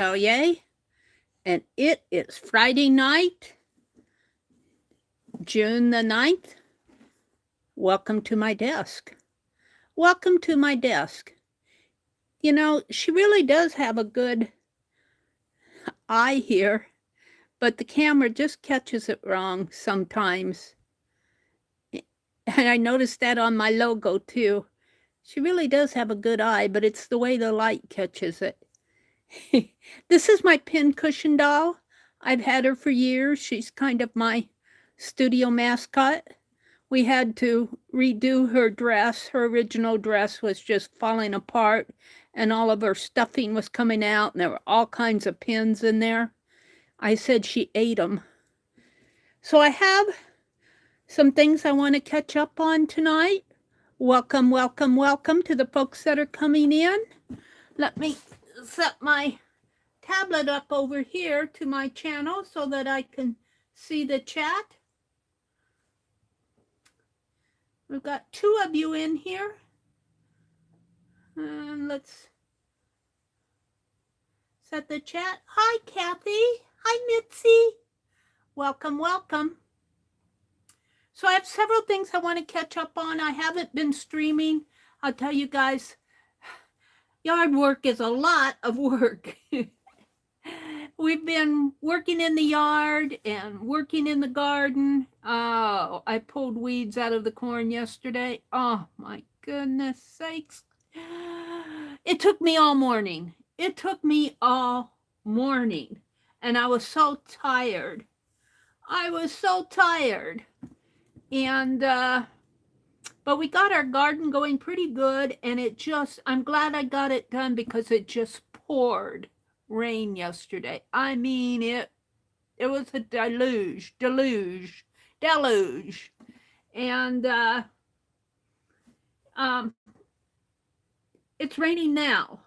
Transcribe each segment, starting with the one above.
Atelier, and it is Friday night, June the 9th. Welcome to my desk. Welcome to my desk. You know, she really does have a good eye here, but the camera just catches it wrong sometimes. And I noticed that on my logo too. She really does have a good eye, but it's the way the light catches it. This is my pincushion doll. I've had her for years. She's kind of my studio mascot. We had to redo her dress. Her original dress was just falling apart, and all of her stuffing was coming out, and there were all kinds of pins in there. I said she ate them. So I have some things I want to catch up on tonight. Welcome, welcome, welcome to the folks that are coming in. Let me set my tablet up over here to my channel so that I can see the chat. We've got 2 of you in here. And let's set the chat. Hi, Kathy. Hi, Mitzi. Welcome, welcome. So I have several things I want to catch up on. I haven't been streaming. I'll tell you guys, yard work is a lot of work. We've been working in the yard and working in the garden. Oh, I pulled weeds out of the corn yesterday. Oh, my goodness sakes. It took me all morning. It took me all morning. And I was so tired. I was so tired. And, but we got our garden going pretty good. And it just, I'm glad I got it done because it just poured rain yesterday. I mean, it was a deluge. And it's raining now.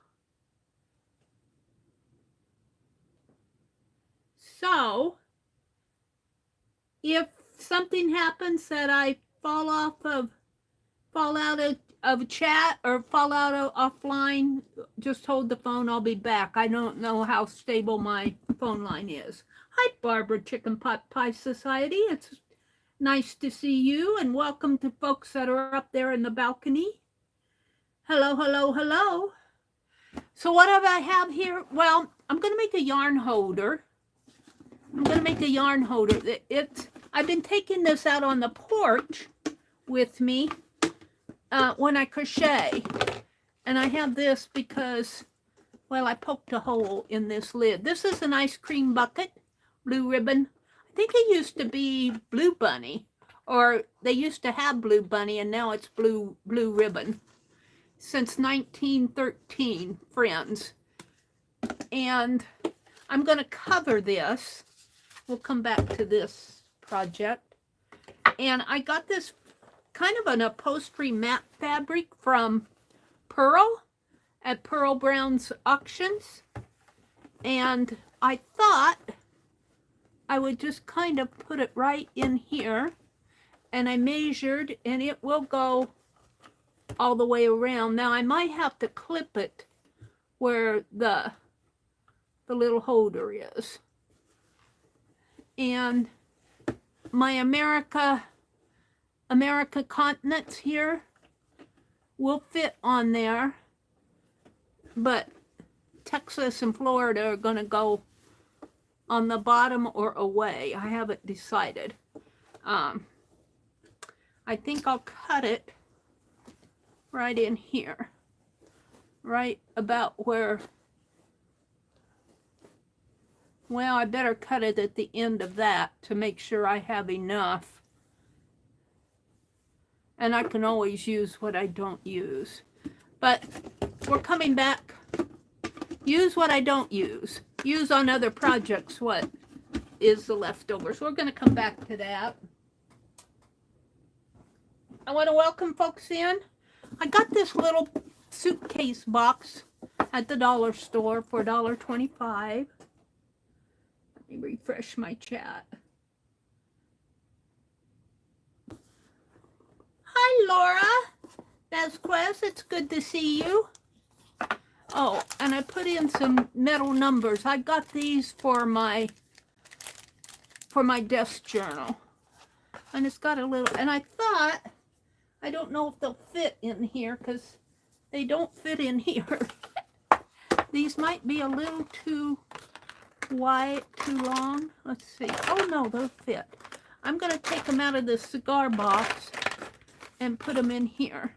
So if something happens that I fall out of chat or fall out of offline, just hold the phone. I'll be back. I don't know how stable my phone line is. Hi, Barbara Chicken Pot Pie Society. It's nice to see you, and welcome to folks that are up there in the balcony. Hello, hello, hello. So what do I have here? Well, I'm going to make a yarn holder. I've been taking this out on the porch with me when I crochet. And I have this because, well, I poked a hole in this lid. This is an ice cream bucket, blue ribbon. I think it used to be Blue Bunny, or they used to have Blue Bunny, and now it's blue ribbon. Since 1913, friends. And I'm going to cover this. We'll come back to this project. And I got this kind of an upholstery mat fabric from Pearl at Pearl Brown's auctions. And I thought I would just kind of put it right in here. And I measured, and it will go all the way around. Now I might have to clip it where the little holder is. And my America continents here will fit on there, but Texas and Florida are going to go on the bottom or away. I haven't decided. I think I'll cut it right in here, right about where, well, I better cut it at the end of that to make sure I have enough. And I can always use what I don't use. But we're coming back. Use what I don't use. Use on other projects what is the leftovers. We're going to come back to that. I want to welcome folks in. I got this little suitcase box at the dollar store for $1.25. Let me refresh my chat. Hi, Laura Vasquez. It's good to see you. Oh, and I put in some metal numbers. I got these for my desk journal. And it's got a little, and I thought, I don't know if they'll fit in here because they don't fit in here. These might be a little too wide, too long. Let's see. Oh no, they'll fit. I'm going to take them out of the cigar box and put them in here.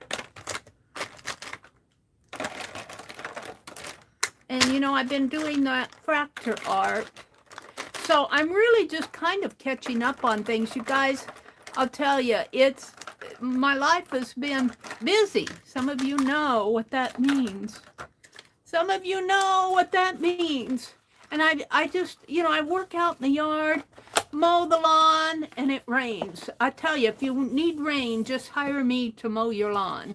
And you know, I've been doing that fracture art. So I'm really just kind of catching up on things. You guys, I'll tell you, my life has been busy. Some of you know what that means. Some of you know what that means. And I just, you know, I work out in the yard, mow the lawn, and it rains. I tell you, if you need rain, just hire me to mow your lawn.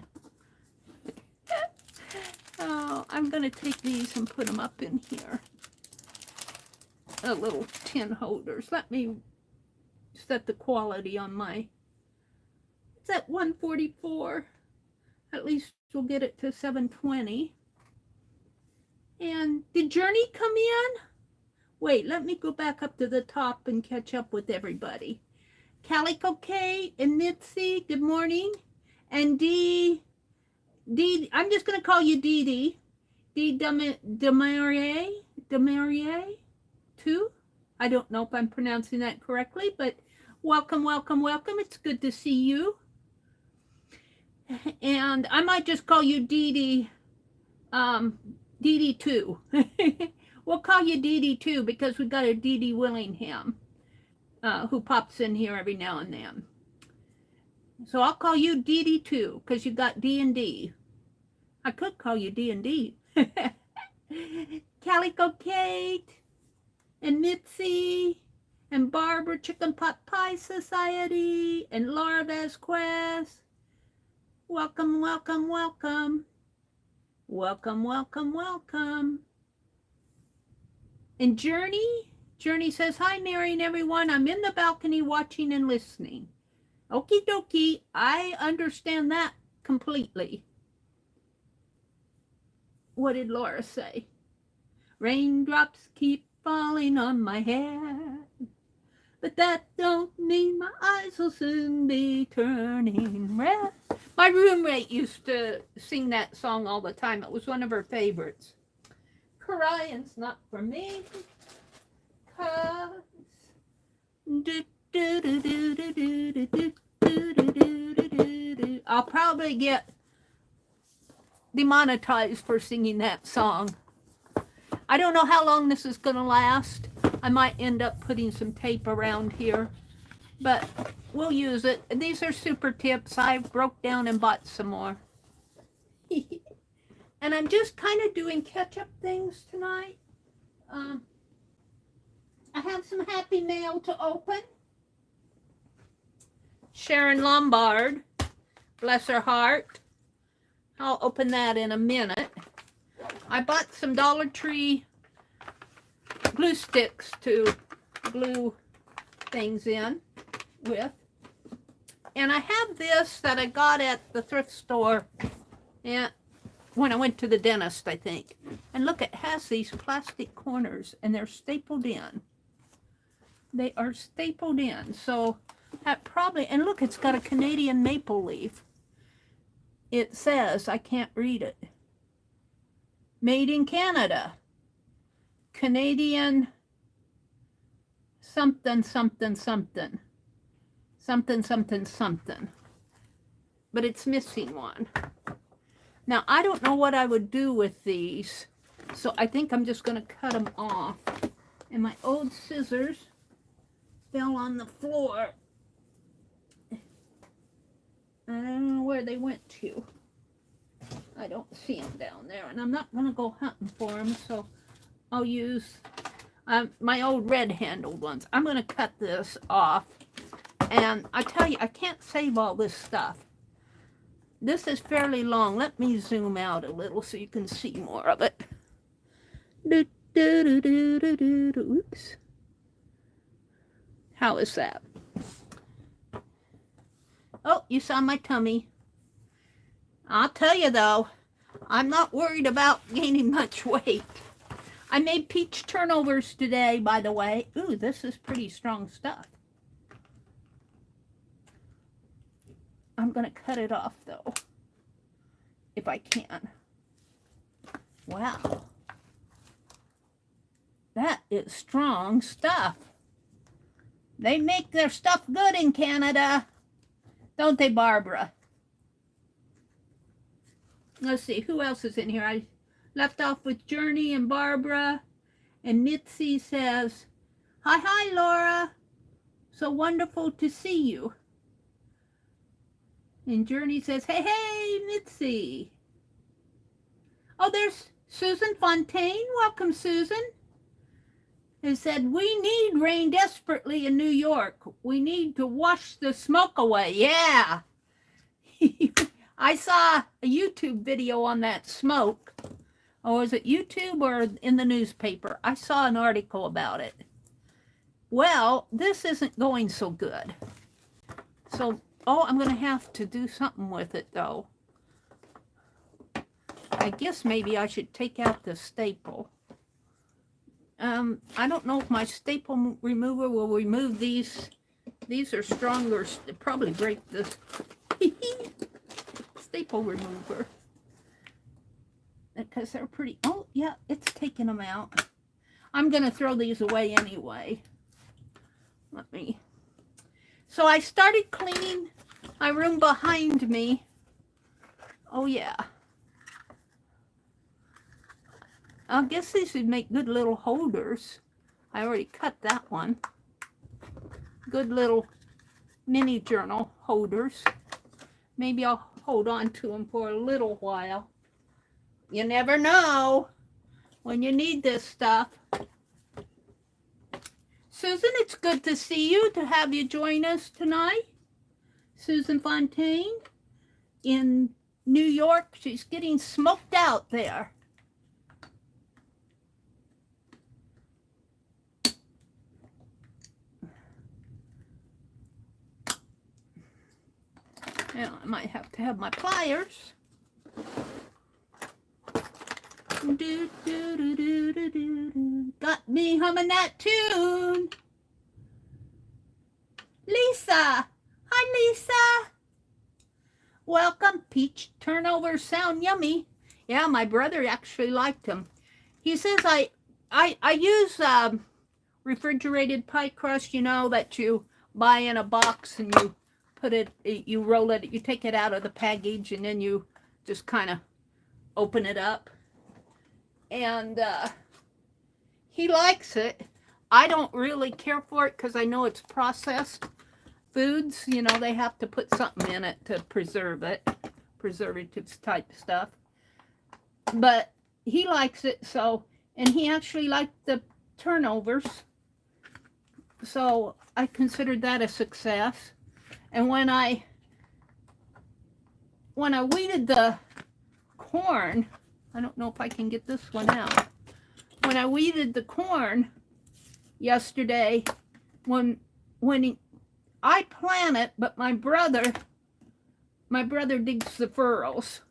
Oh, I'm going to take these and put them up in here. Little tin holders. Let me set the quality on my, it's at 144. At least we'll get it to 720. And did Journey come in? Wait, let me go back up to the top and catch up with everybody. Calico Kate and Mitzi, good morning. And Dee, I'm just going to call you Dee. Dee the.meri.atelier too. I don't know if I'm pronouncing that correctly, but welcome, welcome, welcome. It's good to see you. And I might just call you Dee too. We'll call you Dee too because we got a Dee Willingham who pops in here every now and then. So I'll call you Dee too because you got D and D. I could call you D and D. Calico Kate and Mitzi and Barbara Chicken Pot Pie Society and Laura Vasquez. Welcome, welcome, welcome. Welcome, welcome, welcome. And Journey says, hi, Meri and everyone. I'm in the balcony watching and listening. Okie dokie. I understand that completely. What did Laura say? Raindrops keep falling on my head, but that don't mean my eyes will soon be turning red. My roommate used to sing that song all the time. It was one of her favorites. Crying's not for me, 'cause I'll probably get demonetized for singing that song. I don't know how long this is going to last. I might end up putting some tape around here, but we'll use it. These are super tips. I broke down and bought some more. And I'm just kind of doing catch-up things tonight. I have some happy mail to open. Sharon Lombard, bless her heart. I'll open that in a minute. I bought some Dollar Tree glue sticks to glue things in with. And I have this that I got at the thrift store when I went to the dentist, I think. And look, it has these plastic corners and they're stapled in. They are stapled in. So that probably, and look, it's got a Canadian maple leaf. It says, I can't read it. Made in Canada. Canadian something, something, something. Something, something, something. But it's missing one. Now, I don't know what I would do with these. So I think I'm just going to cut them off. And my old scissors fell on the floor. I don't know where they went to. I don't see them down there. And I'm not going to go hunting for them. So I'll use my old red-handled ones. I'm going to cut this off. And I tell you, I can't save all this stuff. This is fairly long. Let me zoom out a little so you can see more of it. Oops. How is that? Oh, you saw my tummy. I'll tell you though, I'm not worried about gaining much weight. I made peach turnovers today, by the way. Ooh, this is pretty strong stuff. I'm going to cut it off, though, if I can. Wow. That is strong stuff. They make their stuff good in Canada, don't they, Barbara? Let's see, who else is in here? I left off with Journey and Barbara. And Mitzi says, hi, Laura. So wonderful to see you. And Journey says, hey, Mitzi. Oh, there's Susan Fontaine. Welcome, Susan. And said, we need rain desperately in New York. We need to wash the smoke away. Yeah. I saw a YouTube video on that smoke. Oh, was it YouTube or in the newspaper? I saw an article about it. Well, this isn't going so good. So, oh, I'm going to have to do something with it, though. I guess maybe I should take out the staple. I don't know if my staple remover will remove these. These are stronger. Probably break this staple remover. Because they're pretty, oh yeah, it's taking them out. I'm going to throw these away anyway. So I started cleaning my room behind me. Oh yeah. I guess these would make good little holders. I already cut that one. Good little mini journal holders. Maybe I'll hold on to them for a little while. You never know when you need this stuff. Susan, it's good to see you, to have you join us tonight. Susan Fontaine in New York. She's getting smoked out there. Now, I might have to have my pliers. Do, do, do, do, do, do. Got me humming that tune. Lisa. Hi, Lisa. Welcome. Peach turnovers sound yummy. Yeah, my brother actually liked them. He says I use refrigerated pie crust, you know, that you buy in a box and you put it, you roll it, you take it out of the package and then you just kind of open it up. And he likes it. I don't really care for it because I know it's processed foods. You know, they have to put something in it to preserve it. Preservatives type stuff. But he likes it, so, and he actually liked the turnovers. So I considered that a success. And when I weeded the corn, I don't know if I can get this one out. When I weeded the corn yesterday, I plant it, but my brother digs the furrows,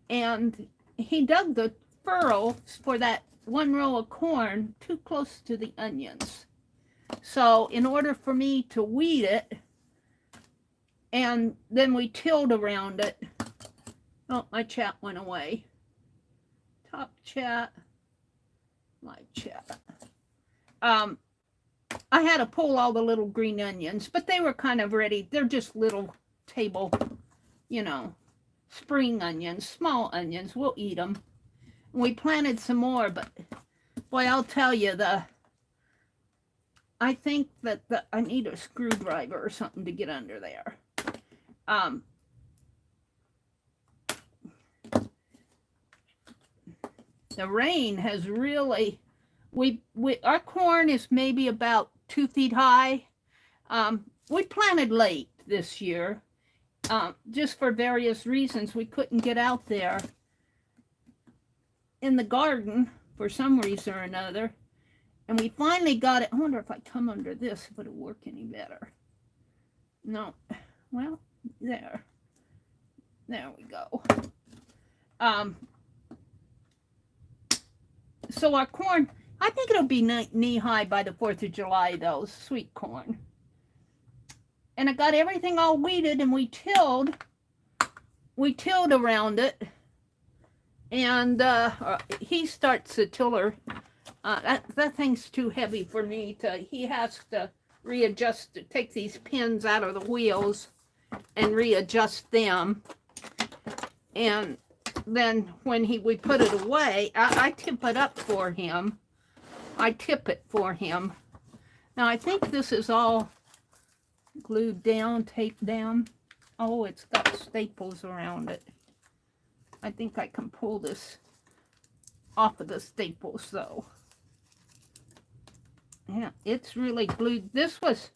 and he dug the furrows for that one row of corn too close to the onions. So in order for me to weed it, and then we tilled around it. Oh, my chat went away. Top chat, my chat. I had to pull all the little green onions, but they were kind of ready. They're just little table, you know, spring onions, small onions. We'll eat them. We planted some more, but boy, I'll tell you, I think that I need a screwdriver or something to get under there. The rain has really, our corn is maybe about 2 feet high. We planted late this year, just for various reasons. We couldn't get out there in the garden for some reason or another. And we finally got it. I wonder if I come under this, if it'll work any better. No. Well, there we go. So our corn, I think it'll be knee-high by the 4th of July, though, sweet corn. And I got everything all weeded, and we tilled around it. And he starts the tiller. That thing's too heavy for me he has to readjust, take these pins out of the wheels and readjust them. And then when we put it away, I tip it up for him. I tip it for him. Now I think this is all glued down, taped down. Oh, it's got staples around it. I think I can pull this off of the staples though. Yeah, it's really glued. This was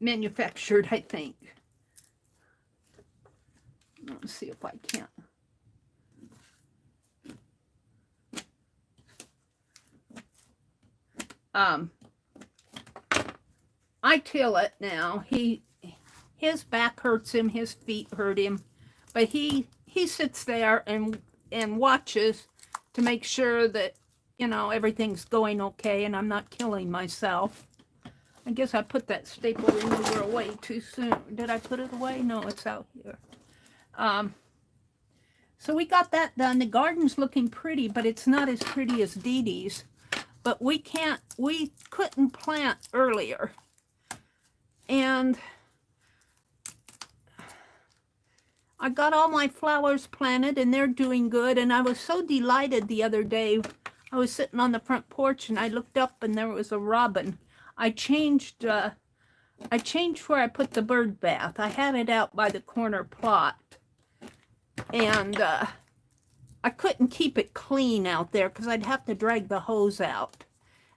manufactured, I think. Let's see if I can't. I till it now. His back hurts him, his feet hurt him, but he sits there and watches to make sure that, you know, everything's going okay and I'm not killing myself. I guess I put that staple remover away too soon. Did I put it away? No, it's out here. So we got that done. The garden's looking pretty, but it's not as pretty as Dee Dee's. But we couldn't plant earlier. And I got all my flowers planted and they're doing good. And I was so delighted the other day. I was sitting on the front porch and I looked up and there was a robin. I changed where I put the bird bath. I had it out by the corner plot. And I couldn't keep it clean out there because I'd have to drag the hose out.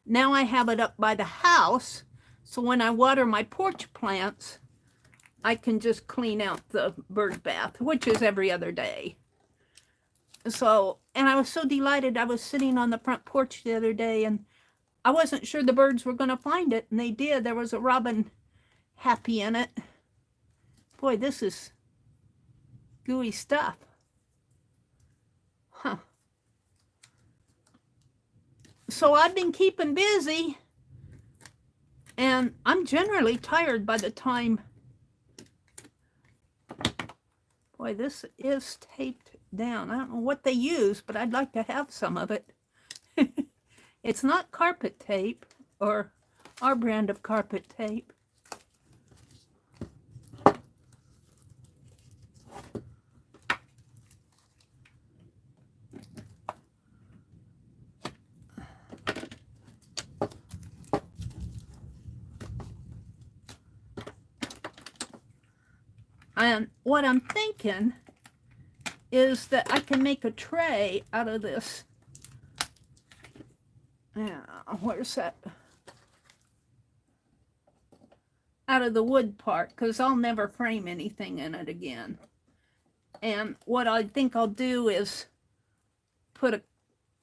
Now I have it up by the house, so when I water my porch plants, I can just clean out the bird bath, which is every other day. So, and I was so delighted. I was sitting on the front porch the other day, and I wasn't sure the birds were going to find it, and they did. There was a robin happy in it. Boy, this is gooey stuff. Huh. So I've been keeping busy, and I'm generally tired by the time. Boy, this is taped down. I don't know what they use, but I'd like to have some of it. It's not carpet tape or our brand of carpet tape. And what I'm thinking is that I can make a tray out of this. Yeah, where's that? Out of the wood part, because I'll never frame anything in it again. And what I think I'll do is put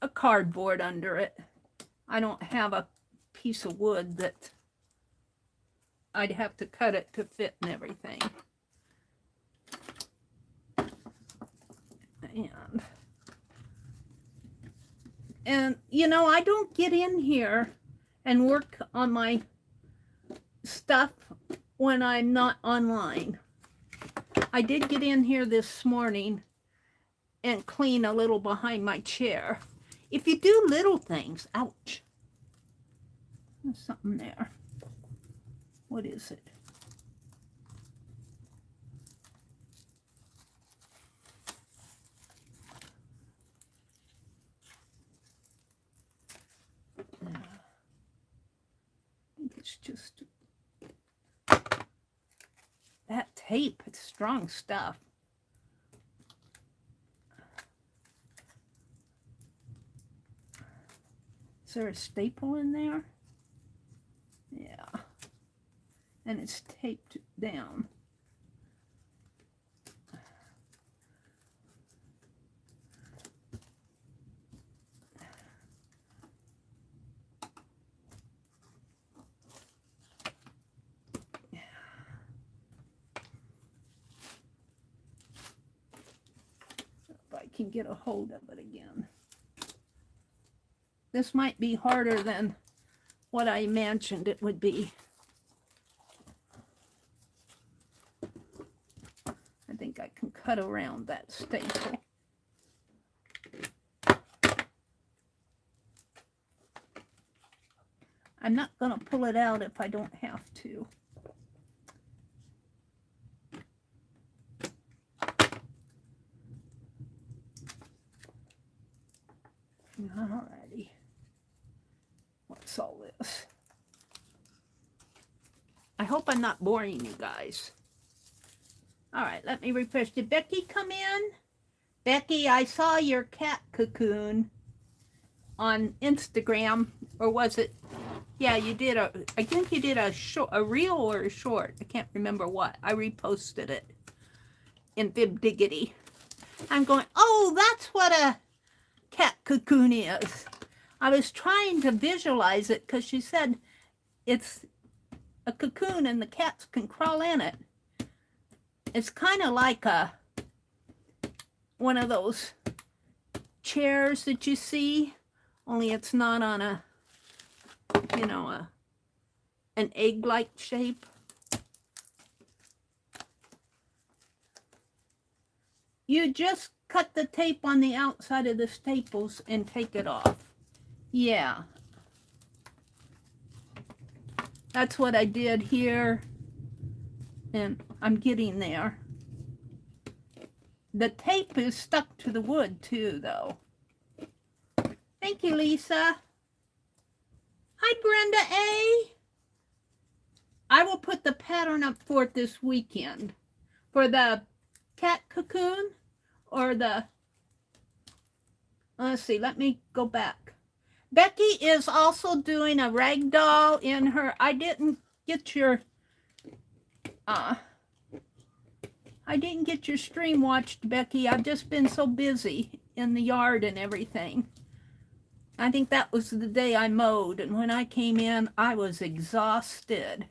a cardboard under it. I don't have a piece of wood that I'd have to cut it to fit and everything. And you know, I don't get in here and work on my stuff when I'm not online. I did get in here this morning and clean a little behind my chair. If you do little things, ouch. There's something there. What is it? It's just that tape. It's strong stuff. Is there a staple in there? Yeah. And it's taped down. can get a hold of it again. This might be harder than what I imagined it would be. I think I can cut around that staple. I'm not going to pull it out if I don't have to. Alrighty. What's all this? I hope I'm not boring you guys. Alright, let me refresh. Did Becky come in? Becky, I saw your cat cocoon on Instagram, or was it? Yeah, you did I think you did a reel or a short. I can't remember what. I reposted it in Bib Diggity. I'm going, oh, that's what a cat cocoon is. I was trying to visualize it because she said it's a cocoon and the cats can crawl in it. It's kind of like one of those chairs that you see, only it's not on a, you know, an egg-like shape. You just cut the tape on the outside of the staples and take it off. Yeah. That's what I did here. And I'm getting there. The tape is stuck to the wood too, though. Thank you, Lisa. Hi, Brenda A. I will put the pattern up for it this weekend. For the cat cocoon or the... Let's see, let me go back. Becky is also doing a rag doll in her... I didn't get your stream watched, Becky. I've just been so busy in the yard and everything. I think that was the day I mowed, and when I came in, I was exhausted.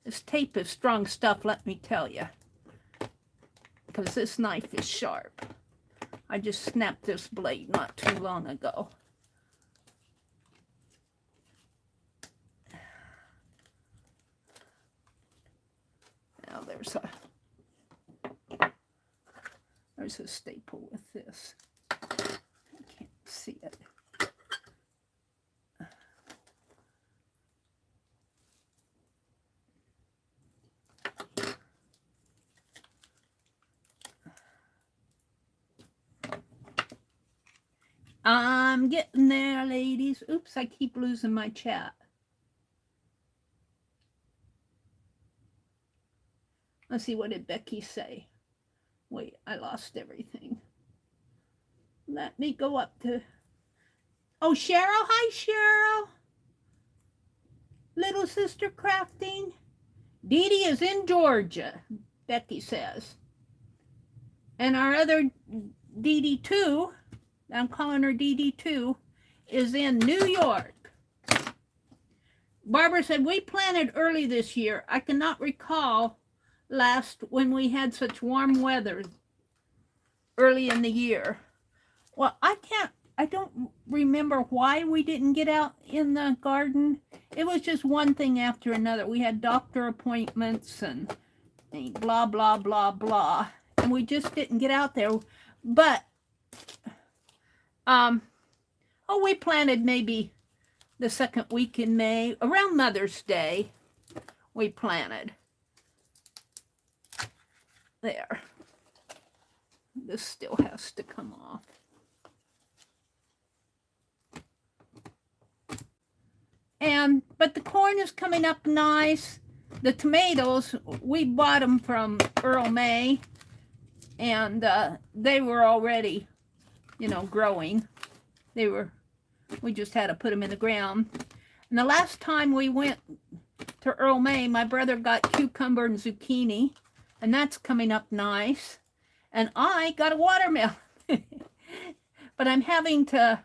This tape is strong stuff, let me tell you, because this knife is sharp. I just snapped this blade not too long ago. Now there's a staple with this. I can't see it. I'm getting there, ladies. Oops, I keep losing my chat. Let's see, what did Becky say? Wait, I lost everything. Let me go up to... Oh, Cheryl. Hi, Cheryl. Little Sister Crafting. Dee Dee is in Georgia, Becky says. And our other Dee Dee 2, I'm calling her Dee Dee 2, is in New York. Barbara said, we planted early this year. I cannot recall last when we had such warm weather early in the year. Well, I don't remember why we didn't get out in the garden. It was just one thing after another. We had doctor appointments and blah, blah, blah, blah. And we just didn't get out there. But, we planted maybe the second week in May. Around Mother's Day, we planted. There. This still has to come off. But the corn is coming up nice. The tomatoes, we bought them from Earl May, and they were already, growing. We just had to put them in the ground. And the last time we went to Earl May, my brother got cucumber and zucchini, and that's coming up nice. And I got a watermelon. But I'm having to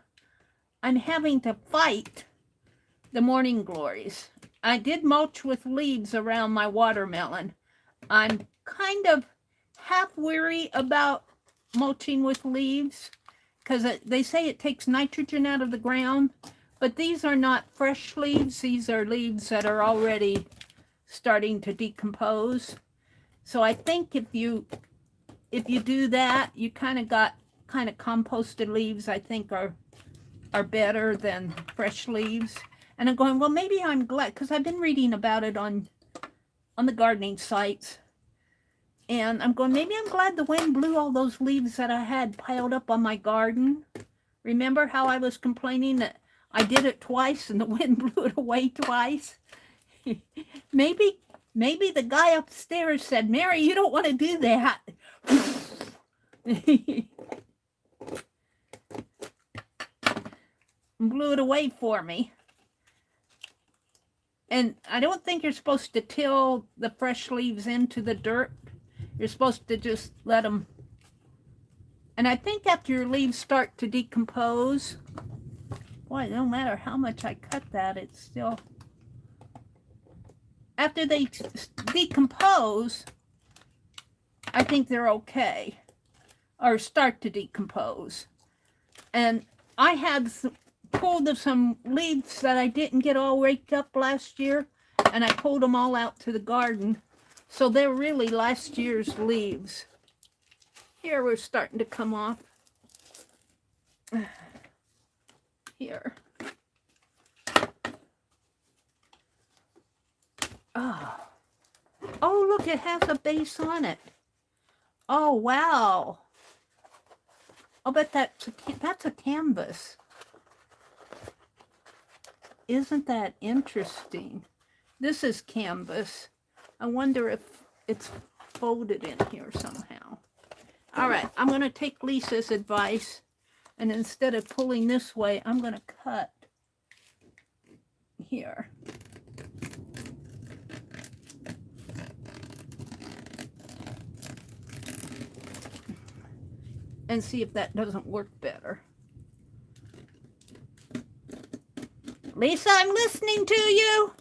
fight the morning glories. I did mulch with leaves around my watermelon. I'm kind of half weary about mulching with leaves because they say it takes nitrogen out of the ground, but these are not fresh leaves. These are leaves that are already starting to decompose. So I think if you do that, you kind of composted leaves, I think are better than fresh leaves. And I'm going, well, maybe I'm glad, because I've been reading about it on the gardening sites. And I'm going, maybe I'm glad the wind blew all those leaves that I had piled up on my garden. Remember how I was complaining that I did it twice and the wind blew it away twice? Maybe the guy upstairs said, Meri, you don't want to do that. Blew it away for me. And I don't think you're supposed to till the fresh leaves into the dirt. You're supposed to just let them. And I think after your leaves start to decompose, boy, no matter how much I cut that, it's still, after they decompose, I think they're okay, or start to decompose. And I had pulled of some leaves that I didn't get all raked up last year, and I pulled them all out to the garden. So they're really last year's leaves. Here we're starting to come off. Here. Oh, look, it has a base on it. Oh, wow. I'll bet that's a canvas. Isn't that interesting? This is canvas. I wonder if it's folded in here somehow. All right, I'm going to take Lisa's advice, and instead of pulling this way, I'm going to cut here. And see if that doesn't work better. Lisa, I'm listening to you.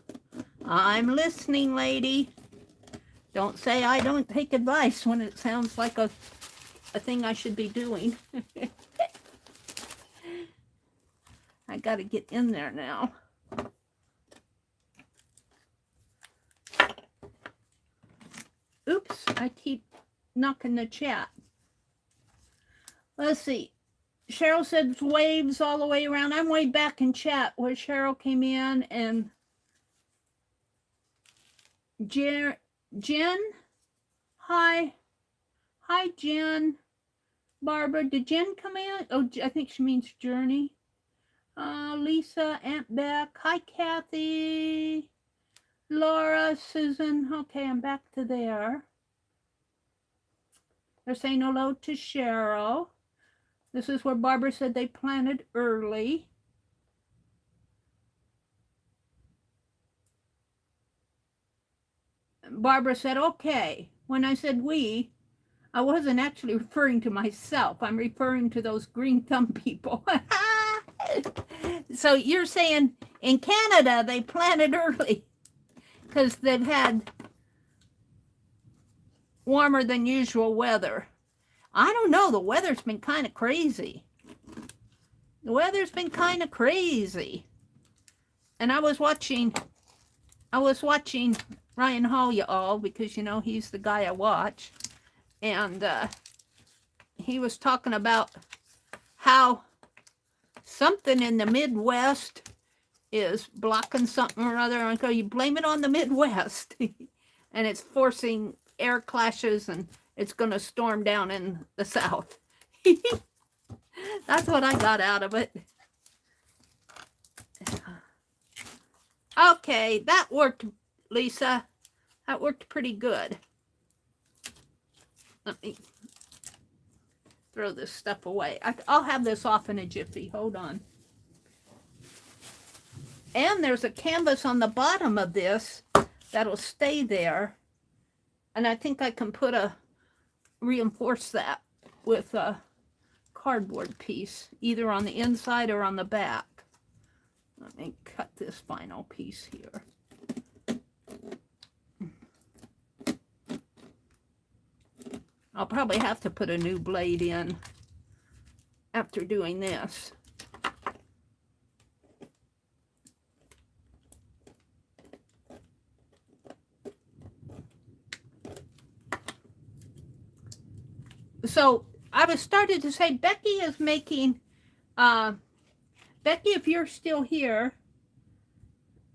I'm listening, lady. Don't say I don't take advice when it sounds like a thing I should be doing. I got to get in there now. Oops, I keep knocking the chat. Let's see. Cheryl said waves all the way around. I'm way back in chat where Cheryl came in, and Jen. Hi, Jen. Barbara, did Jen come in? Oh, I think she means Journey. Lisa, Aunt Beck. Hi, Kathy. Laura, Susan. Okay, I'm back to there. They're saying hello to Cheryl. This is where Barbara said they planted early. Barbara said, okay. When I said we, I wasn't actually referring to myself. I'm referring to those green thumb people. So you're saying in Canada they planted early because they've had warmer than usual weather. I don't know. The weather's been kind of crazy. The weather's been kind of crazy. And I was watching Ryan Hall, y'all, because, you know, he's the guy I watch. And he was talking about how something in the Midwest is blocking something or other. I go, you blame it on the Midwest. And it's forcing air clashes, and it's going to storm down in the South. That's what I got out of it. Okay, that worked, Lisa. That worked pretty good. Let me throw this stuff away. I'll have this off in a jiffy. Hold on. And there's a canvas on the bottom of this that'll stay there. And I think I can reinforce that with a cardboard piece, either on the inside or on the back. Let me cut this final piece here. I'll probably have to put a new blade in after doing this. So I was started to say, Becky is making, Becky, if you're still here,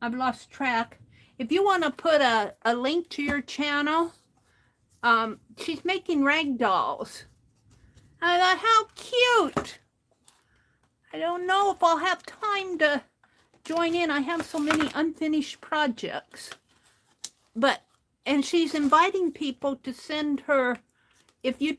I've lost track. If you want to put a link to your channel, she's making rag dolls. I thought, how cute. I don't know if I'll have time to join in. I have so many unfinished projects. And she's inviting people to send her, if you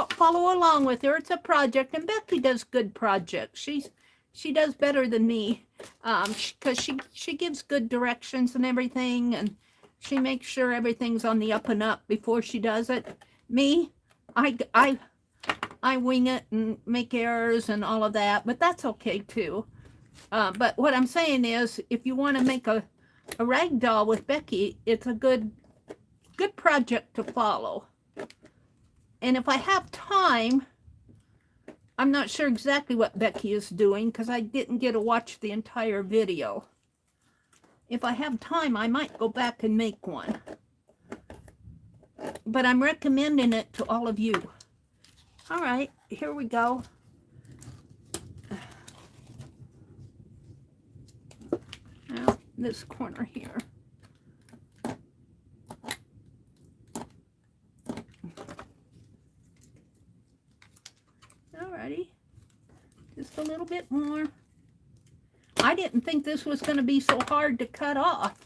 follow along with her, it's a project, and Becky does good projects. She does better than me, because she gives good directions and everything, and she makes sure everything's on the up and up before she does it. Me, I wing it and make errors and all of that, but that's okay too. But what I'm saying is, if you want to make a rag doll with Becky, it's a good project to follow. And if I have time, I'm not sure exactly what Becky is doing because I didn't get to watch the entire video. If I have time, I might go back and make one. But I'm recommending it to all of you. All right, here we go. Now, this corner here. Alrighty, just a little bit more. I didn't think this was going to be so hard to cut off,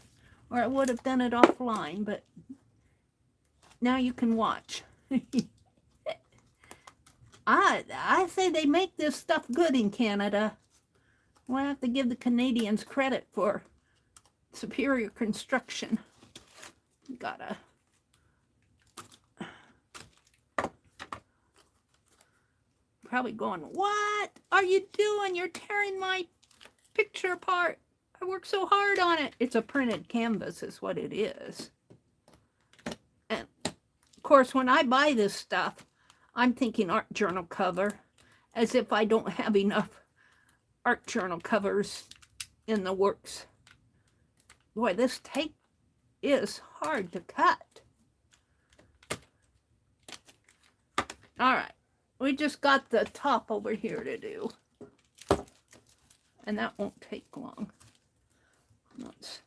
or I would have done it offline, but now you can watch. I say they make this stuff good in Canada. Well, I have to give the Canadians credit for superior construction. Gotta. Probably going, what are you doing? You're tearing my picture apart. I worked so hard on it. It's a printed canvas is what it is. And of course, when I buy this stuff, I'm thinking art journal cover, as if I don't have enough art journal covers in the works. Boy, this tape is hard to cut. All right. We just got the top over here to do. And that won't take long. Let's...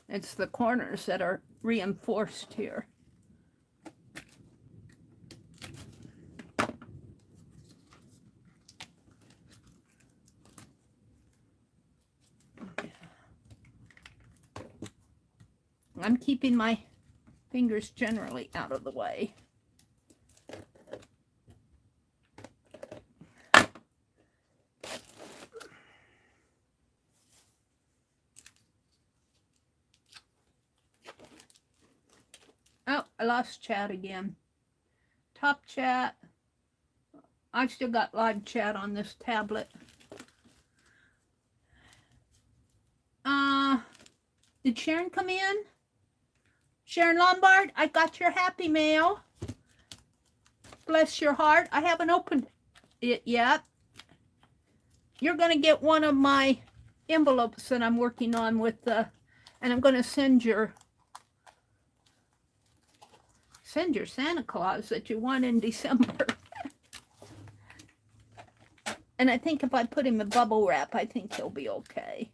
It's the corners that are reinforced here. I'm keeping my fingers generally out of the way. Oh, I lost chat again. Top chat. I've still got live chat on this tablet. Did Sharon come in? Sharon Lombard, I got your happy mail. Bless your heart. I haven't opened it yet. You're going to get one of my envelopes that I'm working on with the, and I'm going to send your Santa Claus that you want in December. And I think if I put him in bubble wrap, I think he'll be okay.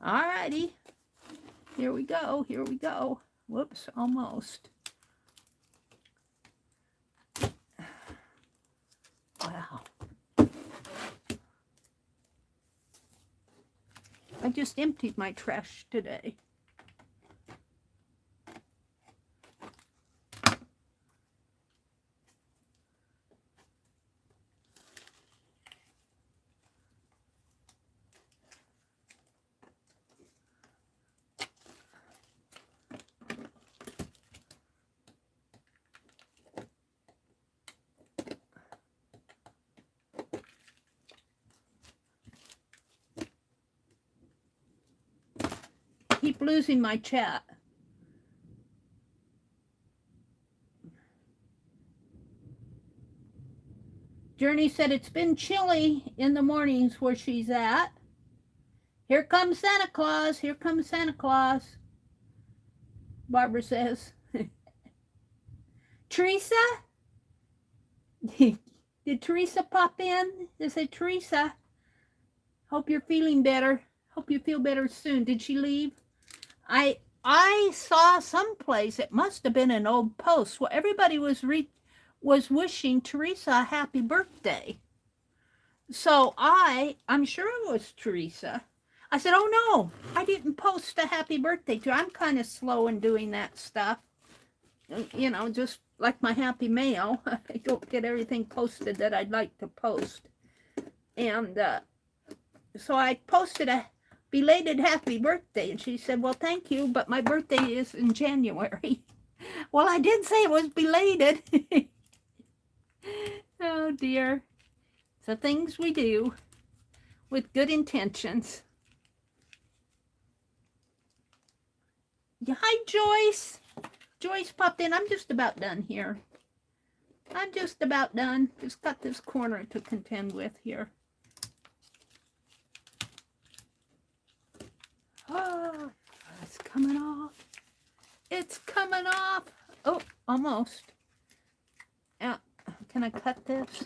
Alrighty. Here we go. Here we go. Whoops, almost. Wow. I just emptied my trash today. keep losing my chat. Journey said it's been chilly in the mornings where she's at. Here comes Santa Claus. Here comes Santa Claus. Barbara says. Teresa? Did Teresa pop in? They said, Teresa, hope you're feeling better. Hope you feel better soon. Did she leave? I saw someplace, it must have been an old post, where everybody was wishing Teresa a happy birthday. So I'm sure it was Teresa. I said, oh no, I didn't post a happy birthday to her. I'm kind of slow in doing that stuff. You know, just like my happy mail. I don't get everything posted that I'd like to post. And so I posted a belated happy birthday. And she said, well, thank you, but my birthday is in January. Well, I did say it was belated. Oh, dear. So things we do with good intentions. Yeah, hi, Joyce. Joyce popped in. I'm just about done here. I'm just about done. Just got this corner to contend with here. Oh, it's coming off. It's coming off. Oh, almost. Can I cut this?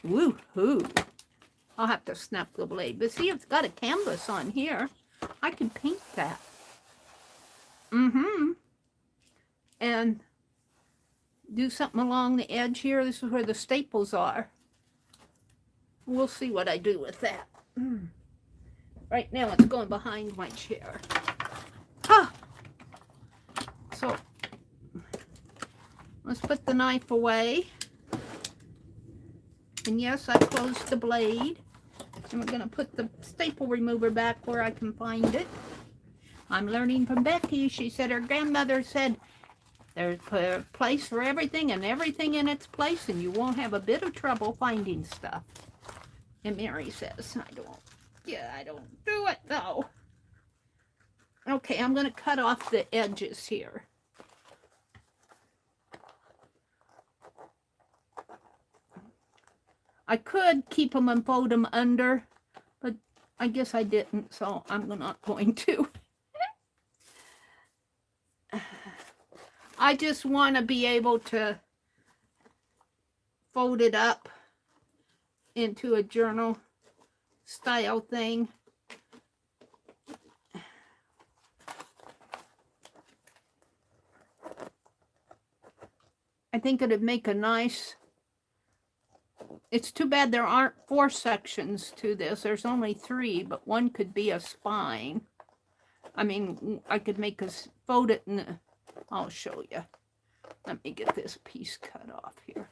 Woo-hoo. I'll have to snap the blade. But see, it's got a canvas on here. I can paint that. And do something along the edge here. This is where the staples are. We'll see what I do with that. Right now, it's going behind my chair. Ah! So, let's put the knife away. And yes, I closed the blade. And we're going to put the staple remover back where I can find it. I'm learning from Becky. She said her grandmother said there's a place for everything and everything in its place, and you won't have a bit of trouble finding stuff. And Mary says, I don't do it though. Okay, I'm going to cut off the edges here. I could keep them and fold them under, but I guess I didn't, so I'm not going to. I just want to be able to fold it up into a journal style thing. I think it'd make a nice... It's too bad there aren't 4 sections to this. There's only 3, but one could be a spine. I mean, I could make us fold it and I'll show you. Let me get this piece cut off here.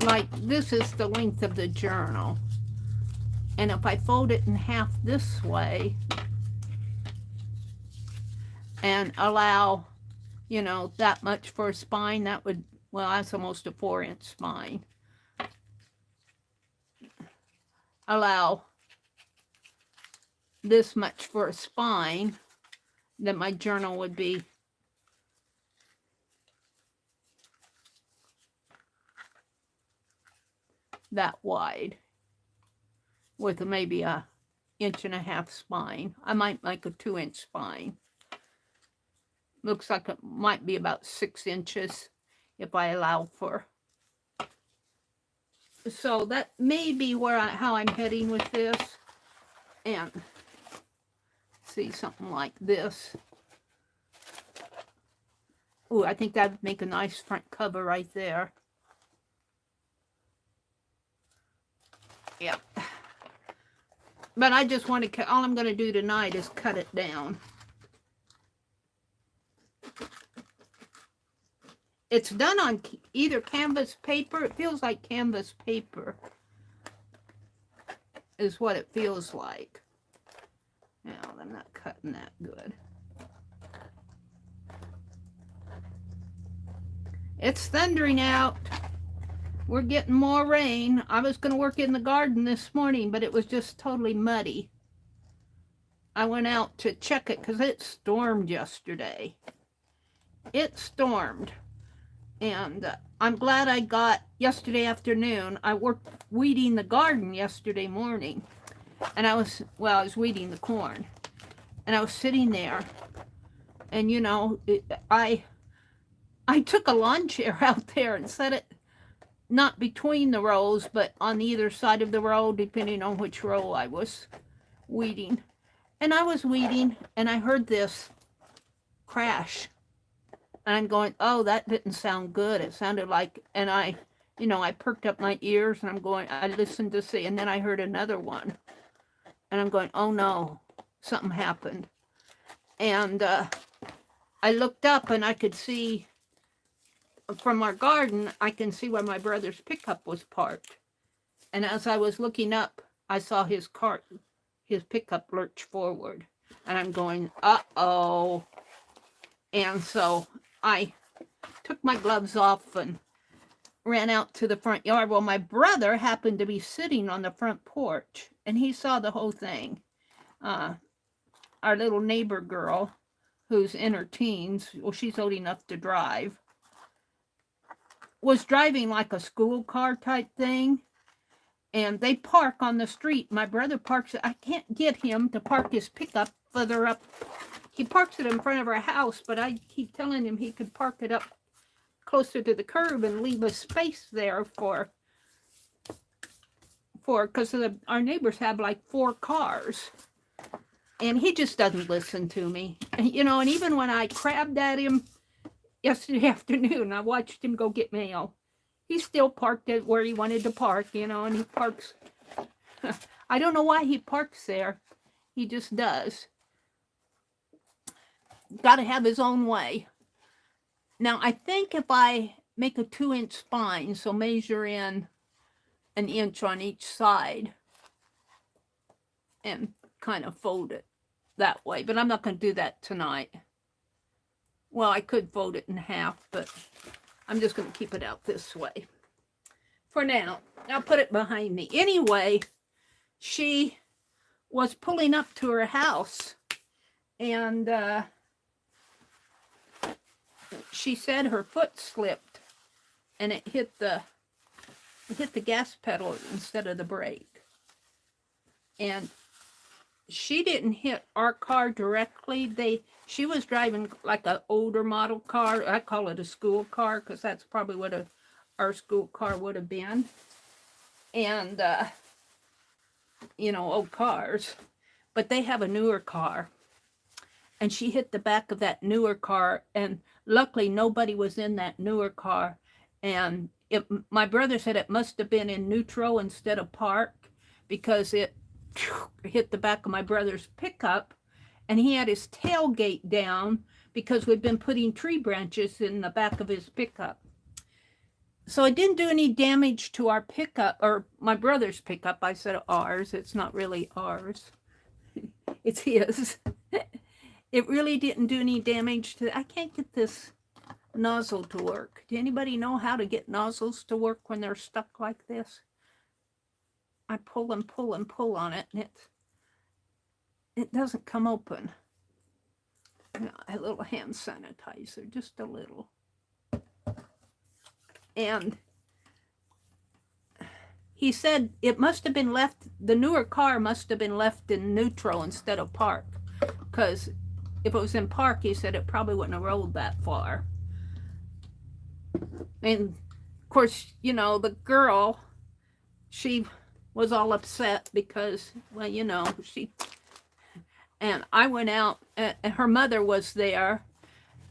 Like, this is the length of the journal. And if I fold it in half this way and allow, you know, that much for a spine, that would, well, that's almost a 4-inch spine. Allow this much for a spine, then my journal would be that wide with maybe a 1.5 inch spine. I might make a 2-inch spine. Looks like it might be about 6 inches if I allow for. So that may be where how I'm heading with this. And see, something like this. Ooh, I think that would make a nice front cover right there. Yeah. But I just want to cut, all I'm going to do tonight is cut it down. It's done on either canvas paper. It feels like canvas paper is what it feels like. No, I'm not cutting that good. It's thundering out. We're getting more rain. I was going to work in the garden this morning, but it was just totally muddy. I went out to check it because it stormed yesterday. It stormed. And I'm glad I got yesterday afternoon. I worked weeding the garden yesterday morning. And I was weeding the corn. And I was sitting there. And, you know, I took a lawn chair out there and set it not between the rows, but on either side of the row, depending on which row I was weeding. And I was weeding, and I heard this crash. And I'm going, oh, that didn't sound good. It sounded like, and I perked up my ears, and I listened to see, and then I heard another one. And I'm going, oh, no, something happened. And I looked up, and I could see, from our garden, I can see where my brother's pickup was parked. And as I was looking up, I saw his pickup lurch forward. And I'm going, uh-oh. And so I took my gloves off and ran out to the front yard. Well, my brother happened to be sitting on the front porch, and he saw the whole thing. Our little neighbor girl, who's in her teens, well, she's old enough to drive, was driving like a school car type thing, and they park on the street. My brother parks it. I can't get him to park his pickup further up. He parks it in front of our house, but I keep telling him he could park it up closer to the curb and leave a space there because our neighbors have like 4 cars, and he just doesn't listen to me. And, you know, and even when I crabbed at him yesterday afternoon, I watched him go get mail. He still parked it where he wanted to park, you know, and he parks. I don't know why he parks there. He just does. Got to have his own way. Now, I think if I make a 2-inch spine, so measure in 1 inch on each side and kind of fold it that way, but I'm not going to do that tonight. Well, I could fold it in half, but I'm just going to keep it out this way for now. I'll put it behind me. Anyway, she was pulling up to her house, and she said her foot slipped, and it hit the gas pedal instead of the brake. And she didn't hit our car directly. She was driving like an older model car. I call it a school car because that's probably what our school car would have been. And, you know, old cars. But they have a newer car. And she hit the back of that newer car. And luckily, nobody was in that newer car. And my brother said it must have been in neutral instead of park, because it hit the back of my brother's pickup, and he had his tailgate down because we'd been putting tree branches in the back of his pickup. So it didn't do any damage to our pickup, or my brother's pickup. I said ours. It's not really ours. It's his. It really didn't do any damage to. I can't get this nozzle to work. Do anybody know how to get nozzles to work when they're stuck like this? I pull and pull and pull on it, and it doesn't come open. A little hand sanitizer, just a little. And he said it must have been left, the newer car must have been left in neutral instead of park, because if it was in park, he said it probably wouldn't have rolled that far. And of course, you know, the girl, she was all upset because, well, you know, and I went out, and her mother was there,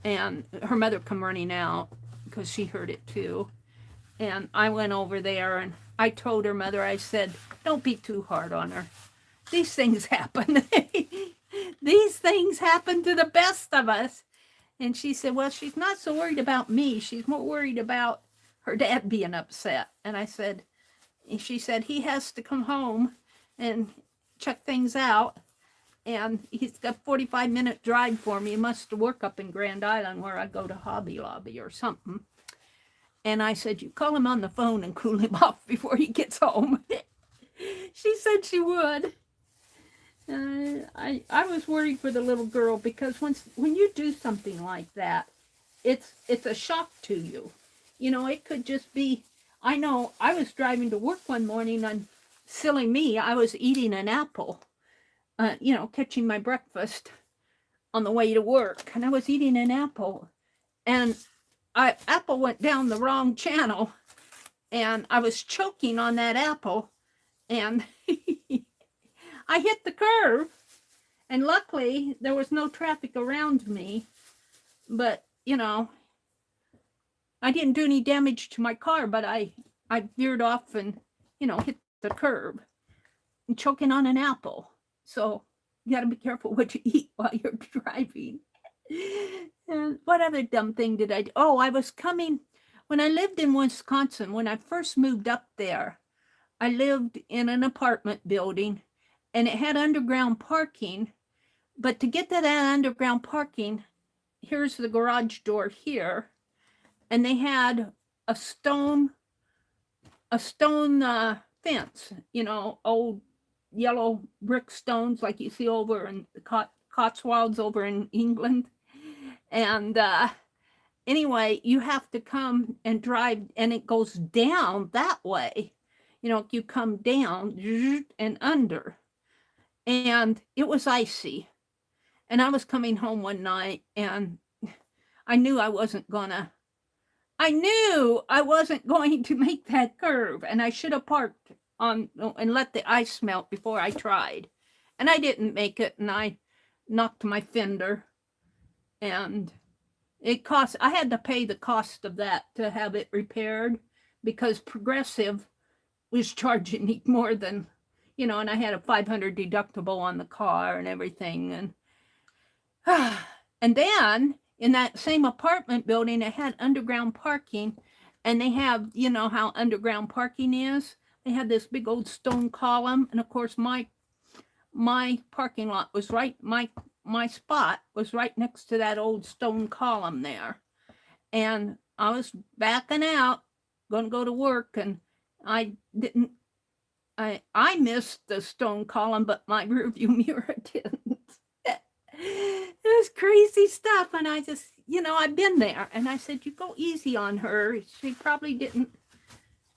and her mother come running out because she heard it too. And I went over there, and I told her mother, I said, don't be too hard on her. These things happen. These things happen to the best of us. And she said, well, she's not so worried about me. She's more worried about her dad being upset. And she said, he has to come home and check things out. And he's got a 45-minute drive for me. He must work up in Grand Island where I go to Hobby Lobby or something. And I said, you call him on the phone and cool him off before he gets home. She said she would. I was worried for the little girl because when you do something like that, it's a shock to you. You know, it could just be, I know I was driving to work one morning and silly me, I was eating an apple, you know, catching my breakfast on the way to work. And I was eating an apple and apple went down the wrong channel and I was choking on that apple and I hit the curb, and luckily there was no traffic around me, but you know, I didn't do any damage to my car, but I veered off and, you know, hit the curb and choking on an apple. So you got to be careful what you eat while you're driving. And what other dumb thing did I do? Oh, I was coming, when I lived in Wisconsin, when I first moved up there, I lived in an apartment building and it had underground parking. But to get to that underground parking, here's the garage door here. And they had a stone fence, you know, old yellow brick stones like you see over in the Cotswolds over in England. And anyway, you have to come and drive, and it goes down that way. You know, you come down and under. And it was icy. And I was coming home one night and I knew I wasn't going to make that curve, and I should have parked on and let the ice melt before I tried. And I didn't make it, and I knocked my fender, and I had to pay the cost of that to have it repaired because Progressive was charging me more than, you know, and I had a $500 deductible on the car and everything. And then in that same apartment building, it had underground parking, and they have, you know how underground parking is? They had this big old stone column, and of course my parking lot was right, my spot was right next to that old stone column there. And I was backing out, going to go to work, and I missed the stone column, but my rearview mirror didn't. It was crazy stuff. And I just, you know, I've been there. And I said, you go easy on her. She probably didn't,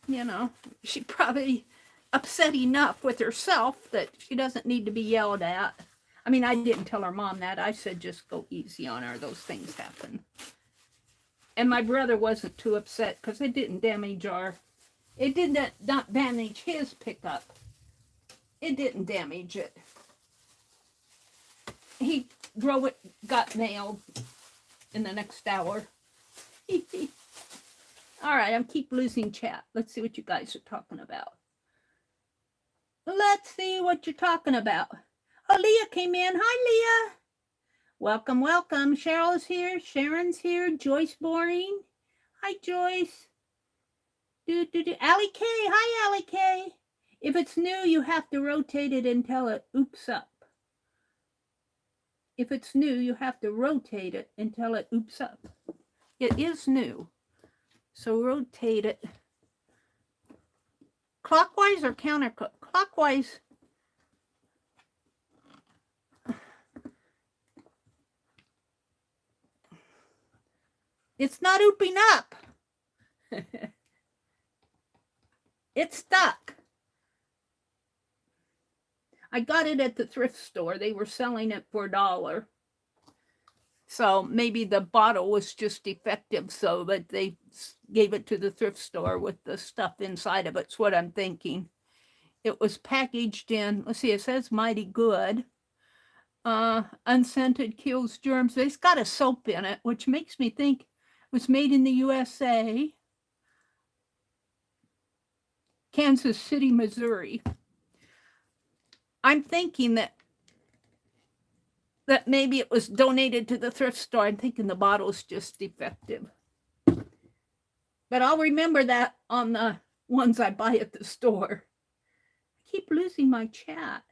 you know, she probably upset enough with herself that she doesn't need to be yelled at. I mean, I didn't tell her mom that. I said, just go easy on her. Those things happen. And my brother wasn't too upset because it didn't damage it did not damage his pickup. It didn't damage it. He drove it, got nailed in the next hour. All right, I keep losing chat. Let's see what you guys are talking about. Let's see what you're talking about. Oh, Leah came in. Hi, Leah. Welcome, welcome. Cheryl's here. Sharon's here. Joyce Boring. Hi, Joyce. Allie K. Hi, Allie K. If it's new, you have to rotate it until it oops up. If it's new, you have to rotate it until it oops up. It is new. So rotate it. Clockwise or counterclockwise? It's not ooping up. It's stuck. I got it at the thrift store. They were selling it for $1. So maybe the bottle was just defective, so that they gave it to the thrift store with the stuff inside of it. It's what I'm thinking. It was packaged in, let's see, it says Mighty Good. Unscented, kills germs. It's got a soap in it, which makes me think it was made in the USA. Kansas City, Missouri. I'm thinking that that maybe it was donated to the thrift store. I'm thinking the bottle's just defective. But I'll remember that on the ones I buy at the store. I keep losing my chat.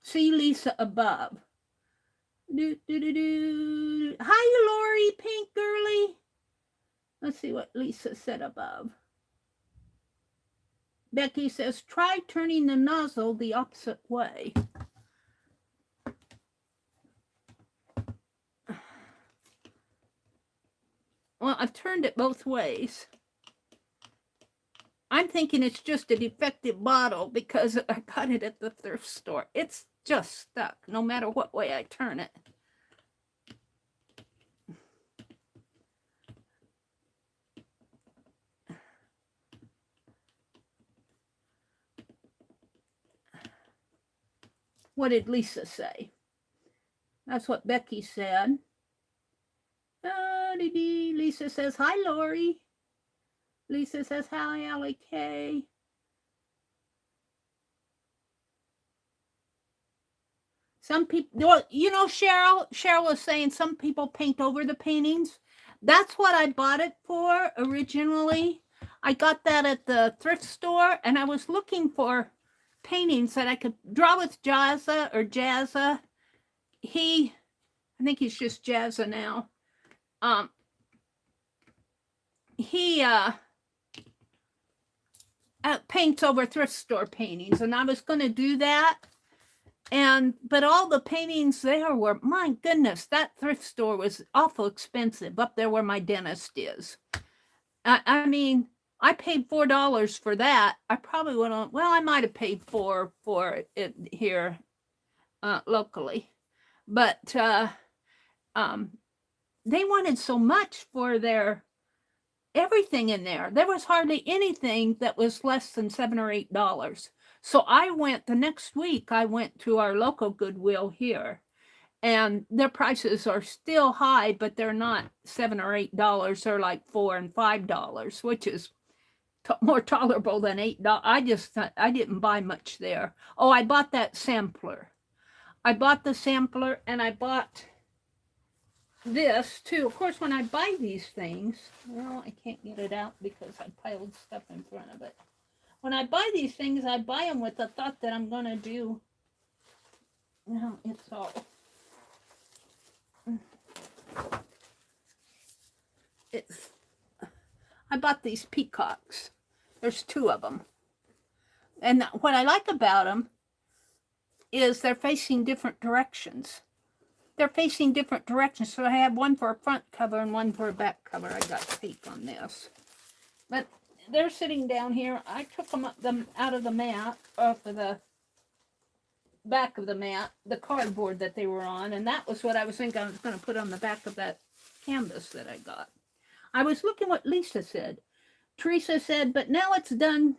See Lisa above. Hi, Lori, Pink Girly. Let's see what Lisa said above. Becky says, try turning the nozzle the opposite way. Well, I've turned it both ways. I'm thinking it's just a defective bottle because I got it at the thrift store. It's just stuck no matter what way I turn it. What did Lisa say? That's what Becky said. Lisa says, hi, Lori. Lisa says, hi, Allie K. Some people, well, you know, Cheryl was saying some people paint over the paintings. That's what I bought it for originally. I got that at the thrift store, and I was looking for paintings that I could draw with Jazza or Jazza. I think he's just Jazza now. He paints over thrift store paintings, and I was going to do that. But all the paintings there were, my goodness, that thrift store was awful expensive up there where my dentist is. I mean, I paid $4 for that. I probably would have, well, I might have paid $4 for it here locally. But they wanted so much for their everything in there. There was hardly anything that was less than $7 or $8. So I went the next week, I went to our local Goodwill here, and their prices are still high, but they're not $7 or $8. They're like $4 and $5, which is more tolerable than $8. I didn't buy much there. Oh, I bought that sampler. I bought the sampler, and I bought this too. Of course, when I buy these things, well, I can't get it out because I piled stuff in front of it. When I buy these things, I buy them with the thought that I'm going to do, well, it's all, I bought these peacocks. There's 2 of them. And what I like about them is they're facing different directions. They're facing different directions. So I have one for a front cover and one for a back cover. I got tape on this. But they're sitting down here. I took them out of the mat, off of the back of the mat, the cardboard that they were on, and that was what I was thinking I was going to put on the back of that canvas that I got. I was looking what Lisa said. Teresa said, but now it's done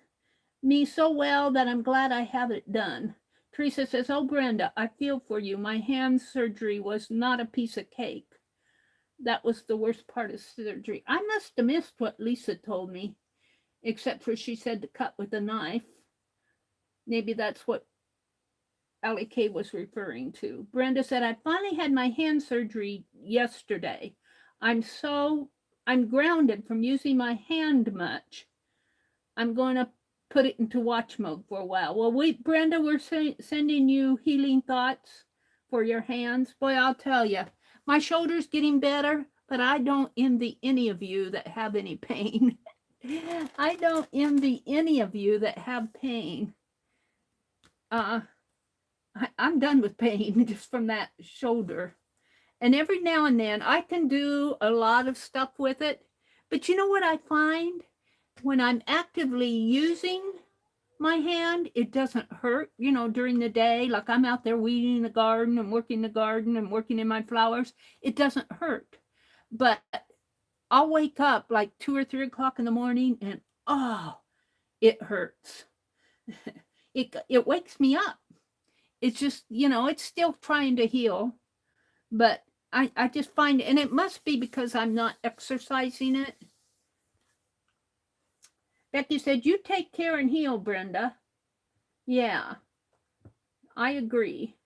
me so well that I'm glad I have it done. Teresa says, oh, Brenda, I feel for you. My hand surgery was not a piece of cake. That was the worst part of surgery. I must have missed what Lisa told me, except for she said to cut with a knife. Maybe that's what Allie K was referring to. Brenda said, I finally had my hand surgery yesterday. I'm grounded from using my hand much. I'm going to put it into watch mode for a while. Well, Brenda, we're sending you healing thoughts for your hands. Boy, I'll tell you, my shoulder's getting better, but I don't envy any of you that have any pain. I don't envy any of you that have pain. I'm done with pain just from that shoulder. And every now and then I can do a lot of stuff with it. But you know what I find? When I'm actively using my hand, it doesn't hurt, you know, during the day. Like I'm out there weeding the garden and working the garden and working in my flowers. It doesn't hurt. But I'll wake up like 2 or 3 o'clock in the morning and, oh, it hurts. It wakes me up. It's just, you know, it's still trying to heal. But I just find, and it must be because I'm not exercising it. Becky said, you take care and heal, Brenda. Yeah. I agree.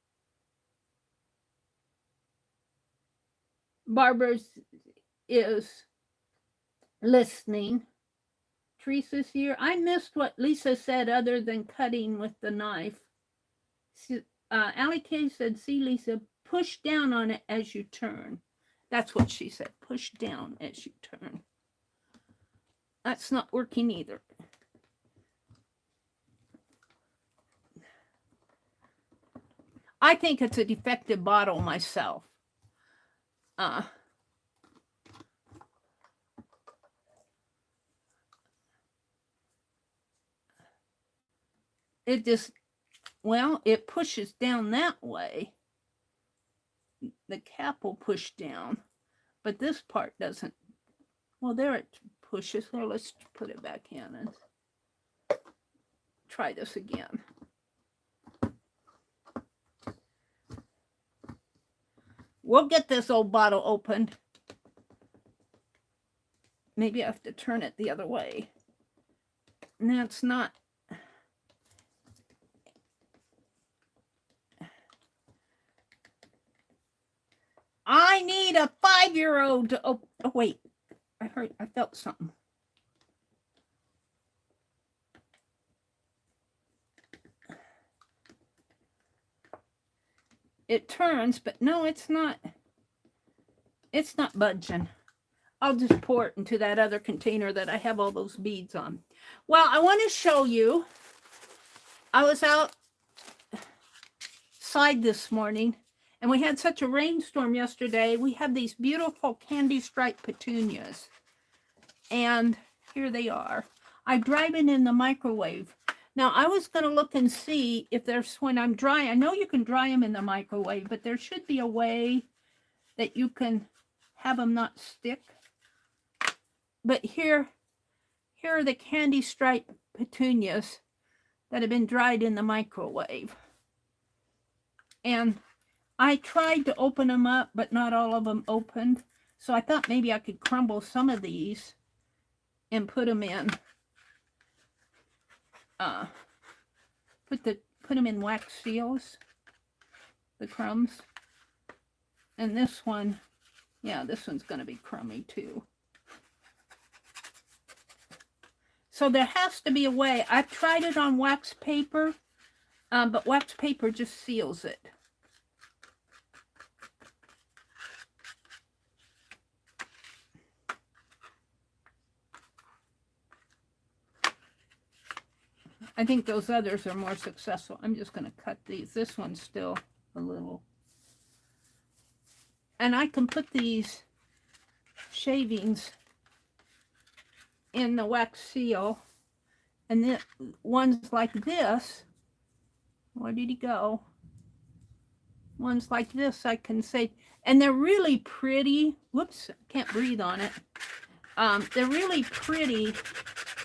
Barbara's is listening. Teresa's here. I missed what Lisa said other than cutting with the knife. Allie K said, see, Lisa, push down on it as you turn. That's what she said. Push down as you turn. That's not working either. I think it's a defective bottle myself. It just, well, it pushes down that way. The cap will push down, but this part doesn't. Well, there it pushes. There, let's put it back in and try this again. We'll get this old bottle opened. Maybe I have to turn it the other way. And that's not. I need a 5-year-old to open. Oh, wait. I felt something. It turns, but no, it's not. It's not budging. I'll just pour it into that other container that I have all those beads on. Well, I want to show you. I was outside this morning, and we had such a rainstorm yesterday. We had these beautiful candy striped petunias. And here they are. I dried it in the microwave. Now, I was going to look and see if there's, when I'm drying, I know you can dry them in the microwave, but there should be a way that you can have them not stick. But here are the candy striped petunias that have been dried in the microwave. And I tried to open them up, but not all of them opened. So I thought maybe I could crumble some of these and put them in. Put them in wax seals, the crumbs. And this one, yeah, this one's going to be crummy too. So there has to be a way. I've tried it on wax paper, but wax paper just seals it. I think those others are more successful. I'm just going to cut these. This one's still a little. And I can put these shavings in the wax seal. And then ones like this, where did he go? Ones like this I can save. And they're really pretty. Whoops, can't breathe on it. They're really pretty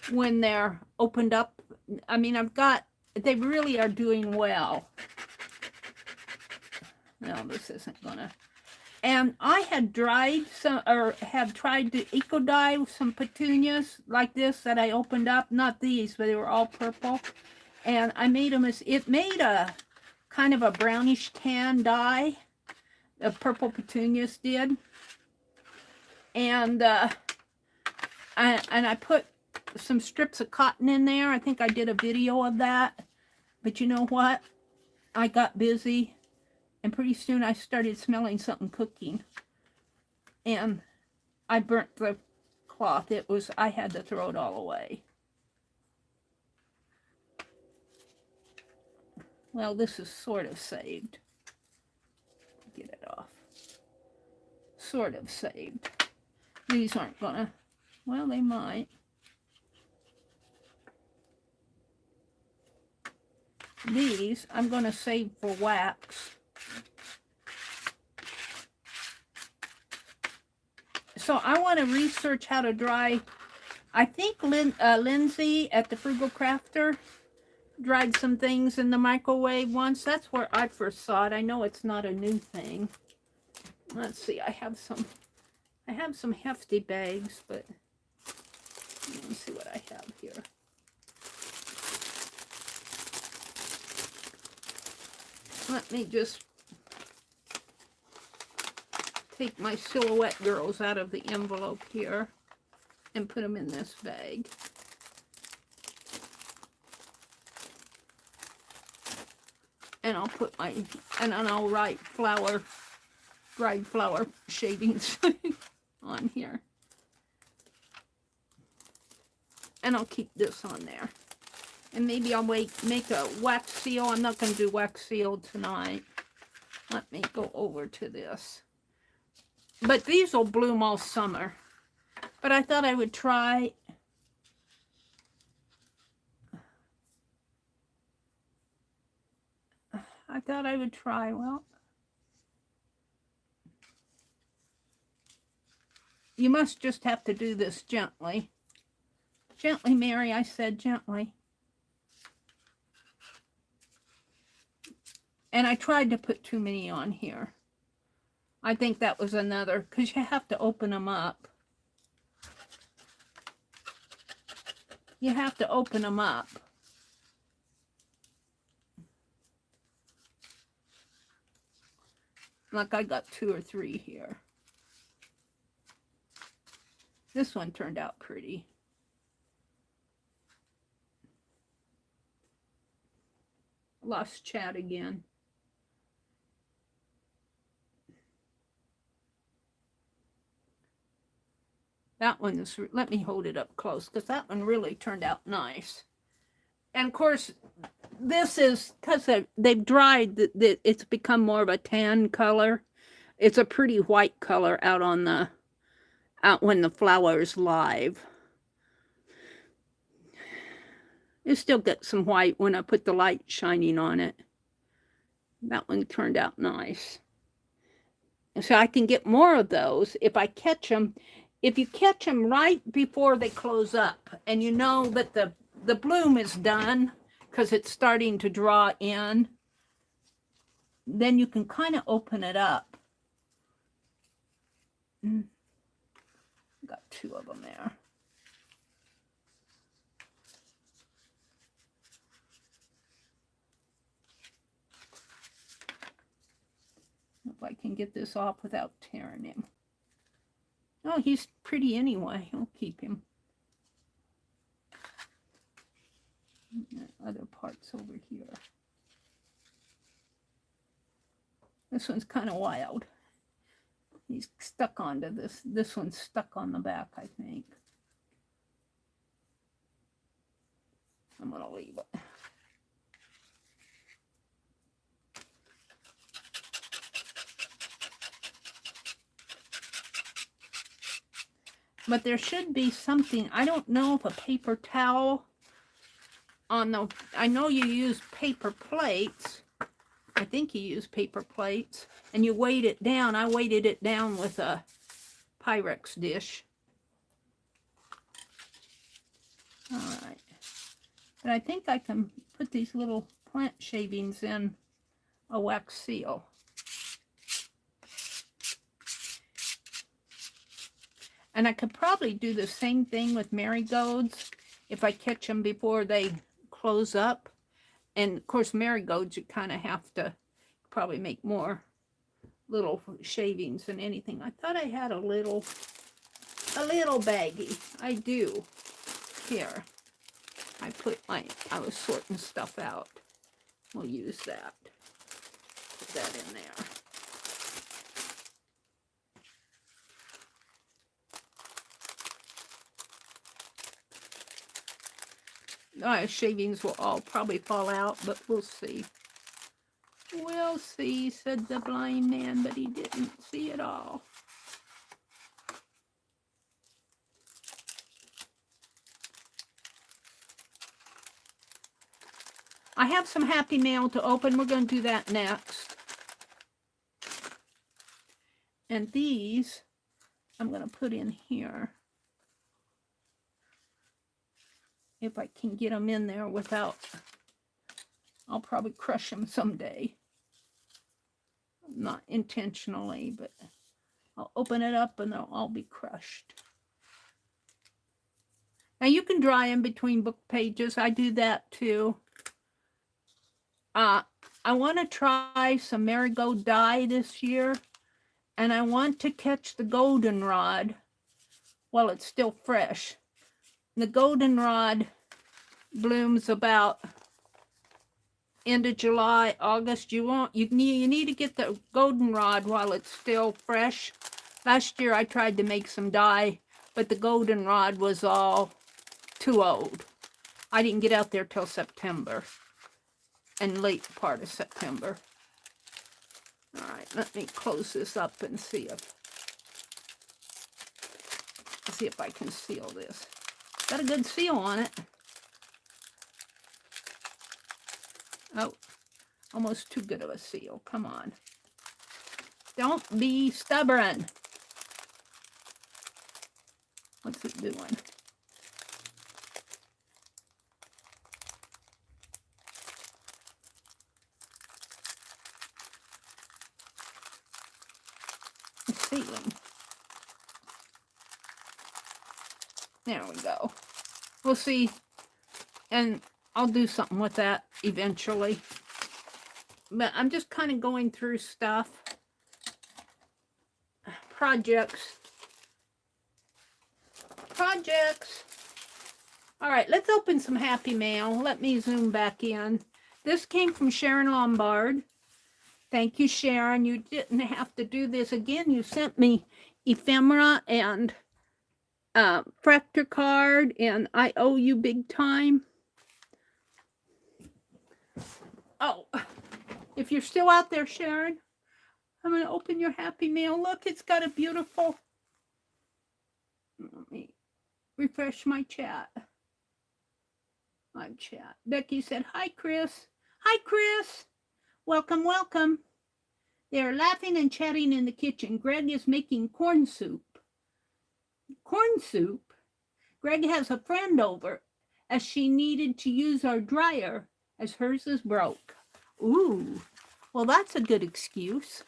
when they're opened up. I mean, they really are doing well. No, this isn't gonna. And I had dried some, or have tried to eco-dye some petunias like this that I opened up. Not these, but they were all purple. And I made them it made a kind of a brownish tan dye. The purple petunias did. And I put some strips of cotton in there. I think I did a video of that. But you know what? I got busy. And pretty soon I started smelling something cooking. And I burnt the cloth. I had to throw it all away. Well, this is sort of saved. Get it off. Sort of saved. These aren't gonna, well, they might. These I'm gonna save for wax. So I want to research how to dry. I think Lindsay at the Frugal Crafter dried some things in the microwave once. That's where I first saw it. I know it's not a new thing. Let's see. I have some hefty bags, but let's see what I have here. Let me just take my silhouette girls out of the envelope here and put them in this bag. And I'll put my, and then I'll write dried flower shavings on here. And I'll keep this on there. And maybe I'll make a wax seal. I'm not going to do wax seal tonight. Let me go over to this. But these will bloom all summer. But I thought I would try. Well, you must just have to do this gently. Gently, Meri, I said gently. And I tried to put too many on here. I think that was another, because you have to open them up. You have to open them up. Like I got 2 or 3 here. This one turned out pretty. Lost chat again. That one is, let me hold it up close, because that one really turned out nice. And of course, this is, because they've dried, it's become more of a tan color. It's a pretty white color out when the flower is live. You still get some white when I put the light shining on it. That one turned out nice. And so I can get more of those if I catch them. If you catch them right before they close up, and you know that the bloom is done because it's starting to draw in, then you can kind of open it up. Got 2 of them there. If I can get this off without tearing him. Oh, he's pretty anyway. I'll keep him. Other parts over here. This one's kind of wild. He's stuck onto this. This one's stuck on the back, I think. I'm going to leave it. But there should be something, I don't know if a paper towel on the, I know you use paper plates. I think you use paper plates. And you weight it down. I weighted it down with a Pyrex dish. All right. But I think I can put these little plant shavings in a wax seal. And I could probably do the same thing with marigolds if I catch them before they close up. And of course, marigolds, you kind of have to probably make more little shavings than anything. I thought I had a little baggie. I do. Here. I was sorting stuff out. We'll use that. Put that in there. Shavings will all probably fall out, but we'll see. We'll see, said the blind man, but he didn't see it all. I have some happy mail to open. We're going to do that next. And these I'm going to put in here. If I can get them in there without, I'll probably crush them someday. Not intentionally, but I'll open it up and they'll all be crushed. Now you can dry them between book pages. I do that too. I want to try some marigold dye this year, and I want to catch the goldenrod while it's still fresh. The goldenrod blooms about end of July, August. You need to get the goldenrod while it's still fresh. Last year I tried to make some dye, but the goldenrod was all too old. I didn't get out there till September, and late part of September. All right, let me close this up and see if I can seal this. Got a good seal on it. Oh, almost too good of a seal. Come on. Don't be stubborn. What's it doing? It's sealing. There we go. We'll see. And I'll do something with that eventually. But I'm just kind of going through stuff. Projects. All right, let's open some happy mail. Let me zoom back in. This came from Sharon Lombard. Thank you, Sharon. You didn't have to do this again. You sent me ephemera and fractor card, and I owe you big time. Oh, if you're still out there, Sharon, I'm going to open your happy mail. Look, it's got a beautiful... Let me refresh my chat. Live chat. Becky said, hi, Chris. Hi, Chris. Welcome, welcome. They're laughing and chatting in the kitchen. Greg is making corn soup. Corn soup? Greg has a friend over as she needed to use our dryer as hers is broke. Ooh, well, that's a good excuse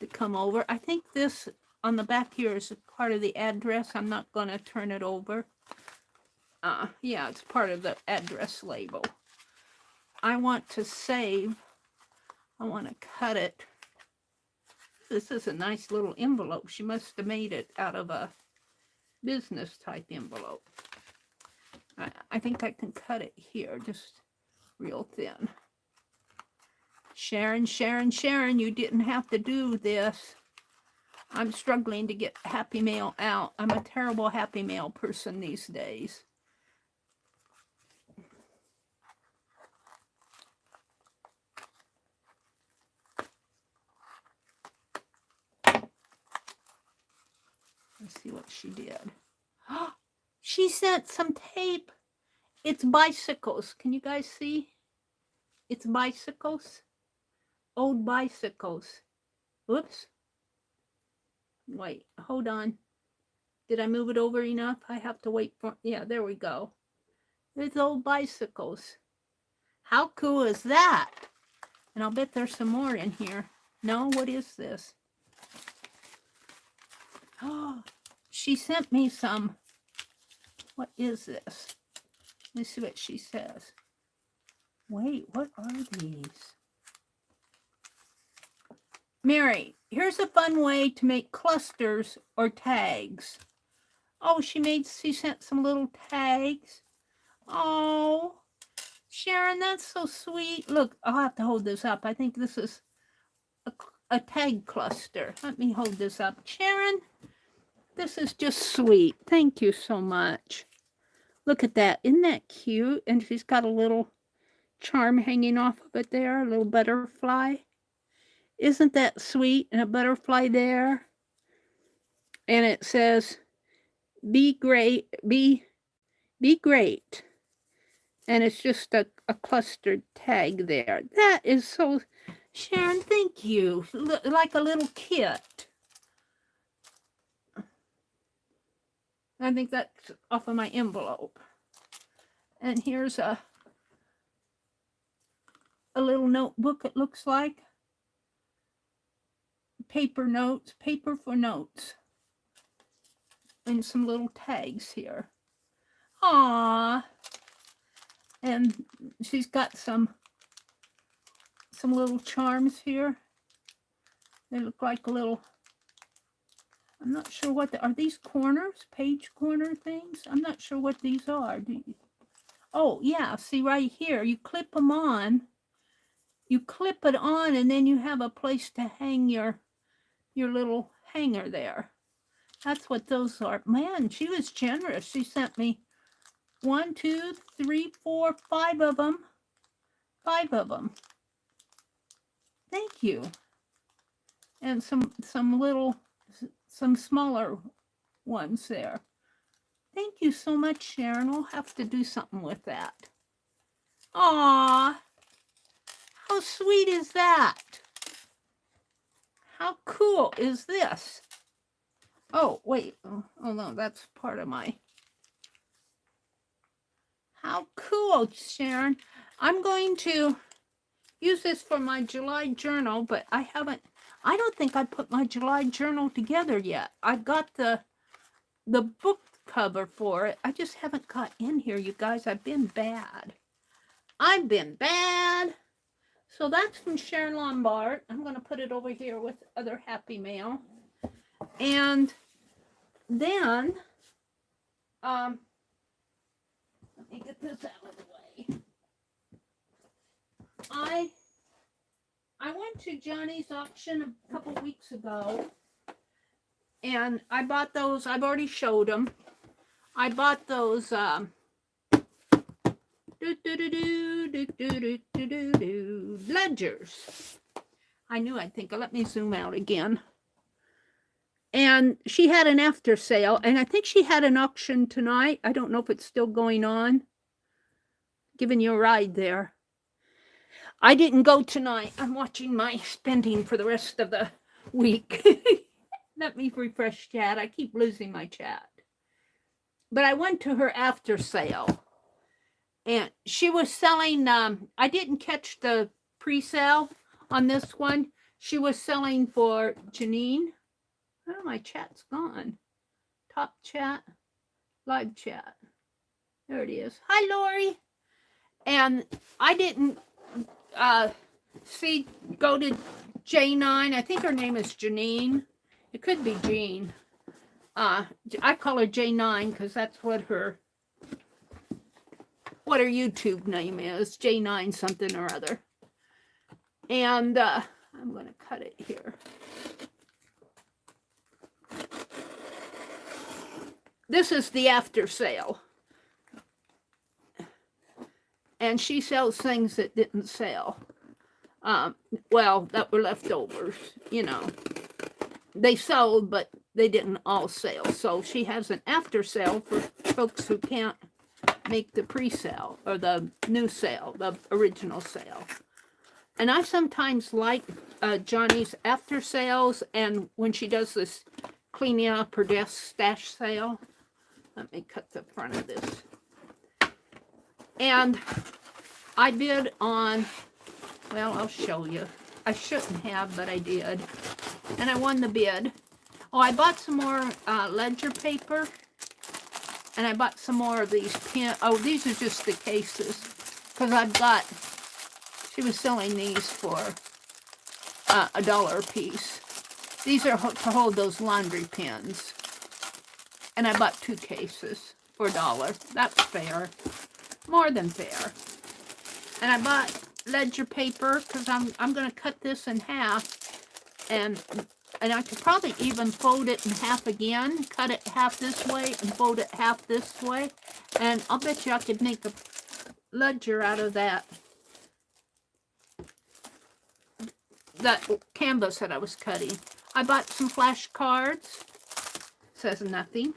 to come over. I think this on the back here is part of the address. I'm not going to turn it over. Yeah, it's part of the address label. I want to save. I want to cut it. This is a nice little envelope. She must have made it out of a business type envelope. I think I can cut it here, just real thin. Sharon, Sharon, Sharon, you didn't have to do this. I'm struggling to get happy mail out. I'm a terrible happy mail person these days. Let's see what she did. She sent some tape. It's bicycles. Can you guys see? It's bicycles. Old bicycles. Whoops. Wait, hold on. Did I move it over enough? I have to wait for... Yeah, there we go. It's old bicycles. How cool is that? And I'll bet there's some more in here. No, what is this? Oh, she sent me some. What is this? Let's see what she says. Wait, what are these? Meri, here's a fun way to make clusters or tags. Oh, she sent some little tags. Oh, Sharon, that's so sweet. Look, I'll have to hold this up. I think this is a tag cluster. Let me hold this up. Sharon, this is just sweet. Thank you so much. Look at that. Isn't that cute? And she's got a little charm hanging off of it there, a little butterfly. Isn't that sweet? And a butterfly there. And it says, be great, be great. And it's just a clustered tag there. That is so, Sharon, thank you. Like a little kit. I think that's off of my envelope. And here's a little notebook, it looks like. Paper notes, paper for notes. And some little tags here. Aww. And she's got some some little charms here. They look like a little, I'm not sure what, are these corners? Page corner things? I'm not sure what these are. Oh, yeah, see right here, you clip them on. You clip it on and then you have a place to hang your little hanger there. That's what those are. Man, she was generous. She sent me 1, 2, 3, 4, 5 of them. 5 of them. Thank you. And some smaller ones there. Thank you so much, Sharon. We'll have to do something with that. Aww. How sweet is that? How cool is this? Oh, wait. Oh, no, that's part of my... How cool, Sharon. I'm going to use this for my July journal, but I don't think I put my July journal together yet. I got the book cover for it. I just haven't got in here, you guys. I've been bad. I've been bad. So that's from Sharon Lombard. I'm going to put it over here with other happy mail. And then, let me get this out of the way. I went to Johnny's auction a couple weeks ago, and I bought those. I've already showed them. I bought those ledgers. I knew I'd think. Let me zoom out again. And she had an after sale, and I think she had an auction tonight. I don't know if it's still going on. Giving you a ride there. I didn't go tonight. I'm watching my spending for the rest of the week. Let me refresh chat. I keep losing my chat. But I went to her after sale. And she was selling, I didn't catch the pre-sale on this one. She was selling for Janine. Oh, my chat's gone. Top chat, live chat. There it is. Hi, Lori. And I didn't go to J9. I think her name is Janine. It could be Jean. I call her J9 because that's what her YouTube name is. J9 something or other. And I'm going to cut it here. This is the after sale. And she sells things that didn't sell. Well, that were leftovers, you know. They sold, but they didn't all sell. So she has an after sale for folks who can't make the pre-sale or the new sale, the original sale. And I sometimes like Johnny's after sales, and when she does this cleaning up her desk stash sale. Let me cut the front of this. And I bid on, well, I'll show you. I shouldn't have, but I did. And I won the bid. Oh, I bought some more ledger paper. And I bought some more of these pins. Oh, these are just the cases. Because I've got, she was selling these for $1 a piece. These are to hold those laundry pins. And I bought 2 cases for $1. That's fair. More than fair. And I bought ledger paper because I'm going to cut this in half. And I could probably even fold it in half again. Cut it half this way and fold it half this way. And I'll bet you I could make a ledger out of that canvas that I was cutting. I bought some flashcards. Says nothing.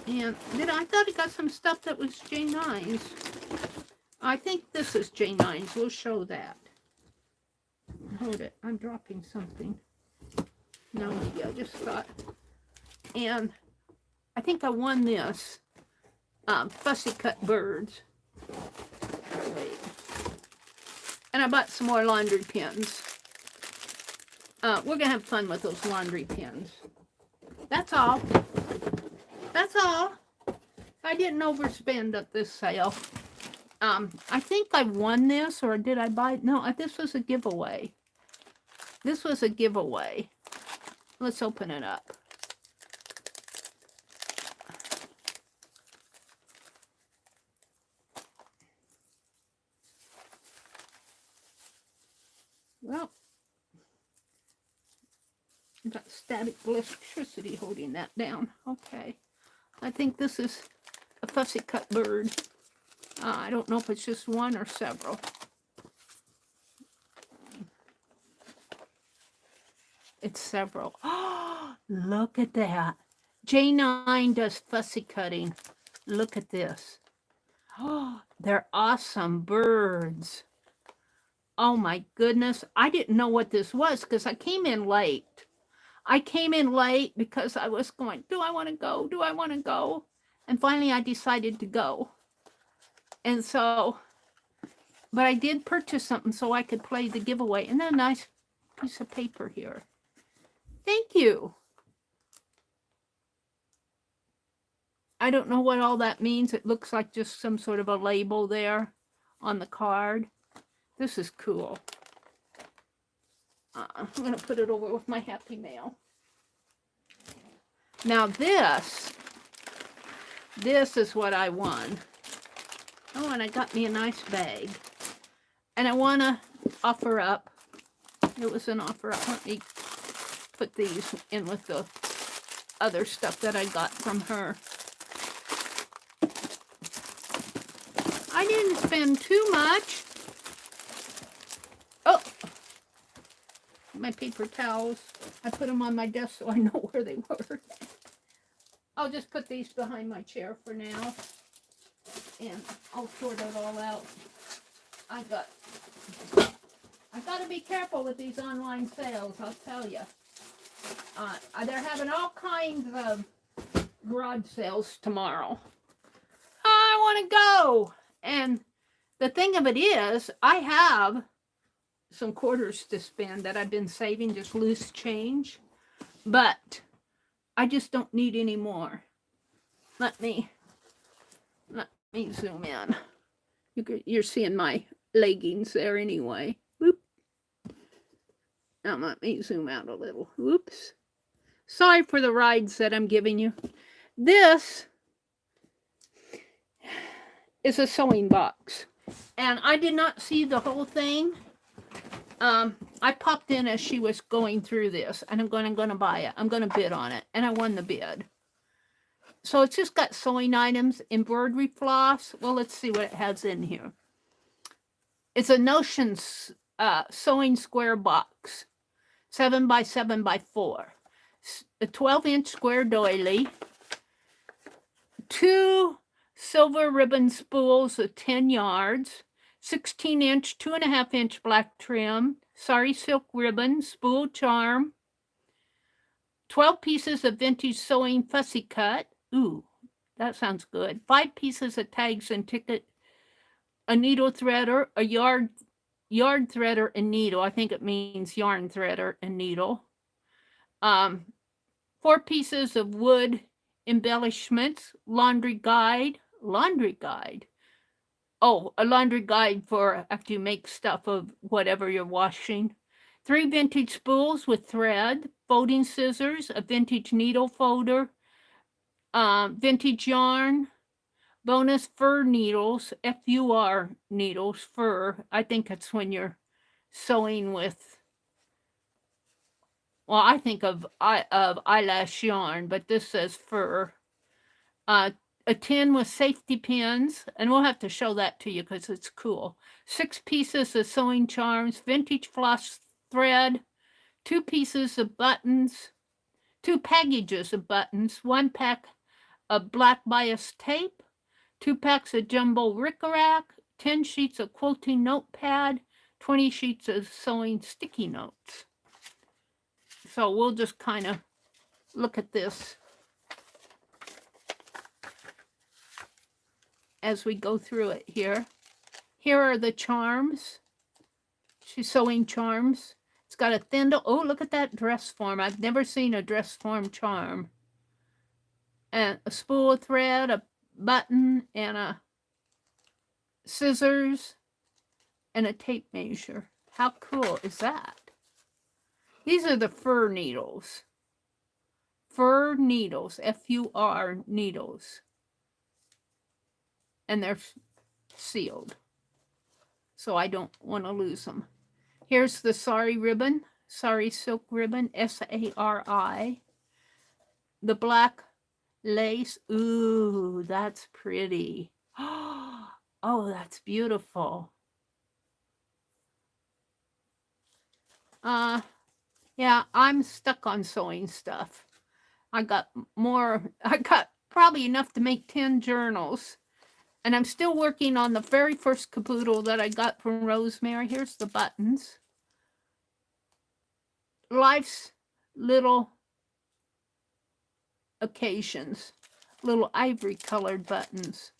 And I thought I got some stuff that was J9's. I think this is J9's. We'll show that. Hold it. I'm dropping something. No, I just thought. And I think I won this. Fussy Cut Birds. Wait. And I bought some more laundry pins. We're going to have fun with those laundry pins. That's all. That's all. I didn't overspend at this sale. I think I won this, or did I buy? No, this was a giveaway. This was a giveaway. Let's open it up. Well, I got static electricity holding that down. Okay. I think this is a fussy cut bird. I don't know if it's just one or several. It's several. Oh, look at that. J9 does fussy cutting. Look at this. Oh, they're awesome birds. Oh my goodness. I didn't know what this was because I came in late. I came in late because I was going, do I want to go? Do I want to go? And finally I decided to go. And so, but I did purchase something so I could play the giveaway. And then a nice piece of paper here. Thank you. I don't know what all that means. It looks like just some sort of a label there on the card. This is cool. I'm going to put it over with my Happy Mail. Now this is what I won. Oh, and I got me a nice bag. And I want to offer up. It was an offer up. Let me put these in with the other stuff that I got from her. I didn't spend too much. Oh, my paper towels. I put them on my desk so I know where they were. I'll just put these behind my chair for now. And I'll sort it all out. I got to be careful with these online sales, I'll tell you. They're having all kinds of garage sales tomorrow. I want to go. And the thing of it is, I have some quarters to spend that I've been saving, just loose change. But I just don't need any more. Let me zoom in. You're seeing my leggings there anyway. Whoop. Now let me zoom out a little. Whoops. Sorry for the rides that I'm giving you. This is a sewing box. And I did not see the whole thing. I popped in as she was going through this, and I'm going to buy it. I'm going to bid on it, and I won the bid. So it's just got sewing items, embroidery floss. Well, let's see what it has in here. It's a Notion sewing square box, 7x7x4. A 12-inch square doily, 2 silver ribbon spools of 10 yards, 16-inch, 2.5-inch black trim, sari silk ribbon, spool charm, 12 pieces of vintage sewing fussy cut. Ooh, that sounds good. 5 pieces of tags and ticket, a needle threader, a yard threader and needle. I think it means yarn threader and needle. 4 pieces of wood embellishments, laundry guide. Oh, a laundry guide for after you make stuff of whatever you're washing. 3 vintage spools with thread, folding scissors, a vintage needle folder, vintage yarn, bonus fur needles, FUR needles, fur. I think it's when you're sewing with, well, I think of eyelash yarn, but this says fur. A tin with safety pins, and we'll have to show that to you because it's cool. 6 pieces of sewing charms, vintage floss thread, 2 pieces of buttons, 2 packages of buttons, 1 pack of black bias tape, 2 packs of jumbo rickrack, 10 sheets of quilting notepad, 20 sheets of sewing sticky notes. So we'll just kind of look at this as we go through it here. Here are the charms. She's sewing charms. It's got a thin, oh, look at that dress form. I've never seen a dress form charm. And a spool of thread, a button, and a scissors, and a tape measure. How cool is that? These are the fur needles. Fur needles, F-U-R needles. And they're sealed, so I don't want to lose them. Here's the sari ribbon, sari silk ribbon, S-A-R-I. The black lace, ooh, that's pretty. Oh, that's beautiful. Yeah, I'm stuck on sewing stuff. I got probably enough to make 10 journals. And I'm still working on the very first caboodle that I got from Rosemary. Here's the buttons. Life's little occasions. Little ivory colored buttons.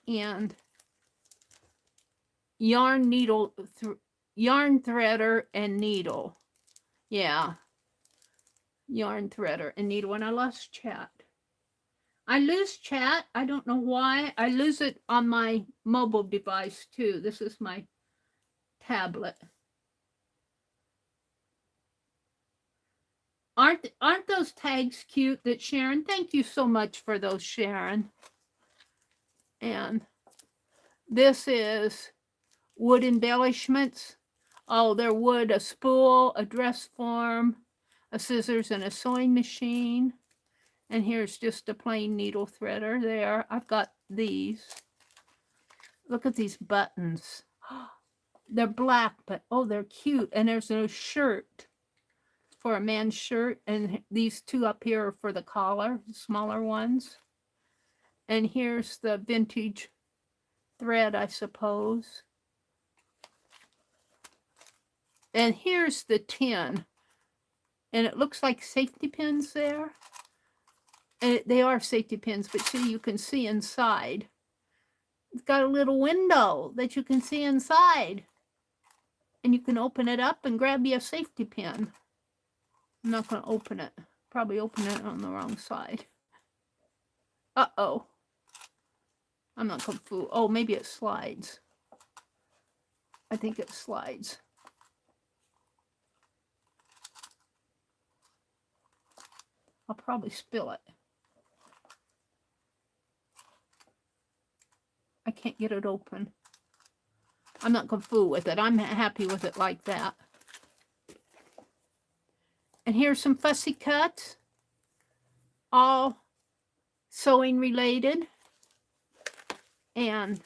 And yarn needle, yarn threader and needle. Yeah. Yarn threader and needle. And I lost chat. I lose chat. I don't know why. I lose it on my mobile device too. This is my tablet. Aren't those tags cute that Sharon? Thank you so much for those, Sharon. And this is wood embellishments. Oh, they're wood, a spool, a dress form, a scissors, and a sewing machine. And here's just a plain needle threader there. I've got these. Look at these buttons. They're black, but oh, they're cute. And there's a shirt for a man's shirt. And these two up here are for the collar, smaller ones. And here's the vintage thread, I suppose. And here's the tin. And it looks like safety pins there. And they are safety pins, but see, you can see inside. It's got a little window that you can see inside. And you can open it up and grab you a safety pin. I'm not going to open it. Probably open it on the wrong side. Uh-oh. I'm not going to fool. Oh, maybe it slides. I think it slides. I'll probably spill it. I can't get it open. I'm not going to fool with it. I'm happy with it like that. And here's some fussy cuts. All sewing related. And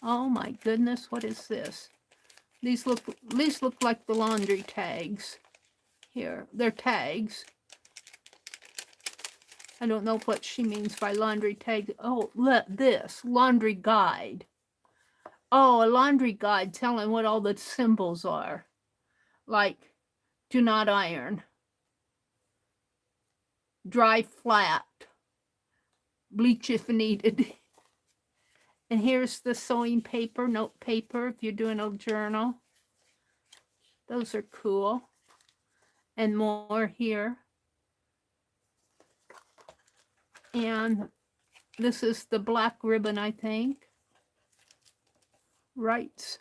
oh my goodness, what is this? These look like the laundry tags. Here, they're tags. I don't know what she means by laundry tag. Oh, look, this laundry guide. Oh, a laundry guide telling what all the symbols are. Like, do not iron. Dry flat. Bleach if needed. And here's the sewing paper, note paper, if you're doing a journal. Those are cool. And more here. And this is the black ribbon, I think. Right.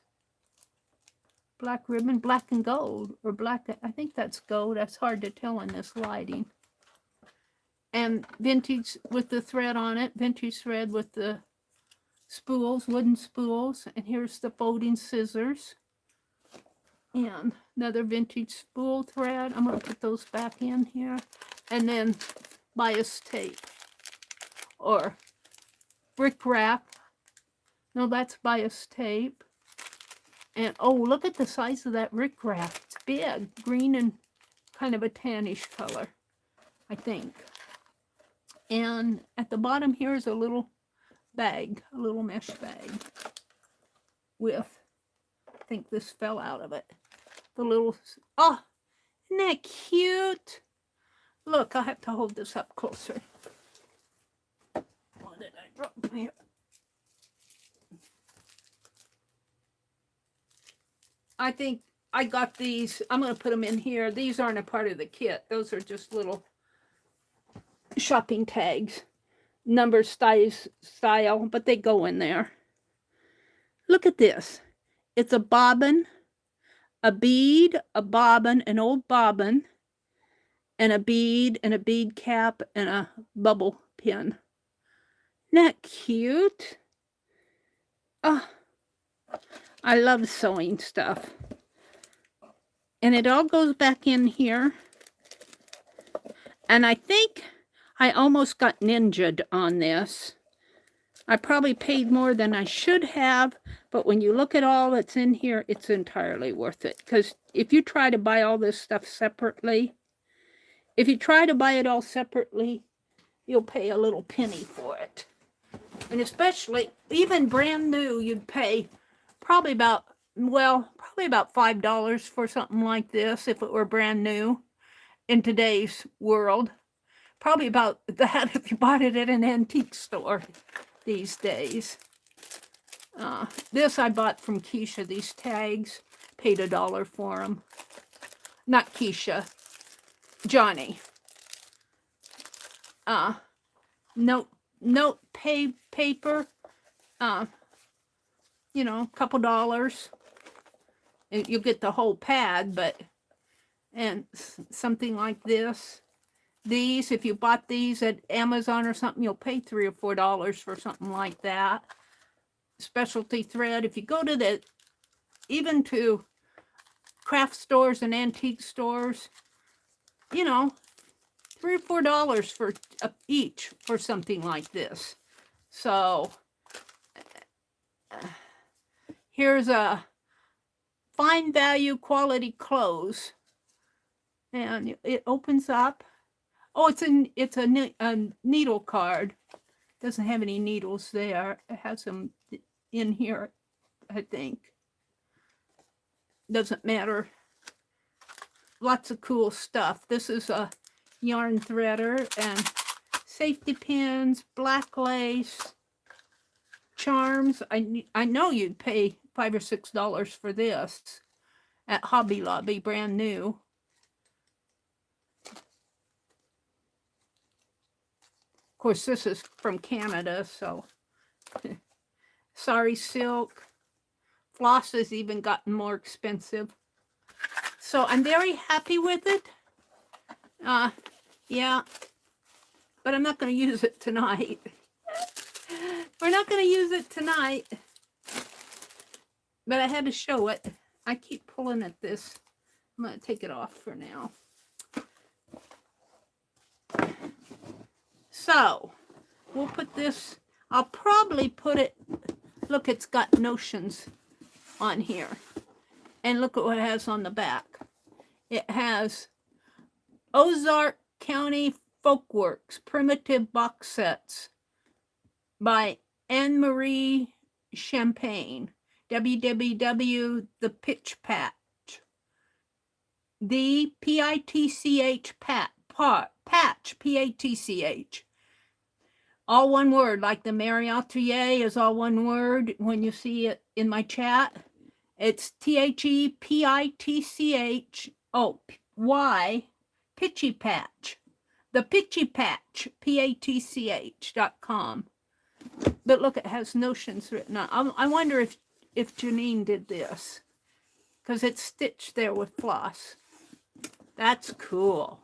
Black ribbon, black and gold, or black, I think that's gold. That's hard to tell in this lighting. And vintage with the thread on it, vintage thread with the spools, wooden spools. And here's the folding scissors. And another vintage spool thread. I'm going to put those back in here. And then bias tape. Or brick wrap. No, that's bias tape. And oh, look at the size of that brick wrap. It's big, green and kind of a tannish color, I think. And at the bottom here is a little bag, a little mesh bag with, I think this fell out of it. The little, oh, isn't that cute? Look, I have to hold this up closer. What did I drop here? I think I got these. I'm going to put them in here. These aren't a part of the kit. Those are just little shopping tags. number style, but they go in there. Look at this. It's a bobbin, a bead, a bobbin, an old bobbin, and a bead cap, and a bubble pin. Isn't that cute? Oh, I love sewing stuff. And it all goes back in here. And I think I almost got ninja'd on this. I probably paid more than I should have, but when you look at all that's in here, it's entirely worth it. Because if you try to buy all this stuff separately, if you try to buy it all separately, you'll pay a little penny for it. And especially, even brand new, you'd pay probably about $5 for something like this if it were brand new in today's world. Probably about that if you bought it at an antique store these days. This I bought from Keisha, these tags. Paid $1 for them. Not Keisha, Johnny. Note paper, you know, a couple dollars. You'll get the whole pad, and something like this. These, if you bought these at Amazon or something, you'll pay $3 or $4 for something like that. Specialty thread. If you go to even to craft stores and antique stores, you know, $3 or $4 for each for something like this. So here's a fine value quality clothes, and it opens up. Oh, it's a needle card. Doesn't have any needles there. It has them in here, I think. Doesn't matter. Lots of cool stuff. This is a yarn threader and safety pins, black lace, charms. I know you'd pay $5 or $6 for this at Hobby Lobby, brand new. Of course, this is from Canada, so sorry, silk. Floss has even gotten more expensive. So I'm very happy with it. Yeah, but I'm not going to use it tonight. We're not going to use it tonight. But I had to show it. I keep pulling at this. I'm going to take it off for now. So, we'll put this, I'll probably put it, look, it's got notions on here. And look at what it has on the back. It has Ozark County Folkworks Primitive Box Sets by Anne-Marie Champagne. www. The Pitch Patch. The P-I-T-C-H patch, P-A-T-C-H. All one word, like the Meri Atelier is all one word when you see it in my chat. It's T-H-E-P-I-T-C-H-O-Y, Pitchy Patch. The Pitchy Patch, P-A-T-C-H.com. But look, it has notions written on. I wonder if Janine did this, because it's stitched there with floss. That's cool.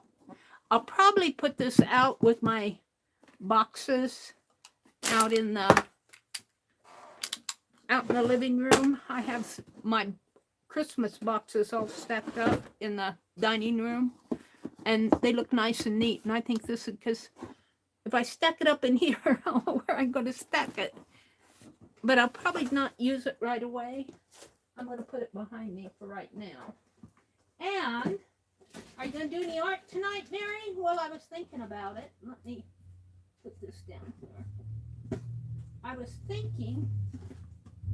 I'll probably put this out with my boxes out in the living room. I have my Christmas boxes all stacked up in the dining room, and they look nice and neat. And I think this is because if I stack it up in here, I don't know where I'm going to stack it. But I'll probably not use it right away. I'm going to put it behind me for right now. And are you going to do any art tonight, Meri? Well, I was thinking about it. Let me put this down here. I was thinking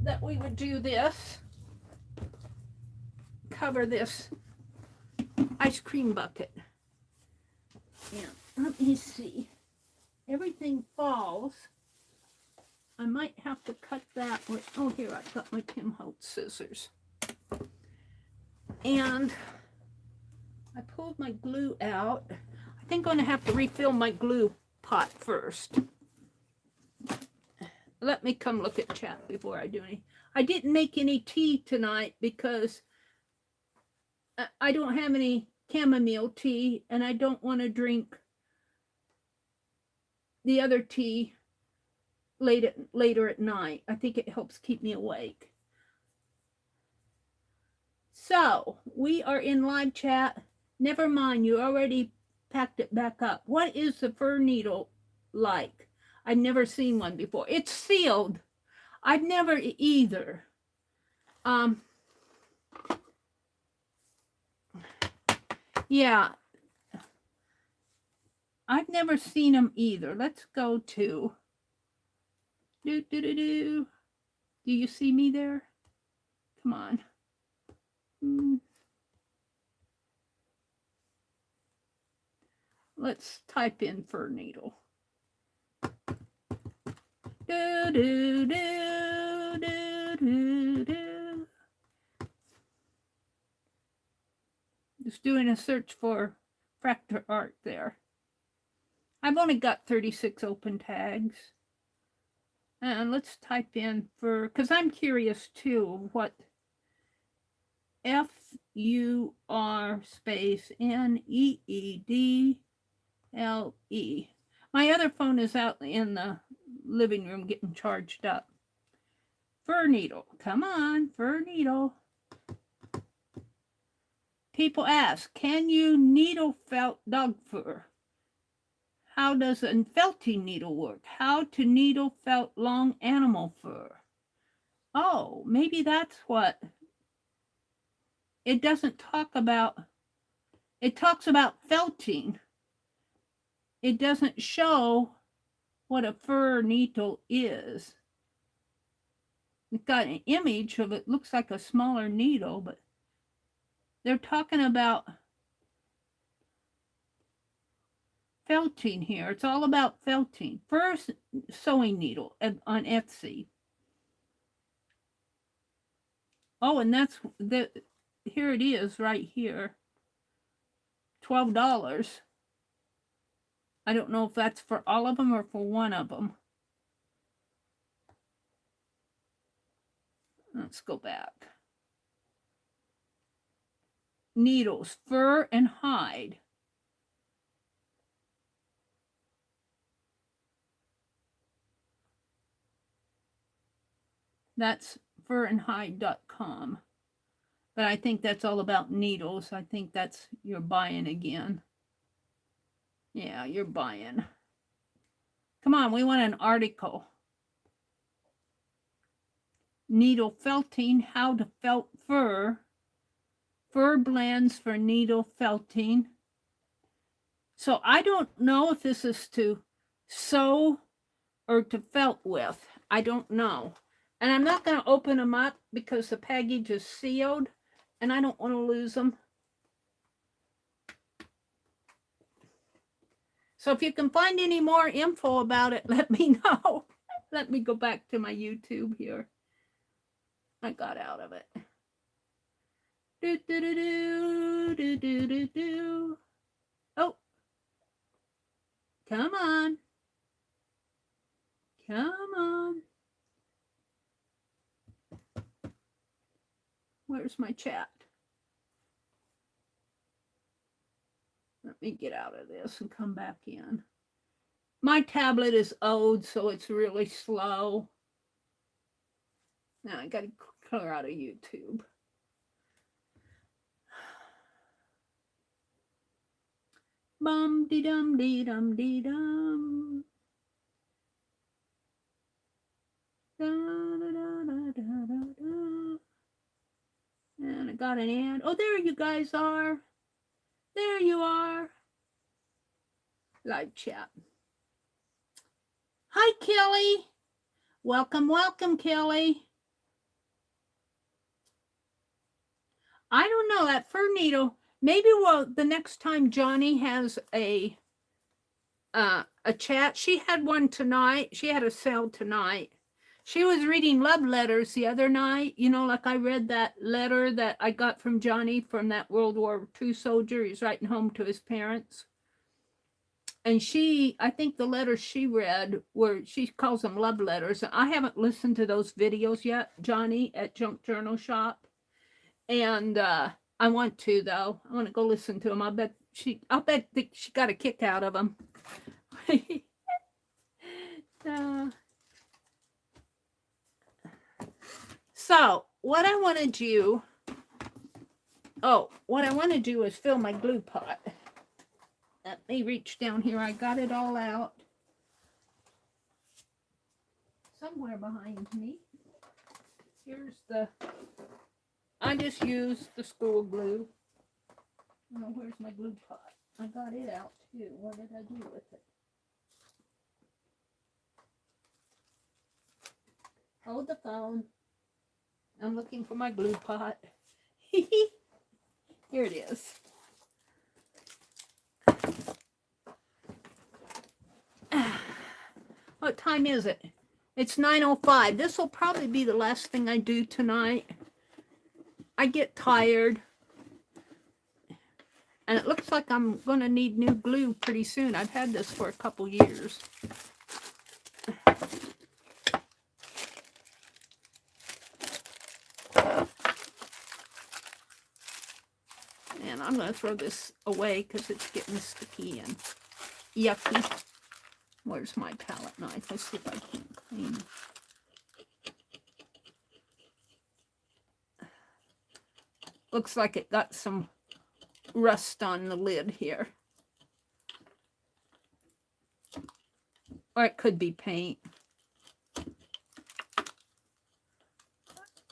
that we would do this. Cover this ice cream bucket. And let me see. Everything falls. I might have to cut that with, oh, here, I've got my Tim Holtz scissors. And I pulled my glue out. I think I'm going to have to refill my glue pot first. let me come look at chat before I do any. I didn't make any tea tonight because I don't have any chamomile tea, and I don't want to drink the other tea later at night. I think it helps keep me awake. So we are in live chat. Never mind, you already packed it back up. What is the fir needle like? I've never seen one before. It's sealed. I've never either. Yeah, I've never seen them either. Let's go to do you see me there? Come on. Let's type in fir needle. Just doing a search for fractal art there. I've only got 36 open tags. And let's type in for, because I'm curious too, what FUR space NEEDLE. My other phone is out in the living room getting charged up. Fir needle. Come on, fir needle. People ask, can you needle felt dog fur? How does a felting needle work? How to needle felt long animal fur? Oh, maybe that's what. It doesn't talk about. It talks about felting. It doesn't show what a fir needle is. It's got an image of it. Looks like a smaller needle, but they're talking about felting here. It's all about felting. Fir sewing needle on Etsy. Oh, and that's the. Here it is right here. $12. I don't know if that's for all of them or for one of them. Let's go back. Needles, fur and hide. That's furandhide.com. But I think that's all about needles. I think that's you're buying again. Yeah, you're buying. Come on, we want an article. Needle felting, how to felt fur. Fur blends for needle felting. So I don't know if this is to sew or to felt with. I don't know. And I'm not going to open them up because the package is sealed and I don't want to lose them. So if you can find any more info about it, let me know. Let me go back to my YouTube here. I got out of it. Oh. Come on. Come on. Where's my chat? Let me get out of this and come back in. My tablet is old, so it's really slow. Now I got to clear out of YouTube. Bum dee dum dee dum dee dum. Da, da, da, da, da, da, da. And I got an ad. Oh, there you guys are. There you are. Live chat. Hi, Kelly. Welcome, welcome, Kelly. I don't know, that fir needle. Maybe the next time Johnny has a chat. She had one tonight. She had a sale tonight. She was reading love letters the other night. You know, like I read that letter that I got from Johnny from that World War II soldier. He's writing home to his parents. And I think the letters she read were, she calls them love letters. I haven't listened to those videos yet, Johnny, at Junk Journal Shop. And I want to, though. I want to go listen to them. I'll bet she got a kick out of them. So what I want to do, is fill my glue pot. Let me reach down here. I got it all out. Somewhere behind me. Here's I just used the school glue. Oh, where's my glue pot? I got it out too. What did I do with it? Hold the phone. I'm looking for my glue pot. Here it is. What time is it? It's 9:05. This will probably be the last thing I do tonight. I get tired. And it looks like I'm going to need new glue pretty soon. I've had this for a couple years. And I'm going to throw this away because it's getting sticky and yucky. Where's my palette knife? Let's see if I can clean it. Looks like it got some rust on the lid here. Or it could be paint.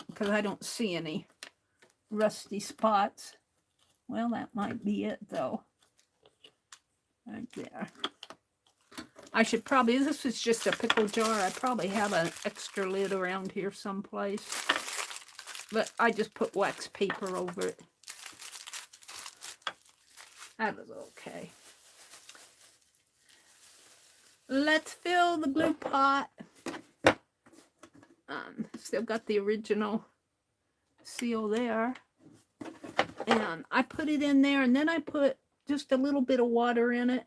Because I don't see any rusty spots. Well, that might be it, though. Right there. I should probably, this is just a pickle jar. I probably have an extra lid around here someplace. But I just put wax paper over it. That was okay. Let's fill the glue pot. Still got the original seal there. And I put it in there, and then I put just a little bit of water in it.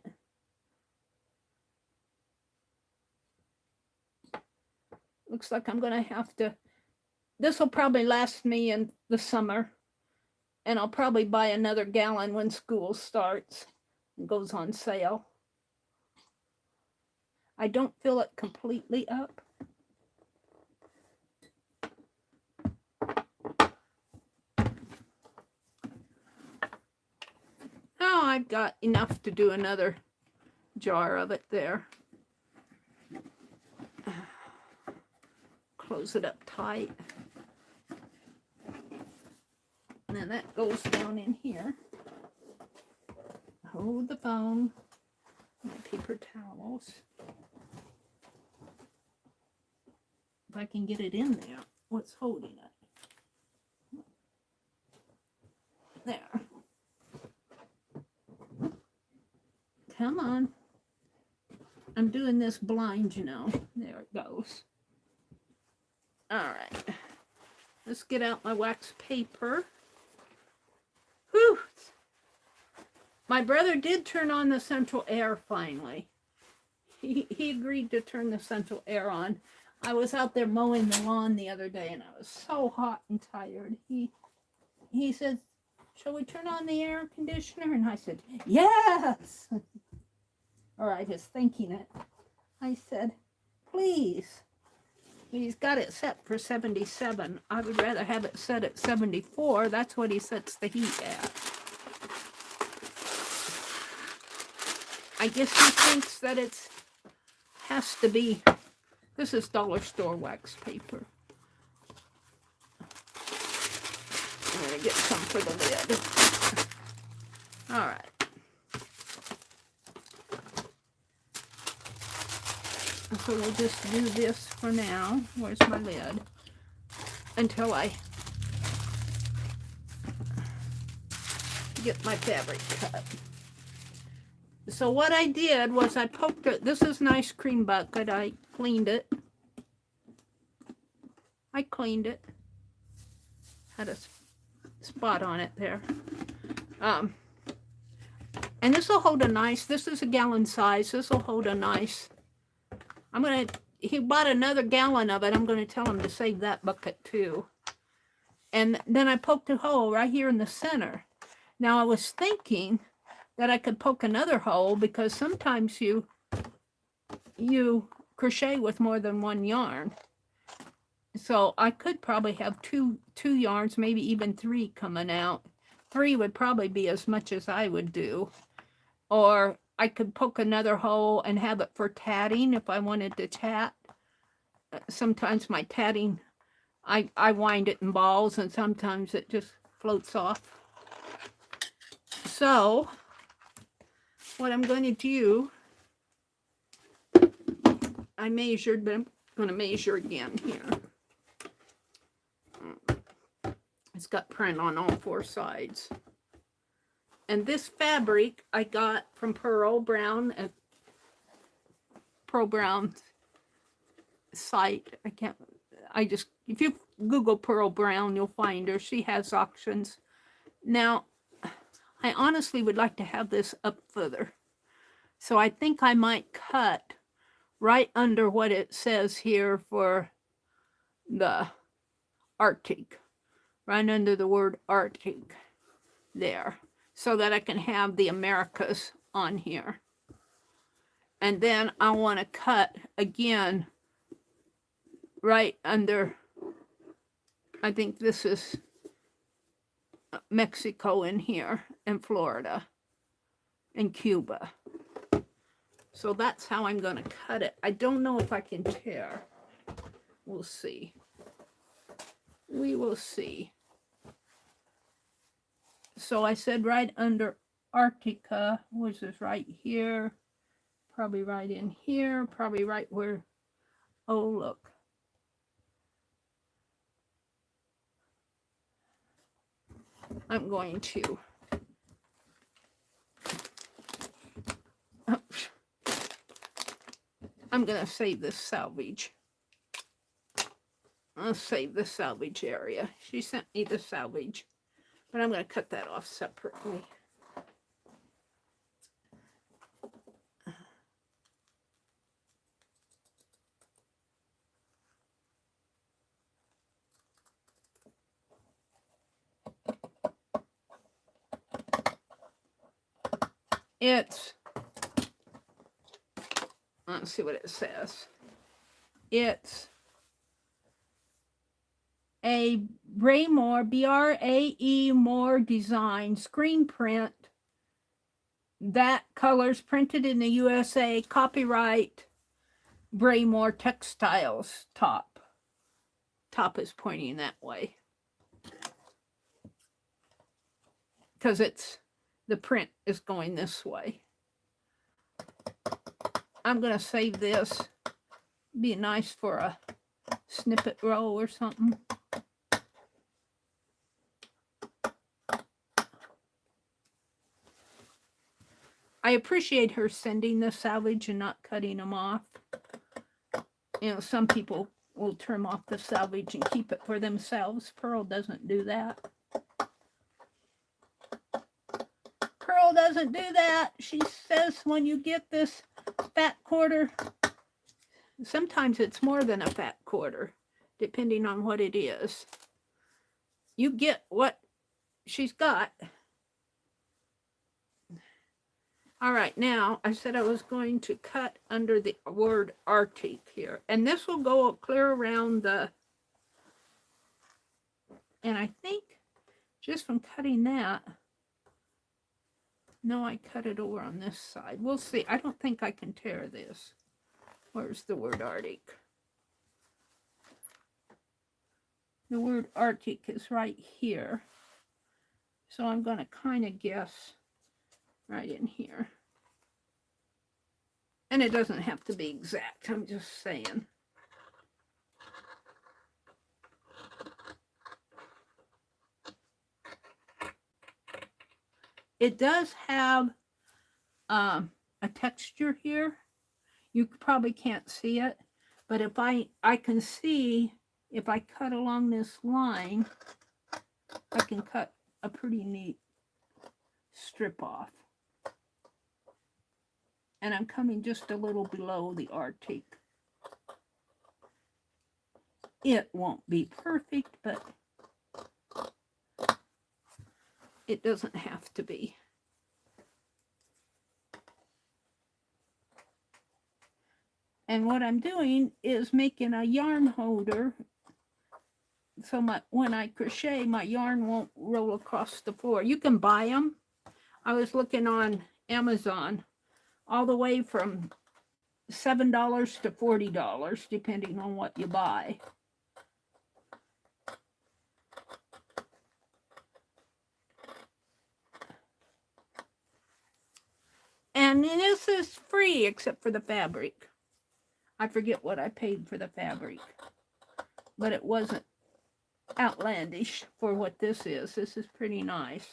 Looks like I'm going to have to, this will probably last me in the summer. And I'll probably buy another gallon when school starts and goes on sale. I don't fill it completely up. Oh, I've got enough to do another jar of it there. Close it up tight. And then that goes down in here. Hold the phone. My paper towels. If I can get it in there. What's holding it? There. Come on. I'm doing this blind, you know. There it goes. All right. Let's get out my wax paper. Whew. My brother did turn on the central air finally. He agreed to turn the central air on. I was out there mowing the lawn the other day and I was so hot and tired. He said, "Shall we turn on the air conditioner?" And I said, "Yes." Or I was thinking it. I said, "Please." He's got it set for 77. I would rather have it set at 74. That's what he sets the heat at. I guess he thinks that it has to be. This is dollar store wax paper. I'm going to get some for the lid. All right. So we'll just do this for now. Where's my lid? Until I get my fabric cut. So what I did was I poked it. This is an ice cream bucket. I cleaned it. Had a spot on it there. And this will hold a nice, this is a gallon size. This will hold a nice, he bought another gallon of it. I'm going to tell him to save that bucket too. And then I poked a hole right here in the center. Now I was thinking that I could poke another hole because sometimes you crochet with more than one yarn. So I could probably have two yarns, maybe even 3 coming out. 3 would probably be as much as I would do. Or I could poke another hole and have it for tatting if I wanted to tat. Sometimes my tatting, I wind it in balls and sometimes it just floats off. So what I'm going to do, I measured, but I'm going to measure again here. It's got print on all 4 sides. And this fabric I got from Pearl Brown at Pearl Brown's site. If you Google Pearl Brown, you'll find her. She has auctions. Now, I honestly would like to have this up further. So I think I might cut right under what it says here for the Arctic. Right under the word Arctic there. So that I can have the Americas on here. And then I want to cut again right under, I think this is Mexico in here, and Florida, and Cuba. So that's how I'm going to cut it. I don't know if I can tear. We'll see. We will see. So I said right under Arctica, which is right here, probably right in here, probably right where, oh look. I'm going to, I'm going to save this salvage. I'll save the salvage area. She sent me the salvage. But I'm going to cut that off separately. Let's see what it says. It's a Braemore, B-R-A-E Moore design screen print. That colors printed in the USA. Copyright Braemore Textiles top. Top is pointing that way. Because the print is going this way. I'm going to save this. Be nice for a snippet row or something. I appreciate her sending the salvage and not cutting them off. You know, some people will trim off the salvage and keep it for themselves. Pearl doesn't do that. Pearl doesn't do that. She says when you get this fat quarter, sometimes it's more than a fat quarter, depending on what it is. You get what she's got. All right, now I said I was going to cut under the word Arctic here. And this will go clear around the, and I think just from cutting that, no, I cut it over on this side. We'll see. I don't think I can tear this. Where's the word Arctic? The word Arctic is right here. So I'm going to kind of guess right in here. And it doesn't have to be exact. I'm just saying. It does have a texture here. You probably can't see it, but if I can see, if I cut along this line, I can cut a pretty neat strip off. And I'm coming just a little below the Arctic. It won't be perfect, but it doesn't have to be. And what I'm doing is making a yarn holder so when I crochet, my yarn won't roll across the floor. You can buy them. I was looking on Amazon, all the way from $7 to $40, depending on what you buy. And this is free except for the fabric. I forget what I paid for the fabric, but it wasn't outlandish for what this is. This is pretty nice.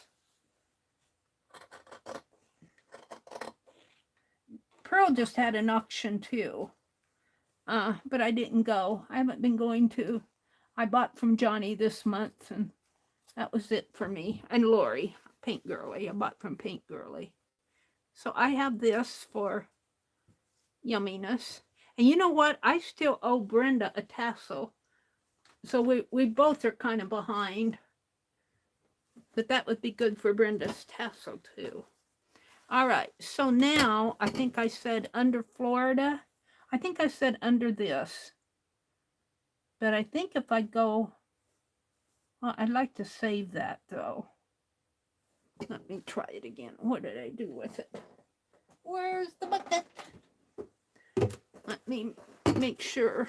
Pearl just had an auction too, but I didn't go. I haven't been going to. I bought from Johnny this month, and that was it for me. And Lori, Paint Girly. I bought from Paint Girly. So I have this for yumminess. And you know what? I still owe Brenda a tassel. So we both are kind of behind. But that would be good for Brenda's tassel too. All right. So now I think I said under Florida. I think I said under this. But I think if I go, well, I'd like to save that though. Let me try it again. What did I do with it? Where's the bucket? Let me make sure.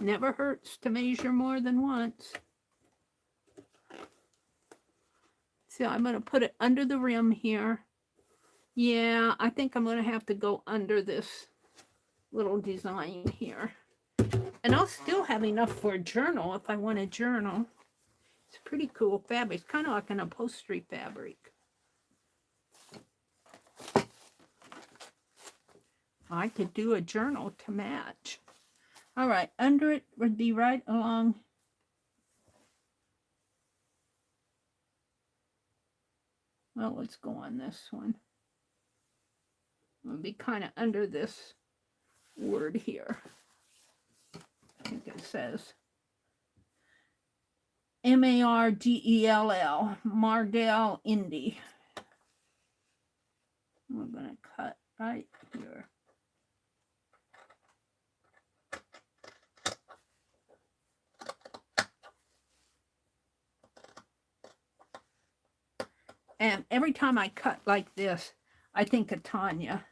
Never hurts to measure more than once. So I'm going to put it under the rim here. Yeah, I think I'm going to have to go under this little design here. And I'll still have enough for a journal if I want a journal. It's a pretty cool fabric. It's kind of like an upholstery fabric. I could do a journal to match. All right, under it would be right along. Well, let's go on this one. It'll be kind of under this word here. I think it says Meridel, Meridel Indie. We're going to cut right here. And every time I cut like this, I think of Tanya.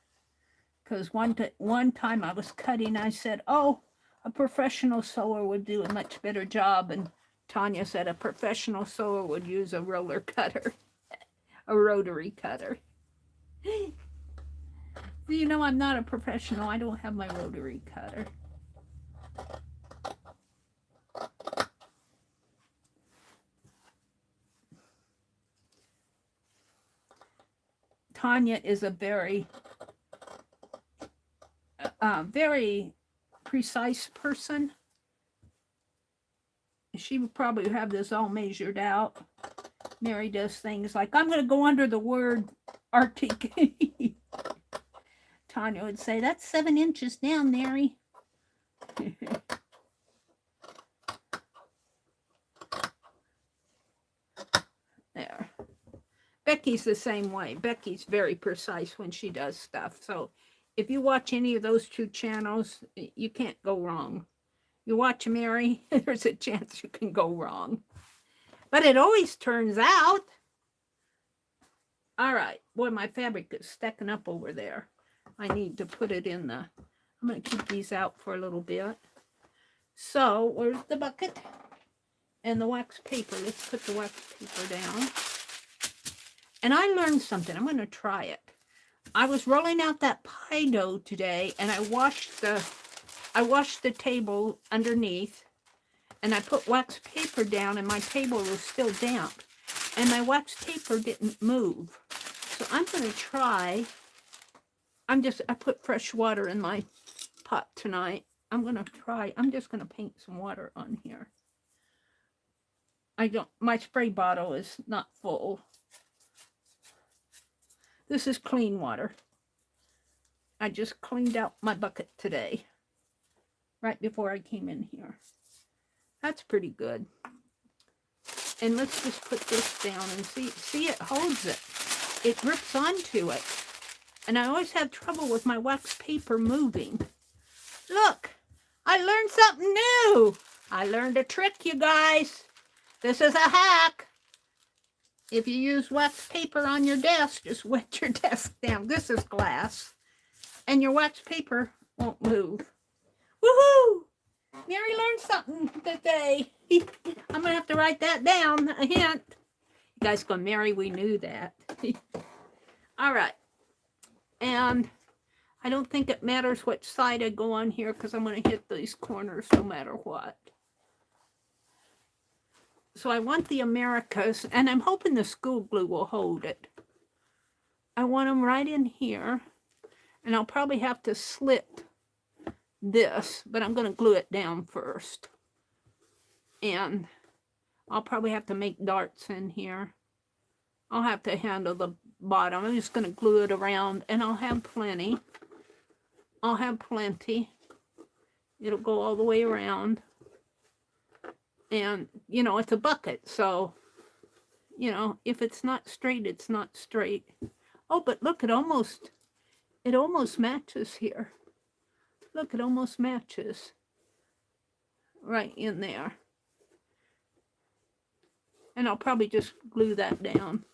Because one time I was cutting, I said, oh, a professional sewer would do a much better job. And Tanya said a professional sewer would use a roller cutter, a rotary cutter. You know, I'm not a professional. I don't have my rotary cutter. Tanya is a very precise person. She would probably have this all measured out. Meri does things like, I'm going to go under the word Arctic. Tanya would say, that's 7 inches down, Meri. There. Becky's the same way. Becky's very precise when she does stuff. So if you watch any of those two channels, you can't go wrong. You watch Meri, there's a chance you can go wrong. But it always turns out. All right. Boy, my fabric is stacking up over there. I need to put it in the... I'm going to keep these out for a little bit. So, where's the bucket? And the wax paper. Let's put the wax paper down. And I learned something. I'm going to try it. I was rolling out that pie dough today, and I washed the table underneath, and I put wax paper down, and my table was still damp, and my wax paper didn't move. So I'm going to try. I put fresh water in my pot tonight. I'm just going to paint some water on here. My spray bottle is not full. This is clean water. I just cleaned out my bucket today, right before I came in here. That's pretty good. And let's just put this down and see it holds it. It grips onto it. And I always have trouble with my wax paper moving. Look, I learned something new. I learned a trick, you guys. This is a hack. If you use wax paper on your desk, just wet your desk down. This is glass. And your wax paper won't move. Woohoo! Meri learned something today. I'm going to have to write that down, a hint. You guys go, Meri, we knew that. All right. And I don't think it matters which side I go on here because I'm going to hit these corners no matter what. So I want the Americas, and I'm hoping the school glue will hold it. I want them right in here, and I'll probably have to slit this, but I'm going to glue it down first. And I'll probably have to make darts in here. I'll have to handle the bottom. I'm just going to glue it around, and I'll have plenty. I'll have plenty. It'll go all the way around. And, you know, it's a bucket, so, you know, if it's not straight, it's not straight. Oh, but look, it almost matches here. Look, it almost matches right in there. And I'll probably just glue that down.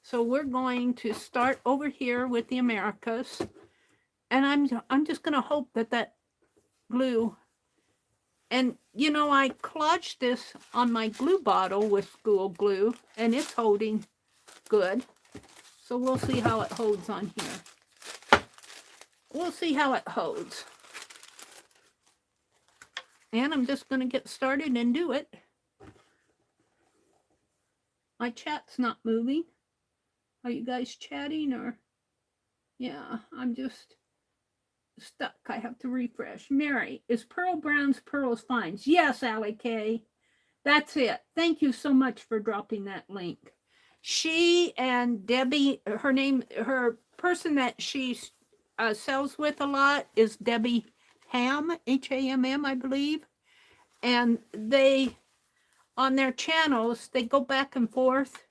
So we're going to start over here with the Americas. And I'm just going to hope that that glue, and you know, I collaged this on my glue bottle with school glue, and it's holding good. So we'll see how it holds on here. We'll see how it holds. And I'm just going to get started and do it. My chat's not moving. Are you guys chatting or? Yeah, I'm just stuck. I have to refresh. Meri, is Pearl Brown's Pearls Finds? Yes, Allie K. That's it. Thank you so much for dropping that link. She and Debbie, her person that she sells with a lot is Debbie Ham, Hamm, I believe. And they, on their channels, they go back and forth.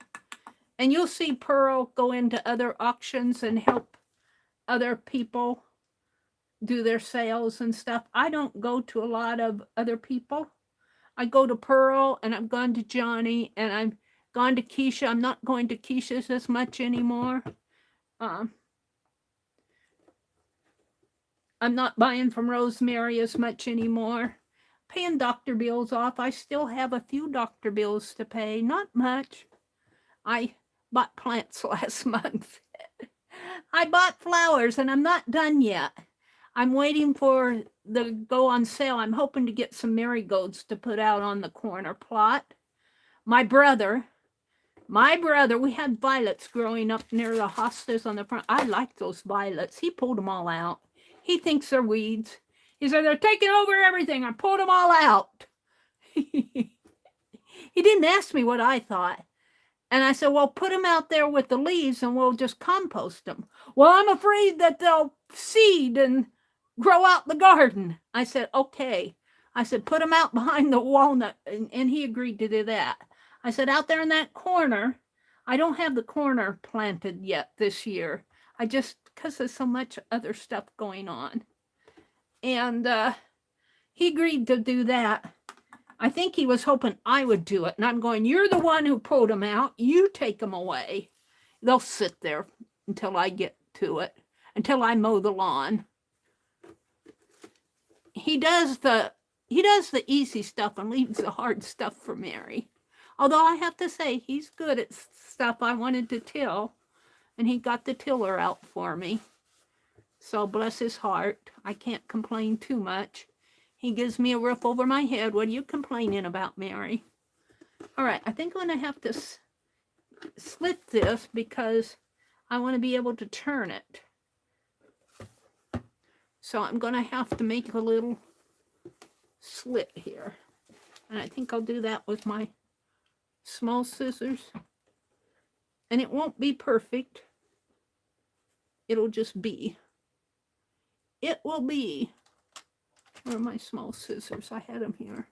And you'll see Pearl go into other auctions and help other people do their sales and stuff. I don't go to a lot of other people. I go to Pearl, and I've gone to Johnny, and I've gone to Keisha. I'm not going to Keisha's as much anymore. I'm not buying from Rosemary as much anymore. Paying doctor bills off. I still have a few doctor bills to pay. Not much. I bought plants last month. I bought flowers, and I'm not done yet. I'm waiting for the go on sale. I'm hoping to get some marigolds to put out on the corner plot. My brother, we had violets growing up near the hostas on the front. I like those violets. He pulled them all out. He thinks they're weeds. He said, they're taking over everything. I pulled them all out. He didn't ask me what I thought. And I said, well, put them out there with the leaves and we'll just compost them. Well, I'm afraid that they'll seed and grow out the garden. I said, okay. I said, put them out behind the walnut. And he agreed to do that. I said, out there in that corner, I don't have the corner planted yet this year. I just, because there's so much other stuff going on. And he agreed to do that. I think he was hoping I would do it. And I'm going, you're the one who pulled them out. You take them away. They'll sit there until I get to it, until I mow the lawn. He does the easy stuff and leaves the hard stuff for Meri. Although I have to say, he's good at stuff I wanted to till. And he got the tiller out for me. So bless his heart. I can't complain too much. He gives me a roof over my head. What are you complaining about, Meri? All right, I think I'm going to have to slit this because I want to be able to turn it. So I'm going to have to make a little slit here. And I think I'll do that with my small scissors. And it won't be perfect. It'll just be. it will be, where are my small scissors? I had them here.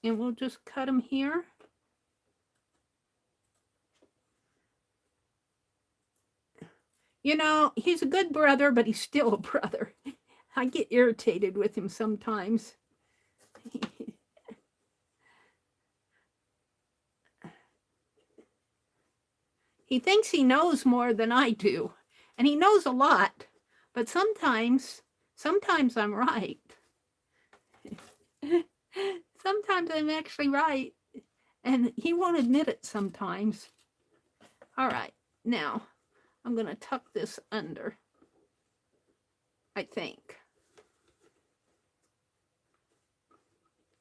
And we'll just cut them here. You know, he's a good brother, but he's still a brother. I get irritated with him sometimes. He thinks he knows more than I do, and he knows a lot, but sometimes I'm right. Sometimes I'm actually right, and he won't admit it sometimes. All right, now I'm going to tuck this under, I think.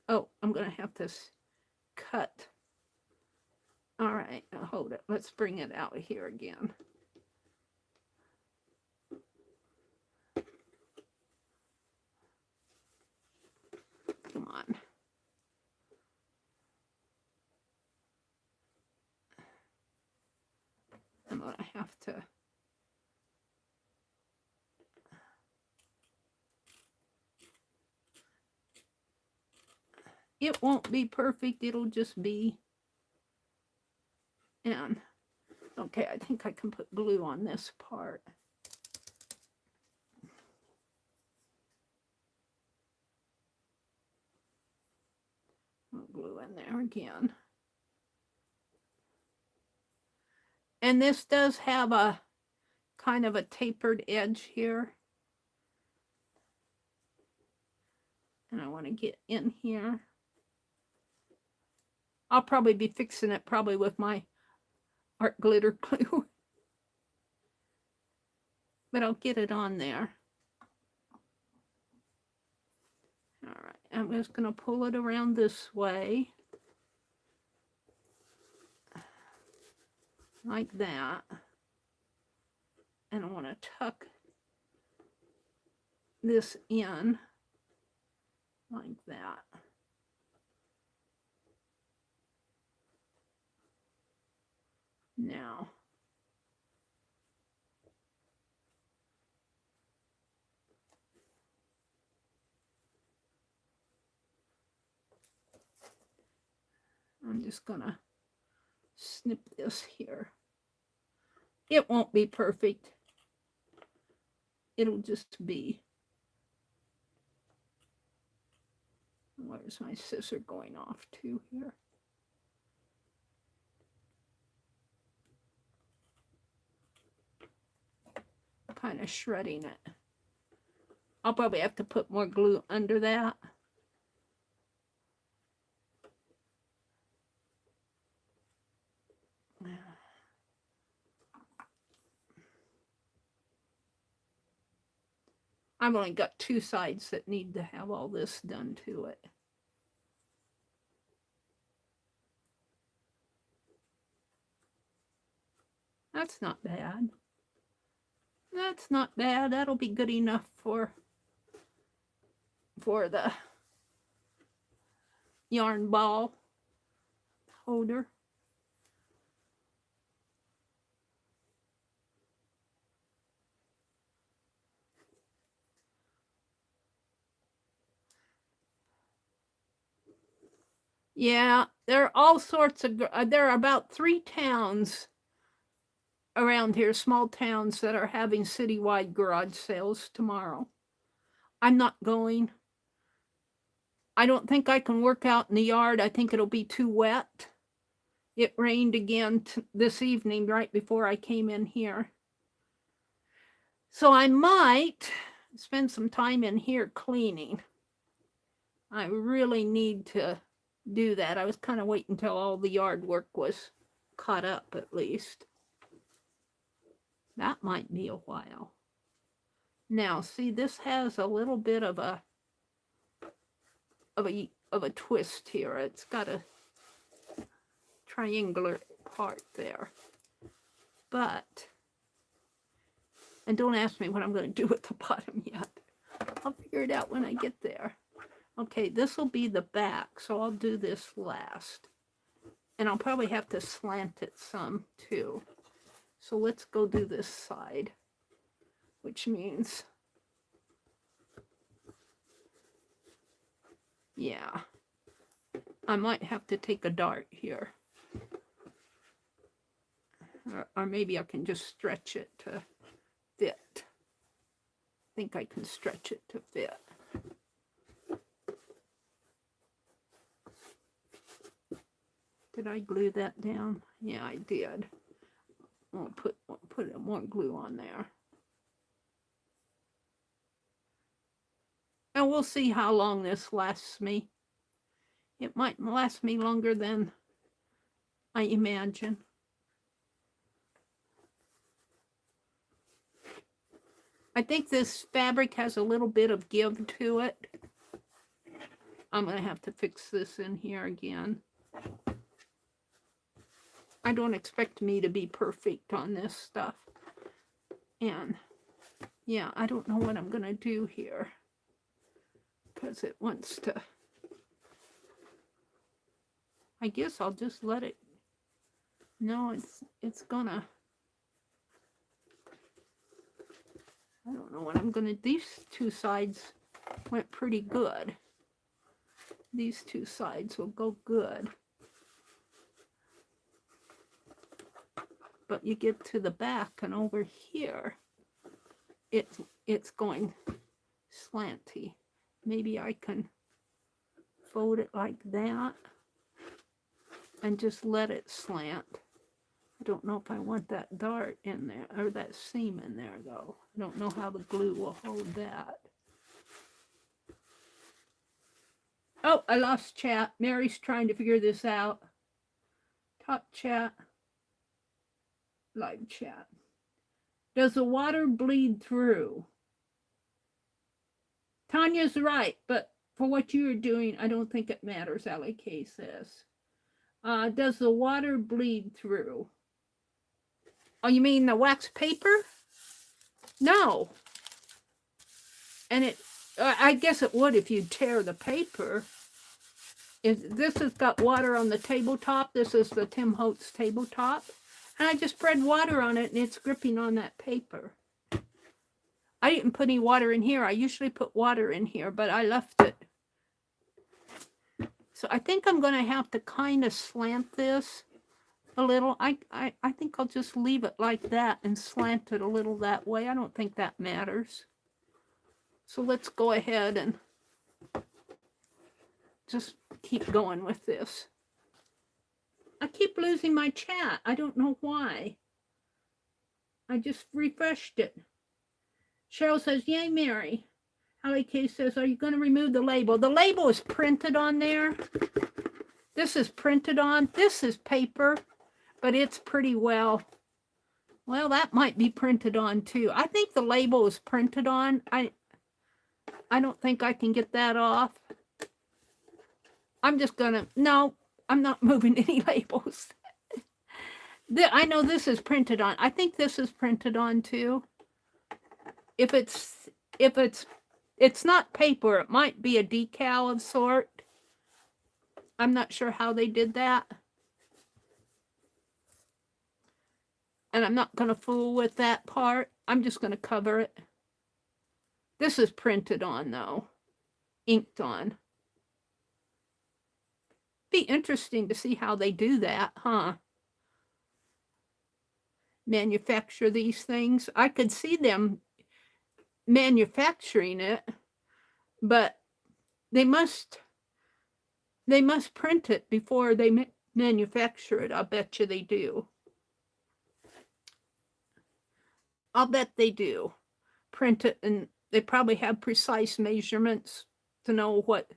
Oh, I'm going to have this cut. All right, now hold it. Let's bring it out here again. Come on. I'm going to have to. It won't be perfect. It'll just be. And okay, I think I can put glue on this part. I'll glue in there again. And this does have a kind of a tapered edge here. And I want to get in here. I'll probably be fixing it probably with my art glitter glue. But I'll get it on there. All right, I'm just going to pull it around this way. Like that. And I want to tuck this in like that. Now, I'm just going to snip this here. It won't be perfect. It'll just be. Where's my scissor going off to here? Kind of shredding it. I'll probably have to put more glue under that. I've only got two sides that need to have all this done to it. That's not bad. That's not bad. That'll be good enough for the yarn ball holder. Yeah, there are all sorts of, there are about 3 towns around here, small towns that are having citywide garage sales tomorrow. I'm not going. I don't think I can work out in the yard. I think it'll be too wet. It rained again this evening right before I came in here. So I might spend some time in here cleaning. I really need to do that. I was kind of waiting until all the yard work was caught up at least. That might be a while. Now, see, this has a little bit of a twist here. It's got a triangular part there. But, and don't ask me what I'm going to do at the bottom yet. I'll figure it out when I get there. Okay, this will be the back, so I'll do this last. And I'll probably have to slant it some too. So let's go do this side, which means Yeah. I might have to take a dart here. Or maybe I can just stretch it to fit. I think I can stretch it to fit. Did I glue that down? Yeah, I did. I'll put more glue on there. And we'll see how long this lasts me. It might last me longer than I imagine. I think this fabric has a little bit of give to it. I'm going to have to fix this in here again. I don't expect me to be perfect on this stuff. And yeah, I don't know what I'm going to do here, because it wants to. I guess I'll just let it. No, it's gonna. I don't know what I'm gonna. These two sides went pretty good. These two sides will go good. But you get to the back and over here, it's going slanty. Maybe I can fold it like that and just let it slant. I don't know if I want that dart in there, or that seam in there, though. I don't know how the glue will hold that. Oh, I lost chat. Mary's trying to figure this out. Top chat. Live chat. Does the water bleed through? Tanya's right, but for what you're doing, I don't think it matters, LAK says. Does the water bleed through? Oh, you mean the wax paper? No. And it, I guess it would if you tear the paper. This has got water on the tabletop. This is the Tim Holtz tabletop. And I just spread water on it and it's gripping on that paper. I didn't put any water in here. I usually put water in here, but I left it. So I think I'm going to have to kind of slant this a little. I think I'll just leave it like that and slant it a little that way. I don't think that matters. So let's go ahead and just keep going with this. I keep losing my chat. I don't know why. I just refreshed it. Cheryl says, yay, Mary. Hallie K says, are you going to remove the label? The label is printed on there. This is printed on. This is paper, but it's pretty well. Well, that might be printed on too. I think the label is printed on. I don't think I can get that off. I'm just going to, no, I'm not moving any labels. I know this is printed on. I think this is printed on too. If it's not paper, it might be a decal of sort. I'm not sure how they did that. And I'm not going to fool with that part. I'm just going to cover it. This is printed on though. Inked on. Be interesting to see how they do that, huh? Manufacture these things. I could see them manufacturing it, but they must print it before they manufacture it. I'll bet you they do. I'll bet they do. Print it, and they probably have precise measurements to know what,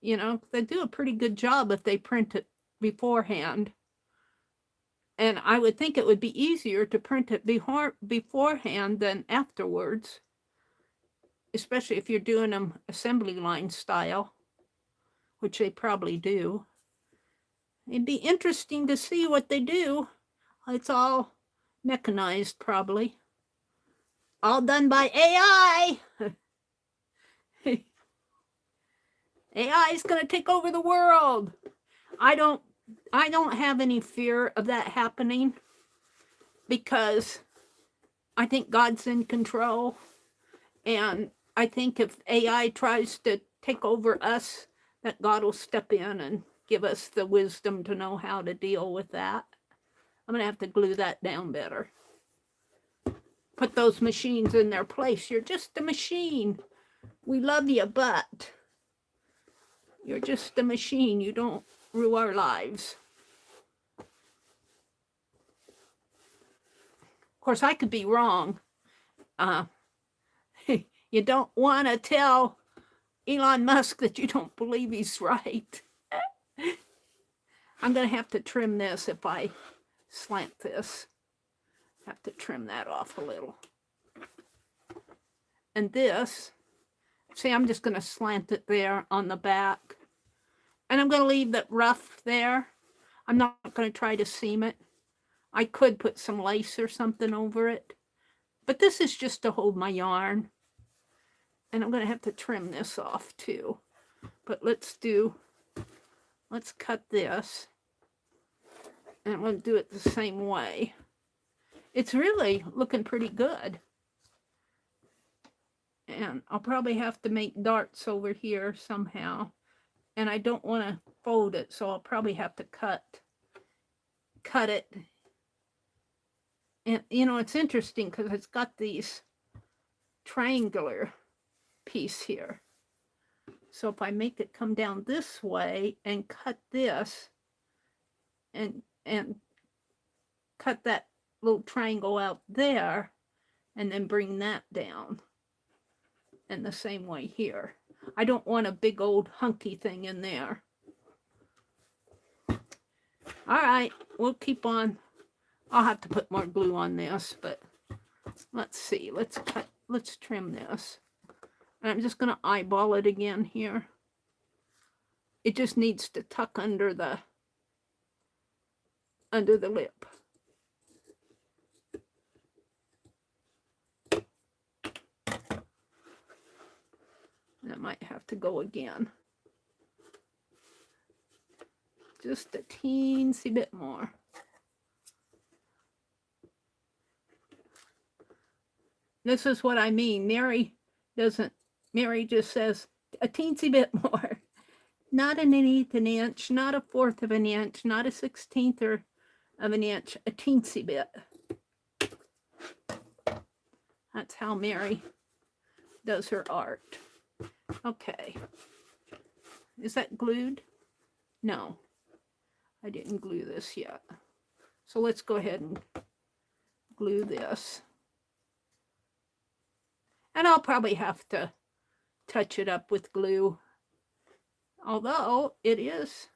you know, they do a pretty good job if they print it beforehand. And I would think it would be easier to print it beforehand than afterwards, especially if you're doing them assembly line style, which they probably do. It'd be interesting to see what they do. It's all mechanized, probably. All done by AI. AI is going to take over the world. I don't have any fear of that happening, because I think God's in control. And I think if AI tries to take over us, that God will step in and give us the wisdom to know how to deal with that. I'm going to have to glue that down better. Put those machines in their place. You're just a machine. We love you, but you're just a machine. You don't rule our lives. Of course, I could be wrong. You don't want to tell Elon Musk that you don't believe he's right. I'm going to have to trim this if I slant this. Have to trim that off a little. And this, see, I'm just going to slant it there on the back. And I'm going to leave that rough there. I'm not going to try to seam it. I could put some lace or something over it. But this is just to hold my yarn. And I'm going to have to trim this off too. But let's cut this. And I'm going to do it the same way. It's really looking pretty good. And I'll probably have to make darts over here somehow. And I don't want to fold it, so I'll probably have to cut it. And, you know, it's interesting because it's got these triangular piece here. So if I make it come down this way and cut this and cut that little triangle out there and then bring that down. And the same way here. I don't want a big old hunky thing in there. All right, we'll keep on. I'll have to put more glue on this, but let's see. Let's trim this. And I'm just going to eyeball it again here. It just needs to tuck under the lip. That might have to go again. Just a teensy bit more. This is what I mean. Meri just says a teensy bit more. Not an eighth an inch, not a fourth of an inch, not a 16th of an inch, a teensy bit. That's how Meri does her art. Okay. Is that glued? No. I didn't glue this yet. So let's go ahead and glue this. And I'll probably have to touch it up with glue. Although it is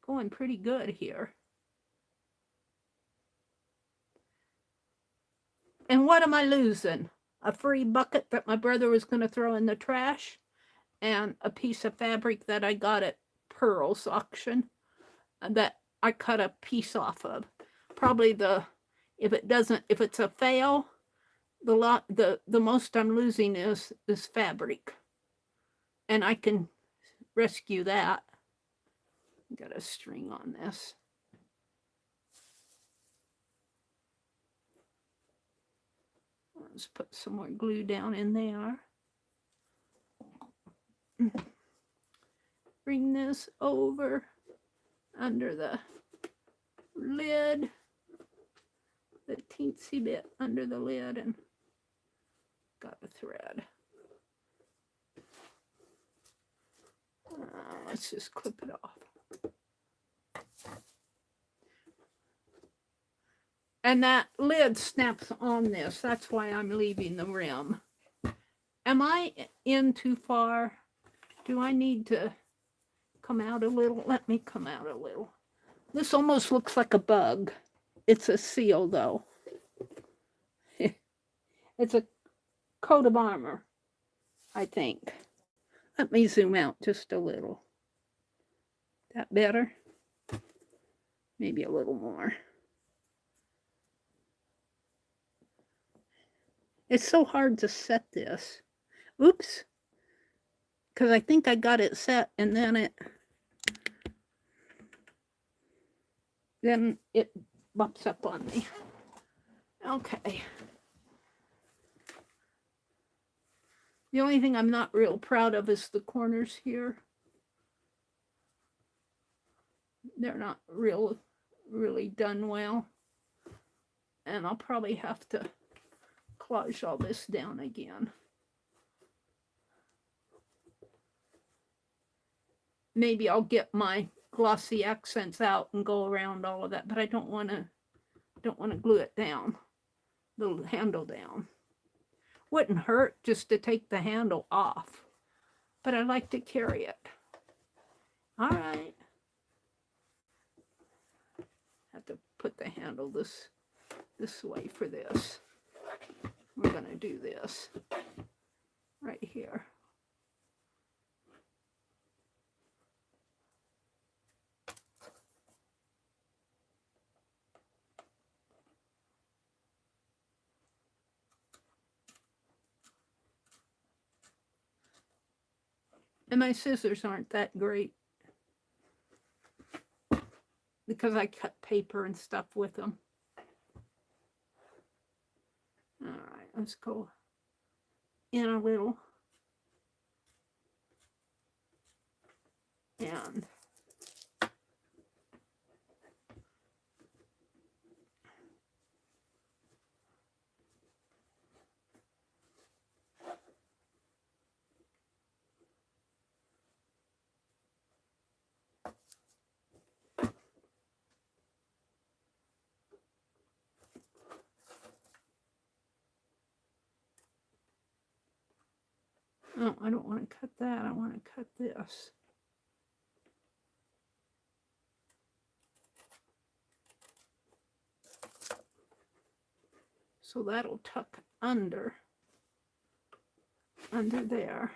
going pretty good here. And what am I losing? A free bucket that my brother was going to throw in the trash, and a piece of fabric that I got at Pearl's auction that I cut a piece off of. Probably if it's a fail, the most I'm losing is this fabric. And I can rescue that. Got a string on this. Let's put some more glue down in there. Bring this over under the lid, the teensy bit under the lid, and got a thread. Let's just clip it off. And that lid snaps on this. That's why I'm leaving the rim. Am I in too far? Do I need to come out a little? Let me come out a little. This almost looks like a bug. It's a seal, though. It's a coat of armor, I think. Let me zoom out just a little. That better? Maybe a little more. It's so hard to set this. Oops. Because I think I got it set and then it bumps up on me. Okay. The only thing I'm not real proud of is the corners here. they're not really done well. And I'll probably have to collage all this down again. Maybe I'll get my glossy accents out and go around all of that, but I don't want to glue it down, the handle down. Wouldn't hurt just to take the handle off, but I like to carry it. All right. Have to put the handle this way for this. We're going to do this right here. And my scissors aren't that great because I cut paper and stuff with them. All right, let's go in a little. And oh, I don't want to cut that. I want to cut this. So that'll tuck under there.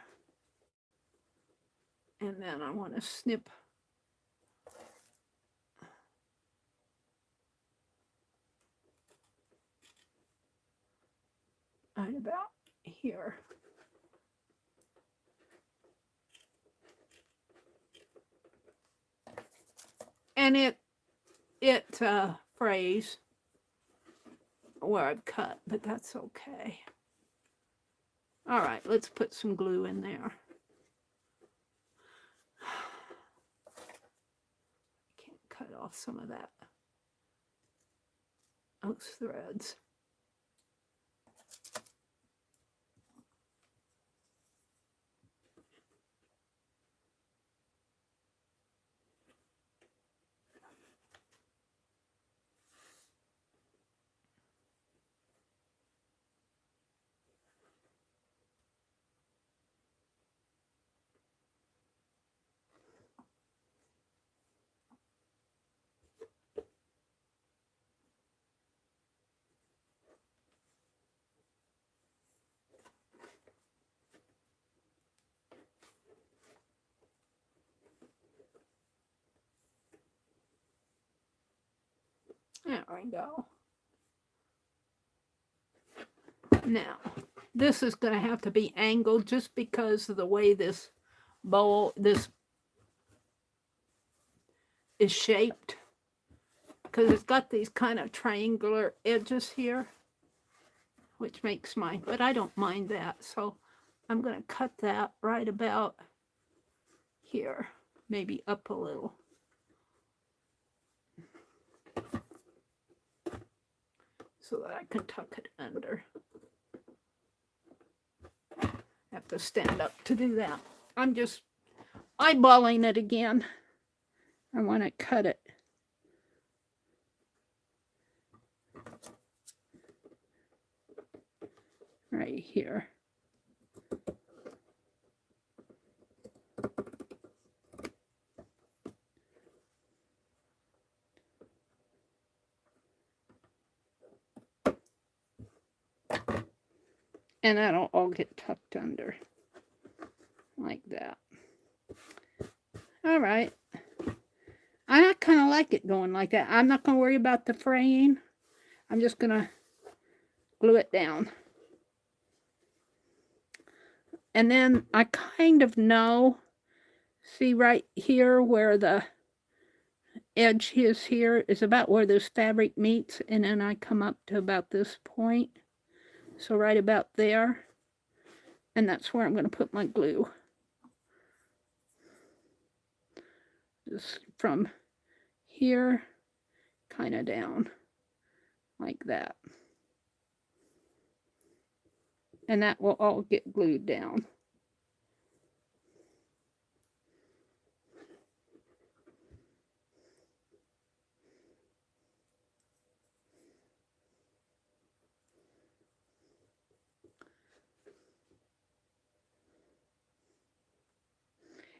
And then I want to snip right about here. And it frays where I've cut, but that's okay. All right, let's put some glue in there. Can't cut off some of that, those threads. There we go. Now, this is going to have to be angled just because of the way this bowl, this is shaped. Because it's got these kind of triangular edges here, which makes mine, but I don't mind that. So I'm going to cut that right about here, maybe up a little. So that I can tuck it under. I have to stand up to do that. I'm just eyeballing it again. I want to cut it. Right here. And that'll all get tucked under like that. All right. I kind of like it going like that. I'm not going to worry about the fraying. I'm just going to glue it down. And then I kind of know, see right here where the edge is here is about where this fabric meets. And then I come up to about this point. So right about there, and that's where I'm going to put my glue. Just from here, kind of down like that. And that will all get glued down.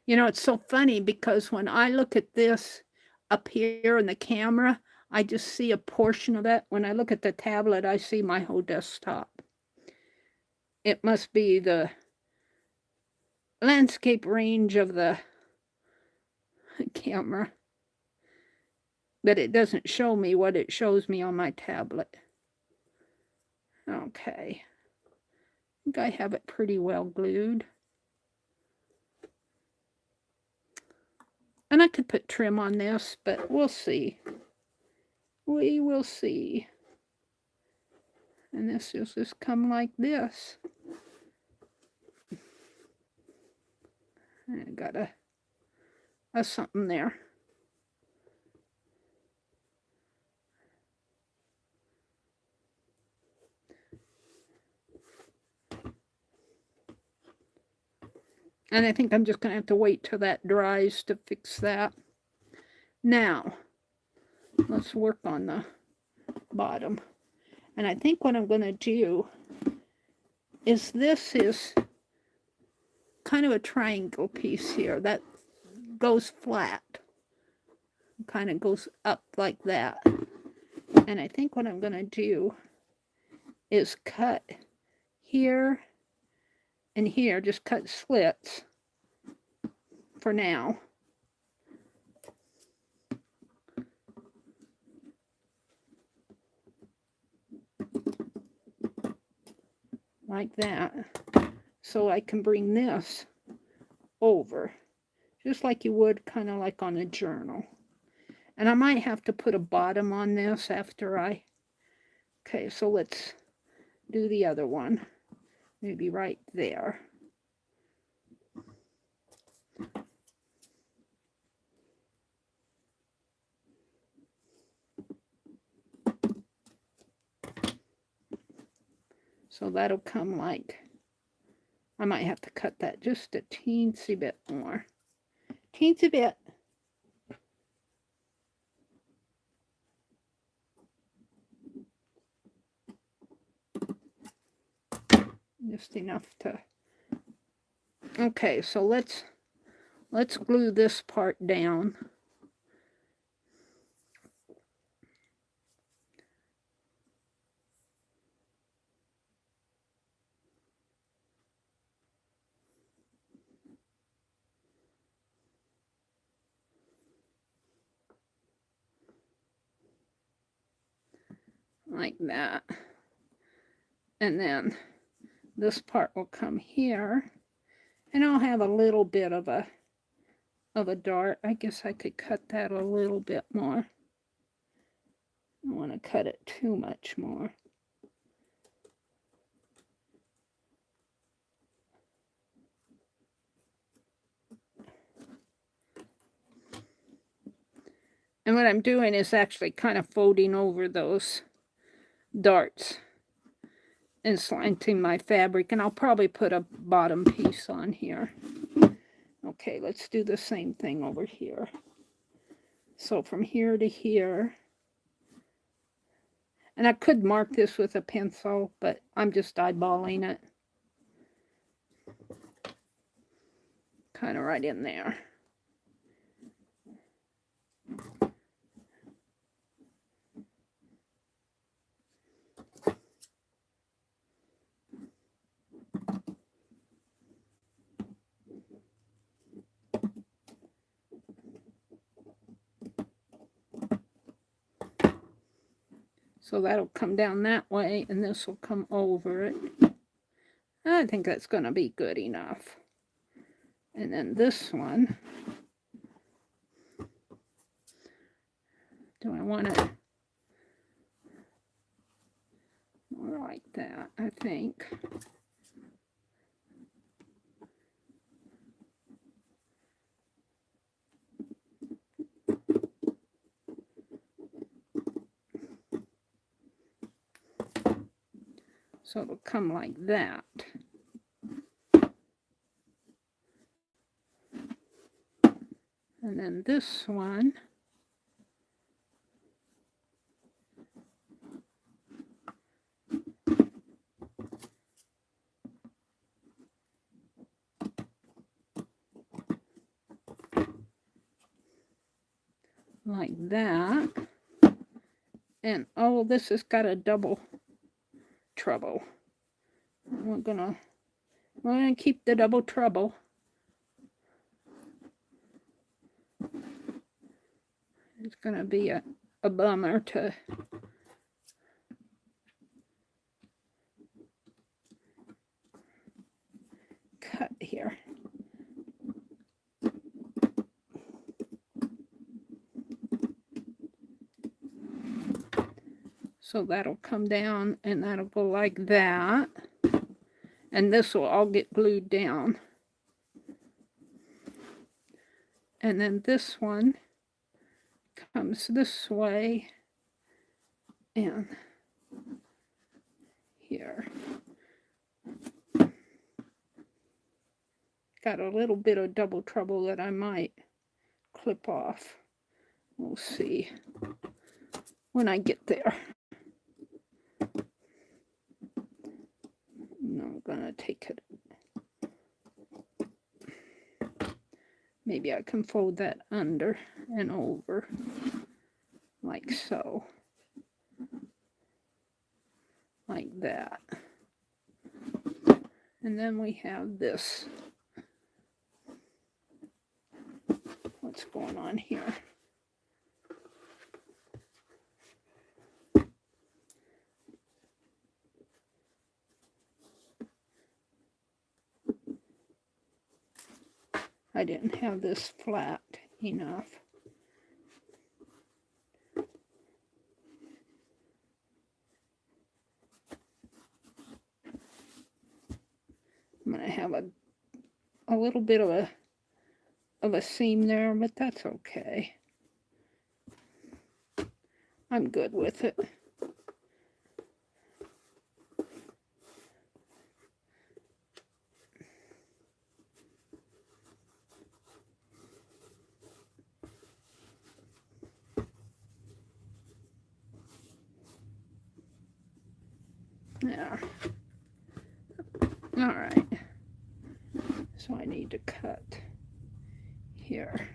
You know, it's so funny because when I look at this up here in the camera, I just see a portion of it. When I look at the tablet, I see my whole desktop. It must be the landscape range of the camera, but it doesn't show me what it shows me on my tablet. Okay. I think I have it pretty well glued. And I could put trim on this, but we'll see. We will see. And this will just come like this. I got a something there. And I think I'm just going to have to wait till that dries to fix that. Now, let's work on the bottom. And I think what I'm going to do is this is kind of a triangle piece here that goes flat. Kind of goes up like that. And I think what I'm going to do is cut here and here, just cut slits for now. Like that. So I can bring this over, just like you would kind of like on a journal. And I might have to put a bottom on this after I... Okay, so let's do the other one. Maybe right there. So that'll come like... I might have to cut that just a teensy bit more. Teensy bit. Just enough to... Okay, so let's glue this part down. Like that. And then this part will come here. And I'll have a little bit of a dart. I guess I could cut that a little bit more. I don't want to cut it too much more. And what I'm doing is actually kind of folding over those darts and slanting my fabric. And I'll probably put a bottom piece on here. Okay, let's do the same thing over here. So from here to here. And I could mark this with a pencil, but I'm just eyeballing it. Kind of right in there. So that'll come down that way, and this will come over it. I think that's going to be good enough. And then this one, do I want it more like that, I think. So it'll come like that. And then this one, like that. And oh, this has got a double treble. We're gonna keep the double treble. It's gonna be a bummer to cut here. So that'll come down and that'll go like that. And this will all get glued down. And then this one comes this way and here. Got a little bit of double trouble that I might clip off. We'll see when I get there. I'm gonna take it. Maybe I can fold that under and over like so. Like that. And then we have this. What's going on here? I didn't have this flat enough. I'm going to have a little bit of a seam there, but that's okay. I'm good with it. There. All right. So I need to cut here.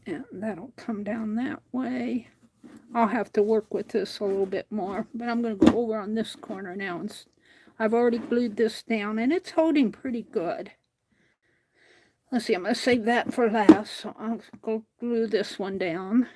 And that'll come down that way. I'll have to work with this a little bit more, but I'm going to go over on this corner now. And I've already glued this down, and it's holding pretty good. Let's see, I'm going to save that for last, so I'll go glue this one down.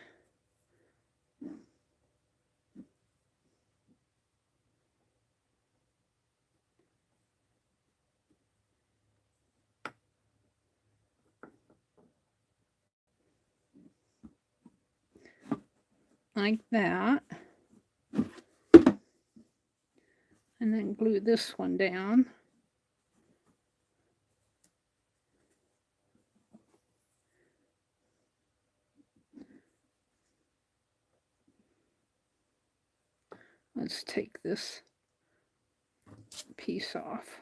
Like that. And then glue this one down. Let's take this piece off.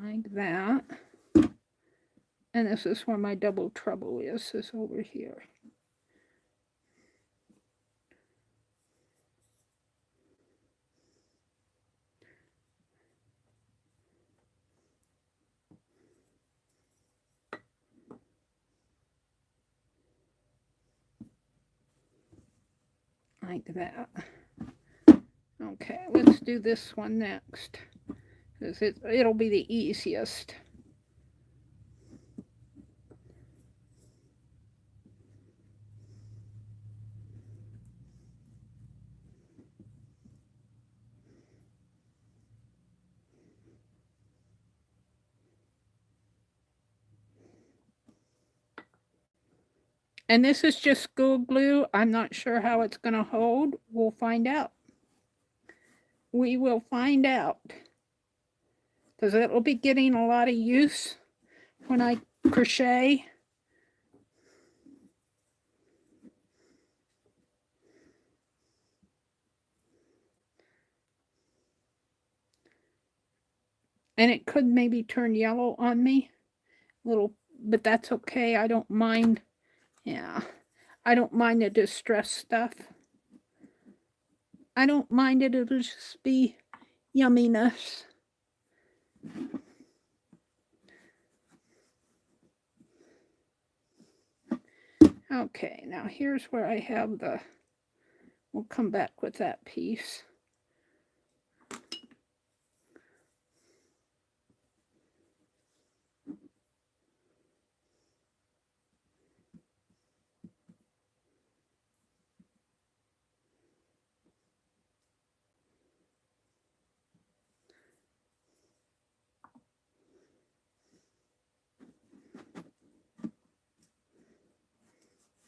Like that. And this is where my double treble is over here. Like that. Okay, let's do this one next, because it'll be the easiest. And this is just school glue. I'm not sure how it's going to hold. We'll find out. We will find out. Because it will be getting a lot of use when I crochet. And it could maybe turn yellow on me. But that's okay. I don't mind. Yeah. I don't mind the distress stuff. I don't mind it. It'll just be yumminess. Okay, now here's where I have the, we'll come back with that piece.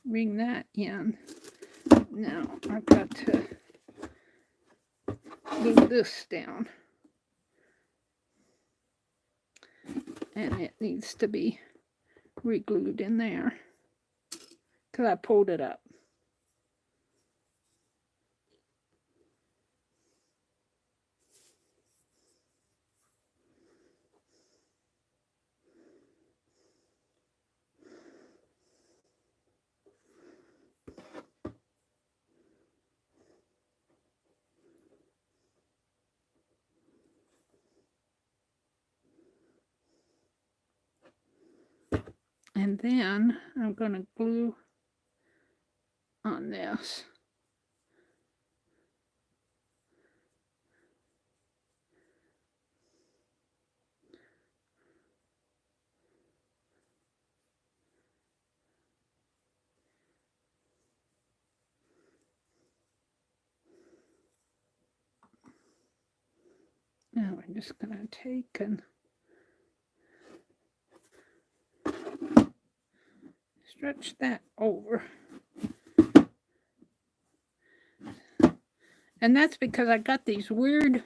Bring that in. Now I've got to glue this down. And it needs to be re-glued in there because I pulled it up. And then I'm going to glue on this. Now I'm just going to take and stretch that over. And that's because I got these weird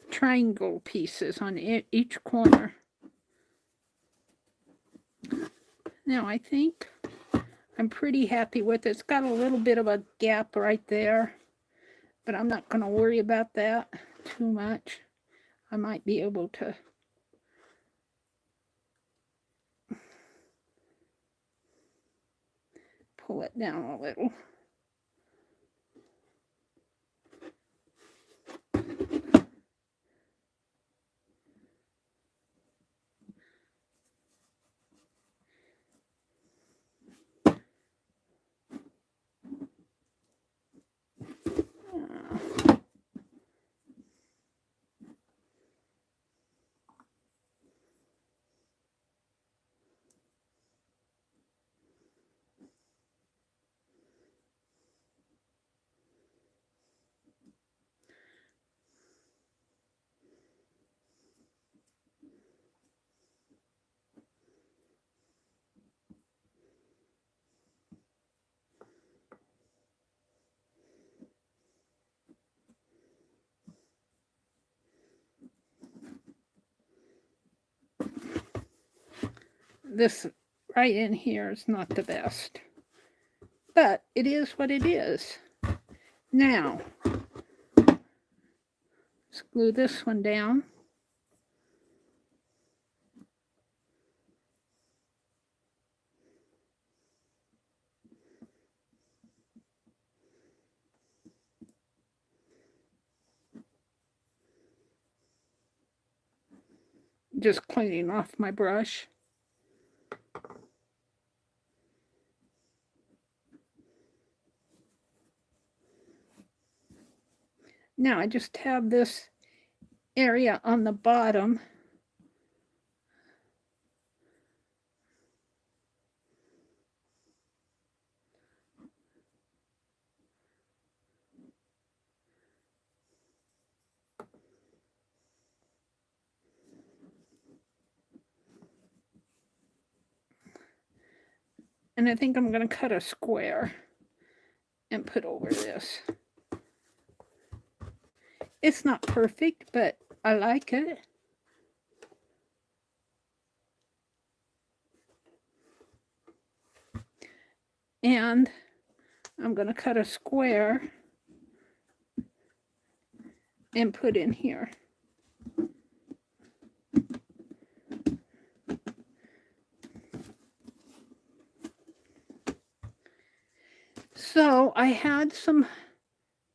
triangle pieces on each corner. Now I think I'm pretty happy with it. It's got a little bit of a gap right there, but I'm not going to worry about that too much. I might be able to pull it down a little. This right in here is not the best, but it is what it is. Now, let's glue this one down. Just cleaning off my brush. Now I just have this area on the bottom. And I think I'm going to cut a square and put over this. It's not perfect, but I like it. And I'm going to cut a square and put in here. So I had some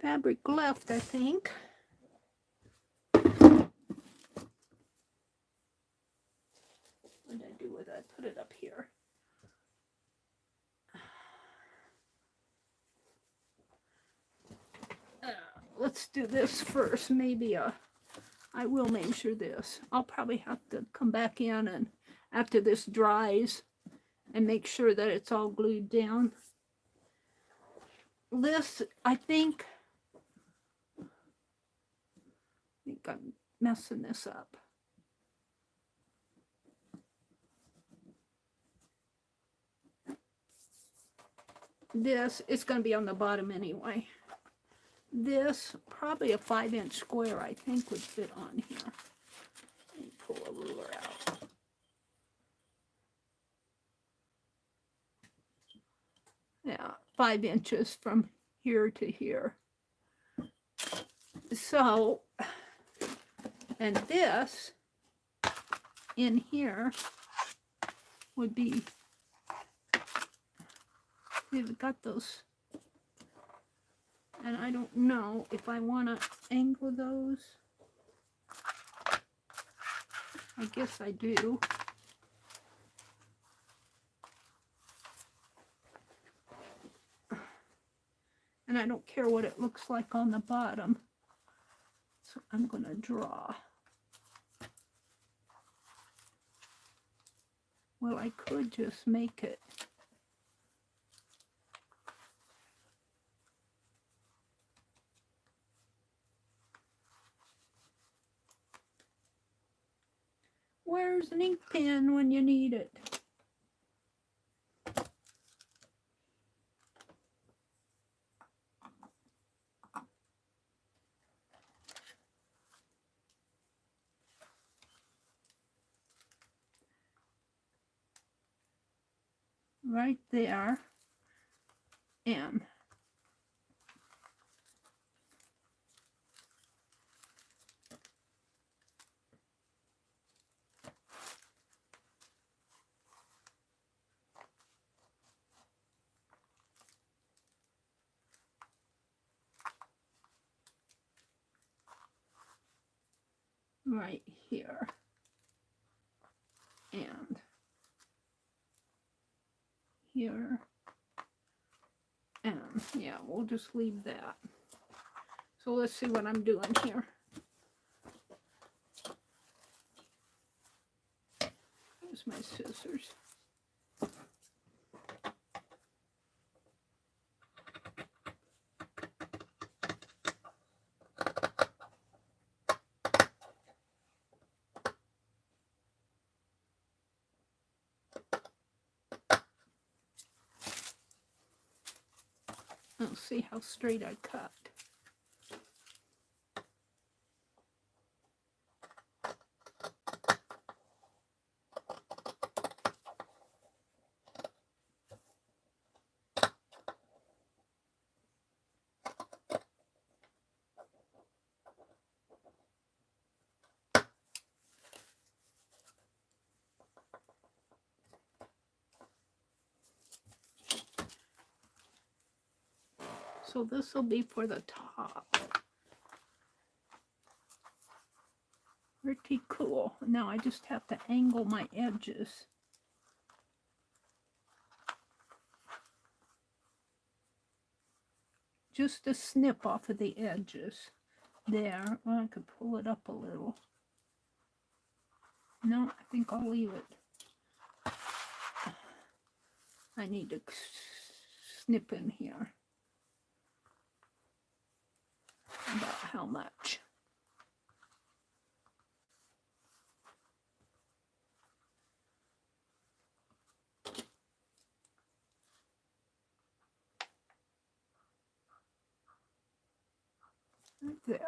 fabric left, I think. What did I do with it? I put it up here. Let's do this first. Maybe I will measure this. I'll probably have to come back in and after this dries and make sure that it's all glued down. This, I think I'm messing this up. This is going to be on the bottom anyway. This, probably a 5-inch square, I think would fit on here. Let me pull a ruler out. Yeah, 5 inches from here to here. So, and this in here would be, we've got those, and I don't know if I want to angle those. I guess I do. And I don't care what it looks like on the bottom. So I'm going to draw. Well, I could just make it. Where's an ink pen when you need it? Right there. And right here. And here. And yeah, we'll just leave that. So let's see what I'm doing here. Here's my scissors. Let's see how straight I cut. So this will be for the top. Pretty cool. Now I just have to angle my edges. Just a snip off of the edges. There. Well, I could pull it up a little. No, I think I'll leave it. I need to snip in here. About how much? Right there.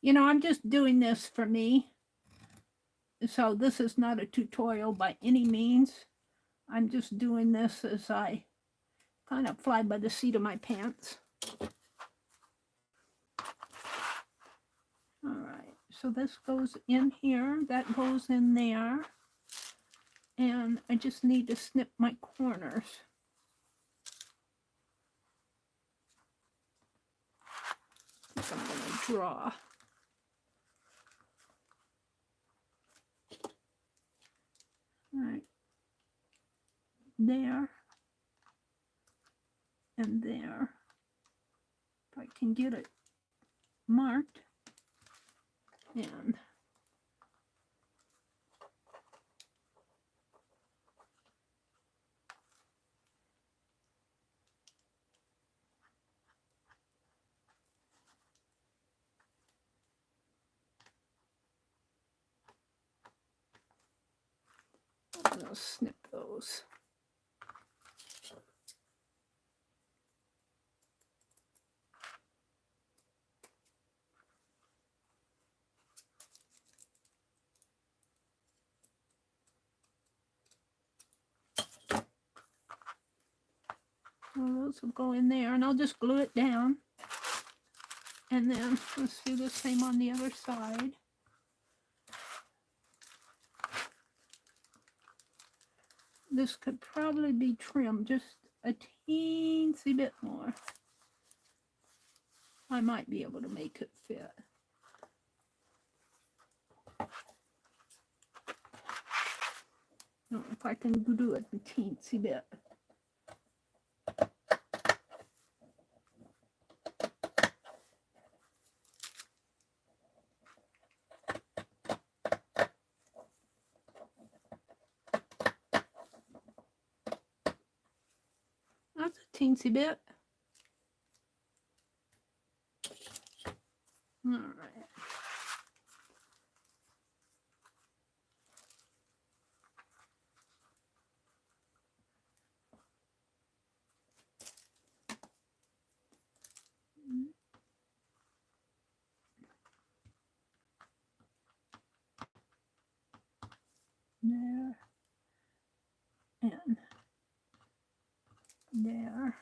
You know, I'm just doing this for me. So this is not a tutorial by any means. I'm just doing this as I kind of fly by the seat of my pants. All right, so this goes in here, that goes in there, and I just need to snip my corners. I think I'm going to draw. All right, there and there. If I can get it marked, and I'll snip those. Well, those will go in there, and I'll just glue it down. And then let's do the same on the other side. This could probably be trimmed just a teensy bit more. I might be able to make it fit. No, if I can do it a teensy bit. That's a teensy bit. All right. There and there.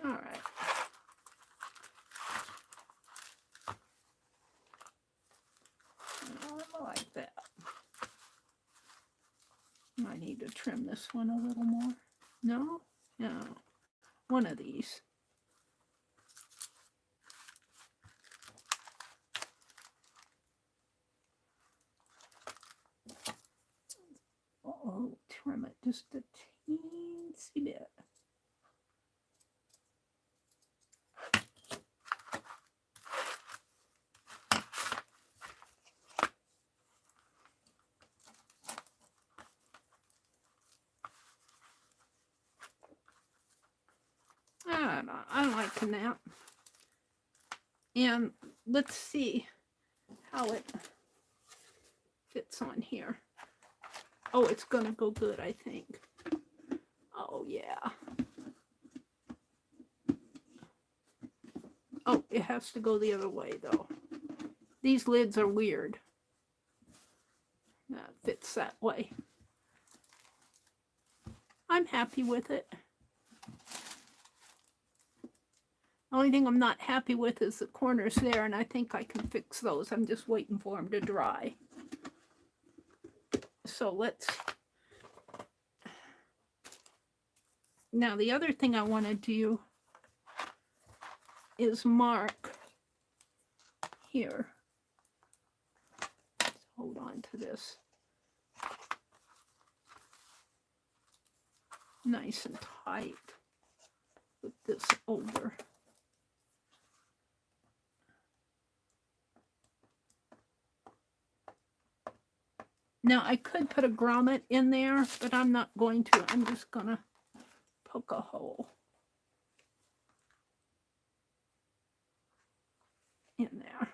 All right. I like that. I need to trim this one a little more. No? No. One of these. Oh, trim it just a teensy bit. I like that. And let's see how it fits on here. Oh, it's gonna go good, I think. Oh, yeah. Oh, it has to go the other way, though. These lids are weird. That fits that way. I'm happy with it. Only thing I'm not happy with is the corners there, and I think I can fix those. I'm just waiting for them to dry. So let's... Now the other thing I want to do is mark here. Let's hold on to this. Nice and tight. Put this over. Now I could put a grommet in there, but I'm not going to. I'm just going to poke a hole in there.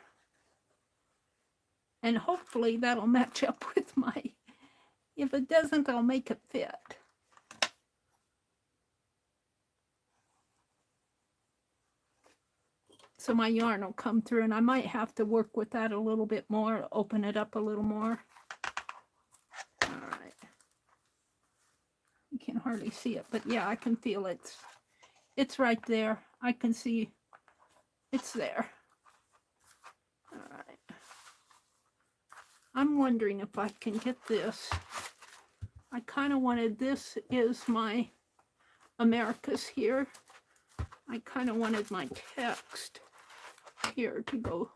And hopefully that'll match up with my... If it doesn't, I'll make it fit. So my yarn will come through, and I might have to work with that a little bit more, open it up a little more. All right. You can hardly see it, but yeah, I can feel it. It's right there. I can see it's there. All right. I'm wondering if I can get this. I kind of wanted, this is my Americas here. I kind of wanted my text here to go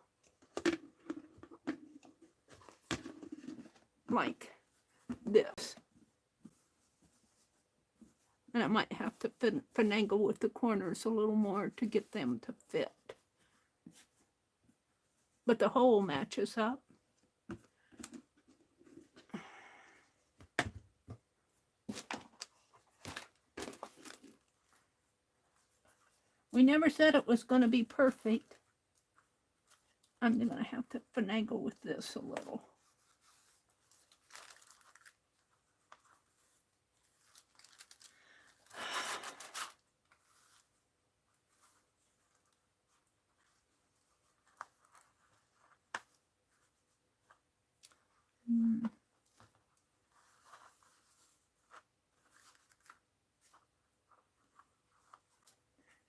like this. And I might have to finagle with the corners a little more to get them to fit. But the whole matches up. We never said it was going to be perfect. I'm going to have to finagle with this a little.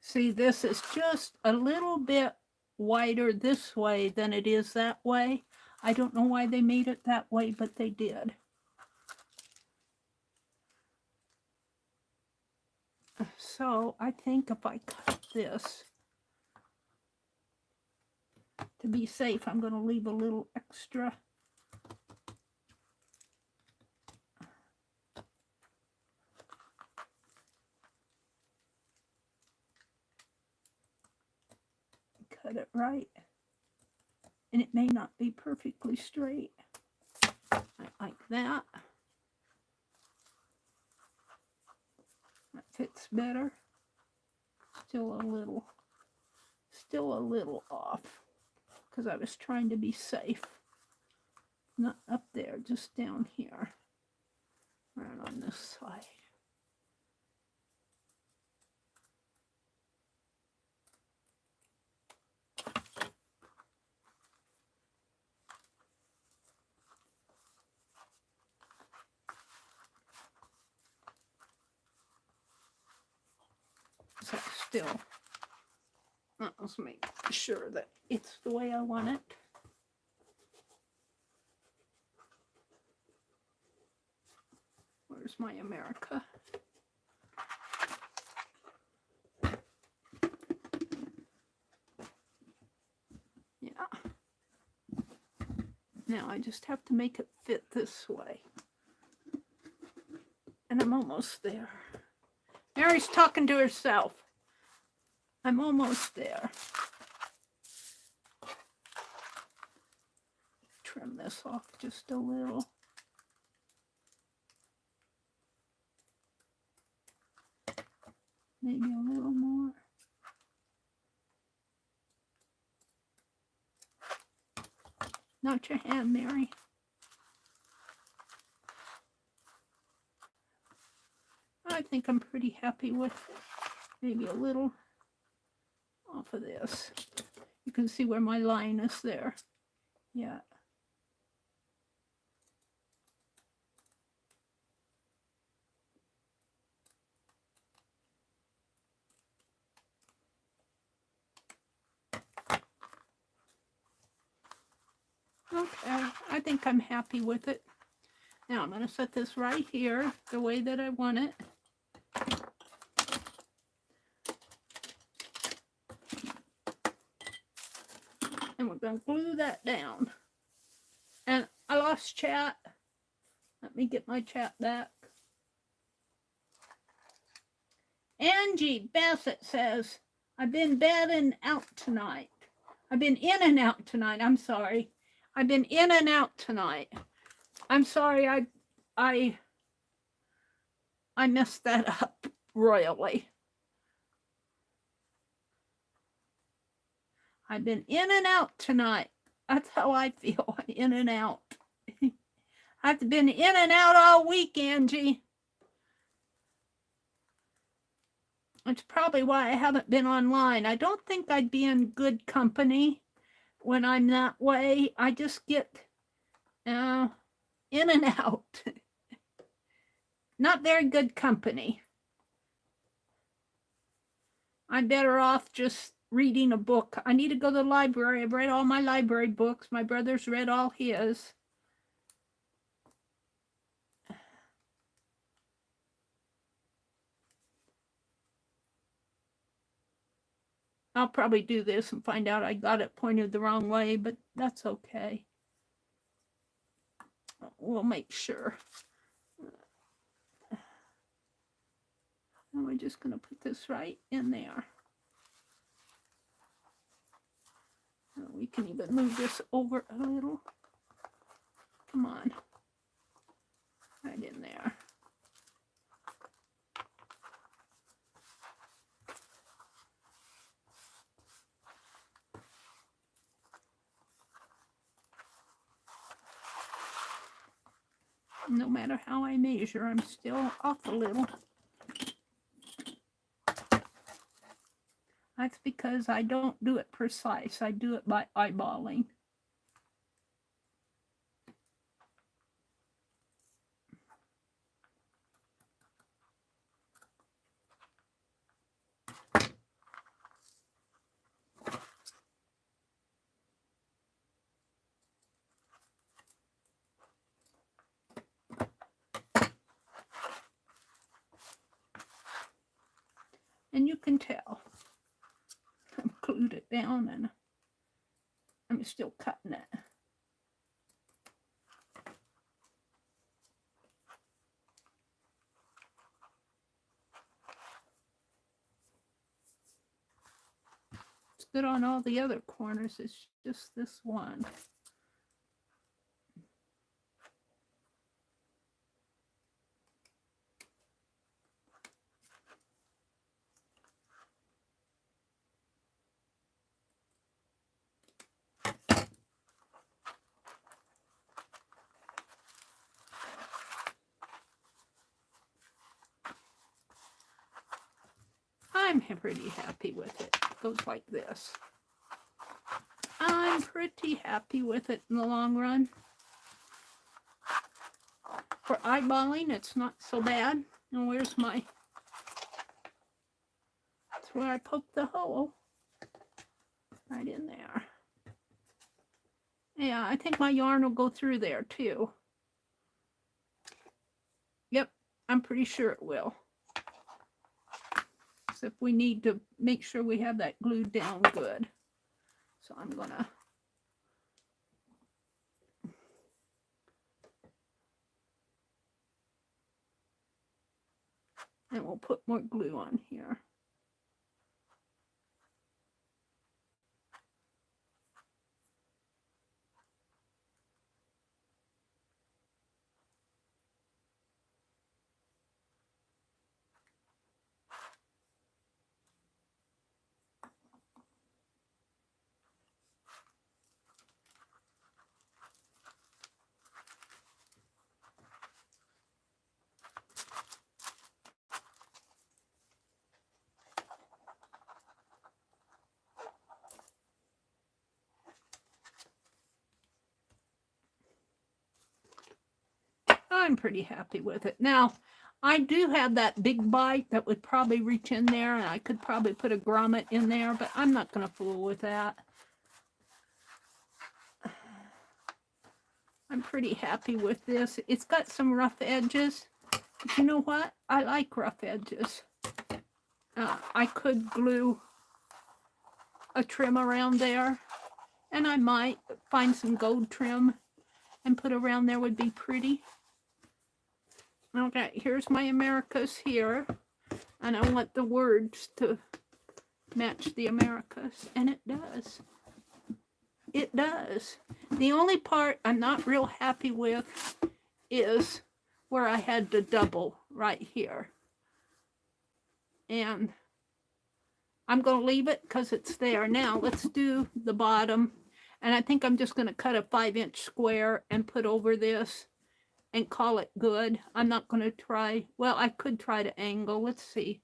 See, this is just a little bit wider this way than it is that way. I don't know why they made it that way, but they did. So I think if I cut this, to be safe, I'm going to leave a little extra. Cut it right. And it may not be perfectly straight. Like that. That fits better. Still a little off. Because I was trying to be safe. Not up there, just down here. Right on this side. So still, let's make sure that it's the way I want it. Where's my America? Yeah. Now I just have to make it fit this way. And I'm almost there. Meri's talking to herself. I'm almost there. Trim this off just a little. Maybe a little more. Not your hand, Meri. I think I'm pretty happy with maybe a little off of this. You can see where my line is there. Yeah. Okay, I think I'm happy with it. Now I'm going to set this right here the way that I want it. And we're going to glue that down. And I lost chat. Let me get my chat back. Angie Bassett says, I've been bed and out tonight. I've been in and out tonight. I'm sorry. I've been in and out tonight. I'm sorry. I messed that up royally. I've been in and out tonight. That's how I feel. In and out. I've been in and out all week, Angie. It's probably why I haven't been online. I don't think I'd be in good company when I'm that way. I just get in and out. Not very good company. I'm better off just reading a book. I need to go to the library. I've read all my library books. My brother's read all his. I'll probably do this and find out I got it pointed the wrong way, but that's okay. We'll make sure. And we're just going to put this right in there. We can even move this over a little. Come on. Right in there. No matter how I measure, I'm still off a little. That's because I don't do it precise. I do it by eyeballing. And you can tell. I've glued it down and I'm still cutting it. It's good on all the other corners. It's just this one. I'm pretty happy with it. It goes like this. I'm pretty happy with it in the long run. For eyeballing, it's not so bad. And where's my... That's where I poked the hole. Right in there. Yeah, I think my yarn will go through there too. Yep, I'm pretty sure it will. Except we need to make sure we have that glued down good. So I'm gonna... And we'll put more glue on here. I'm pretty happy with it. Now, I do have that big bite that would probably reach in there, and I could probably put a grommet in there, but I'm not going to fool with that. I'm pretty happy with this. It's got some rough edges. But you know what? I like rough edges. I could glue a trim around there, and I might find some gold trim and put around there, would be pretty. Okay, here's my Americas here, and I want the words to match the Americas, and it does. It does. The only part I'm not real happy with is where I had to double right here. And I'm going to leave it because it's there. Now let's do the bottom. And I think I'm just going to cut a 5-inch square and put over this and call it good. I'm not going to try, well, I could try to angle. Let's see.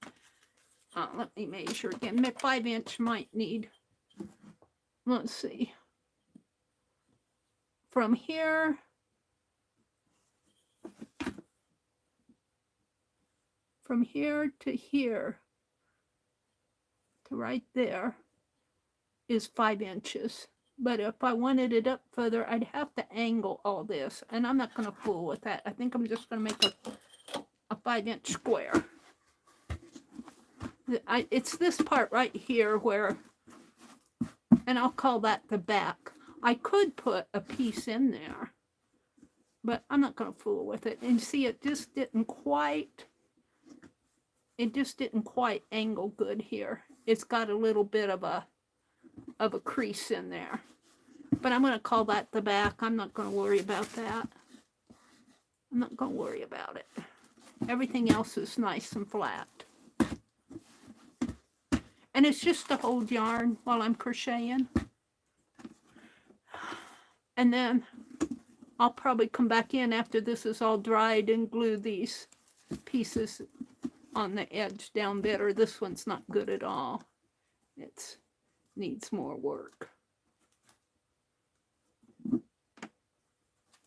Let me measure again. 5-inch might need, let's see. From here to here to right there is 5 inches. But if I wanted it up further, I'd have to angle all this. And I'm not going to fool with that. I think I'm just going to make a 5-inch square. It's this part right here where, and I'll call that the back. I could put a piece in there, but I'm not going to fool with it. And see, it just didn't quite angle good here. It's got a little bit of a crease in there. But I'm going to call that the back. I'm not going to worry about that. I'm not going to worry about it. Everything else is nice and flat. And it's just to hold yarn while I'm crocheting. And then I'll probably come back in after this is all dried and glue these pieces on the edge down better. This one's not good at all. It needs more work.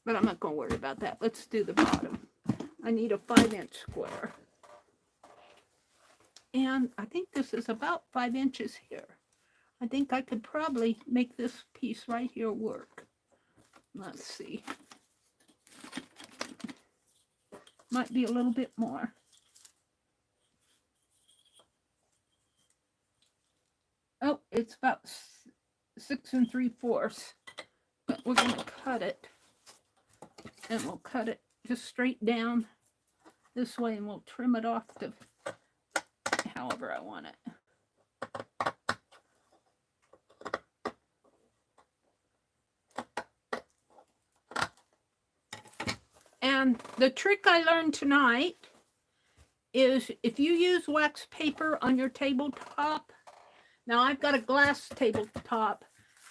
But I'm not going to worry about that. Let's do the bottom. I need a 5-inch square. And I think this is about 5 inches here. I think I could probably make this piece right here work. Let's see. Might be a little bit more. Oh, it's about 6 3/4. But we're going to cut it. And we'll cut it just straight down this way, and we'll trim it off to however I want it. And the trick I learned tonight is if you use wax paper on your tabletop, now I've got a glass tabletop,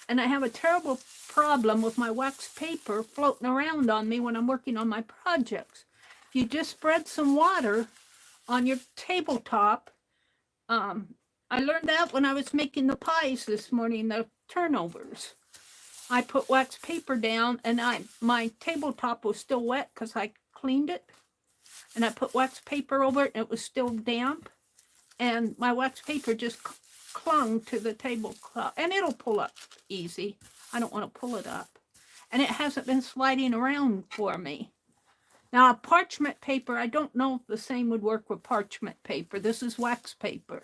and I have a terrible problem with my wax paper floating around on me when I'm working on my projects. If you just spread some water on your tabletop, I learned that when I was making the pies this morning, the turnovers. I put wax paper down, and my tabletop was still wet because I cleaned it. And I put wax paper over it, and it was still damp. And my wax paper just clung to the tablecloth. And it'll pull up easy. I don't want to pull it up. And it hasn't been sliding around for me. Now, parchment paper, I don't know if the same would work with parchment paper. This is wax paper.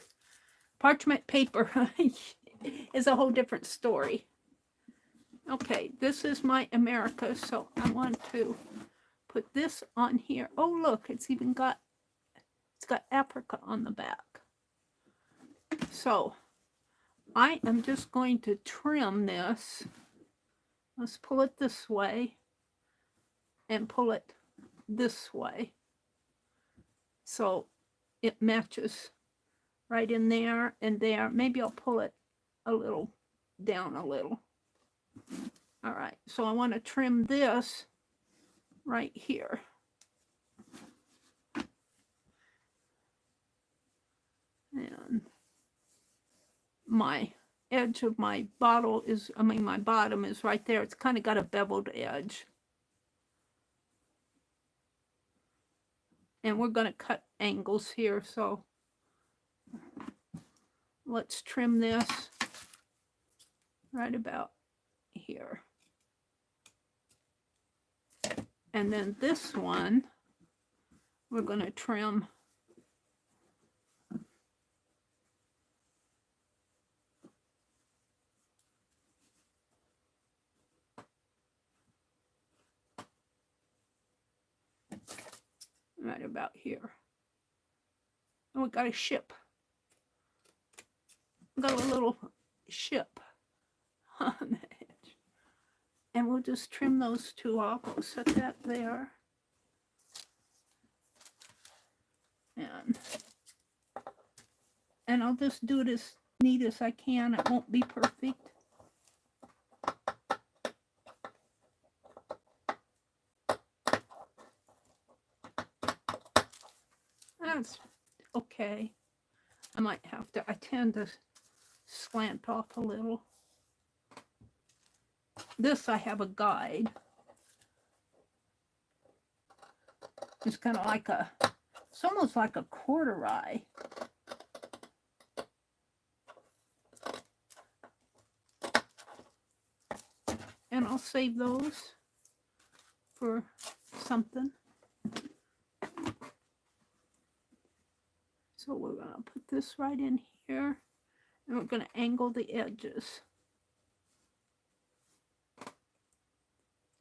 Parchment paper is a whole different story. Okay, this is my America, so I want to put this on here. Oh, look, it's got Africa on the back. So I am just going to trim this. Let's pull it this way and pull it this way so it matches right in there and there. Maybe I'll pull it a little down a little. All right, so I want to trim this right here. And my edge of my bottle is, my bottom is right there. It's kind of got a beveled edge. And we're going to cut angles here, so let's trim this right about here. And then this one, we're going to trim right about here. And we got a ship. We got a little ship on the edge. And we'll just trim those two off. We'll set that there. And I'll just do it as neat as I can. It won't be perfect. That's okay. I might have to, I tend to slant off a little. This I have a guide. It's kind of like a, it's almost like a quarter eye. And I'll save those for something. So we're going to put this right in here, and we're going to angle the edges.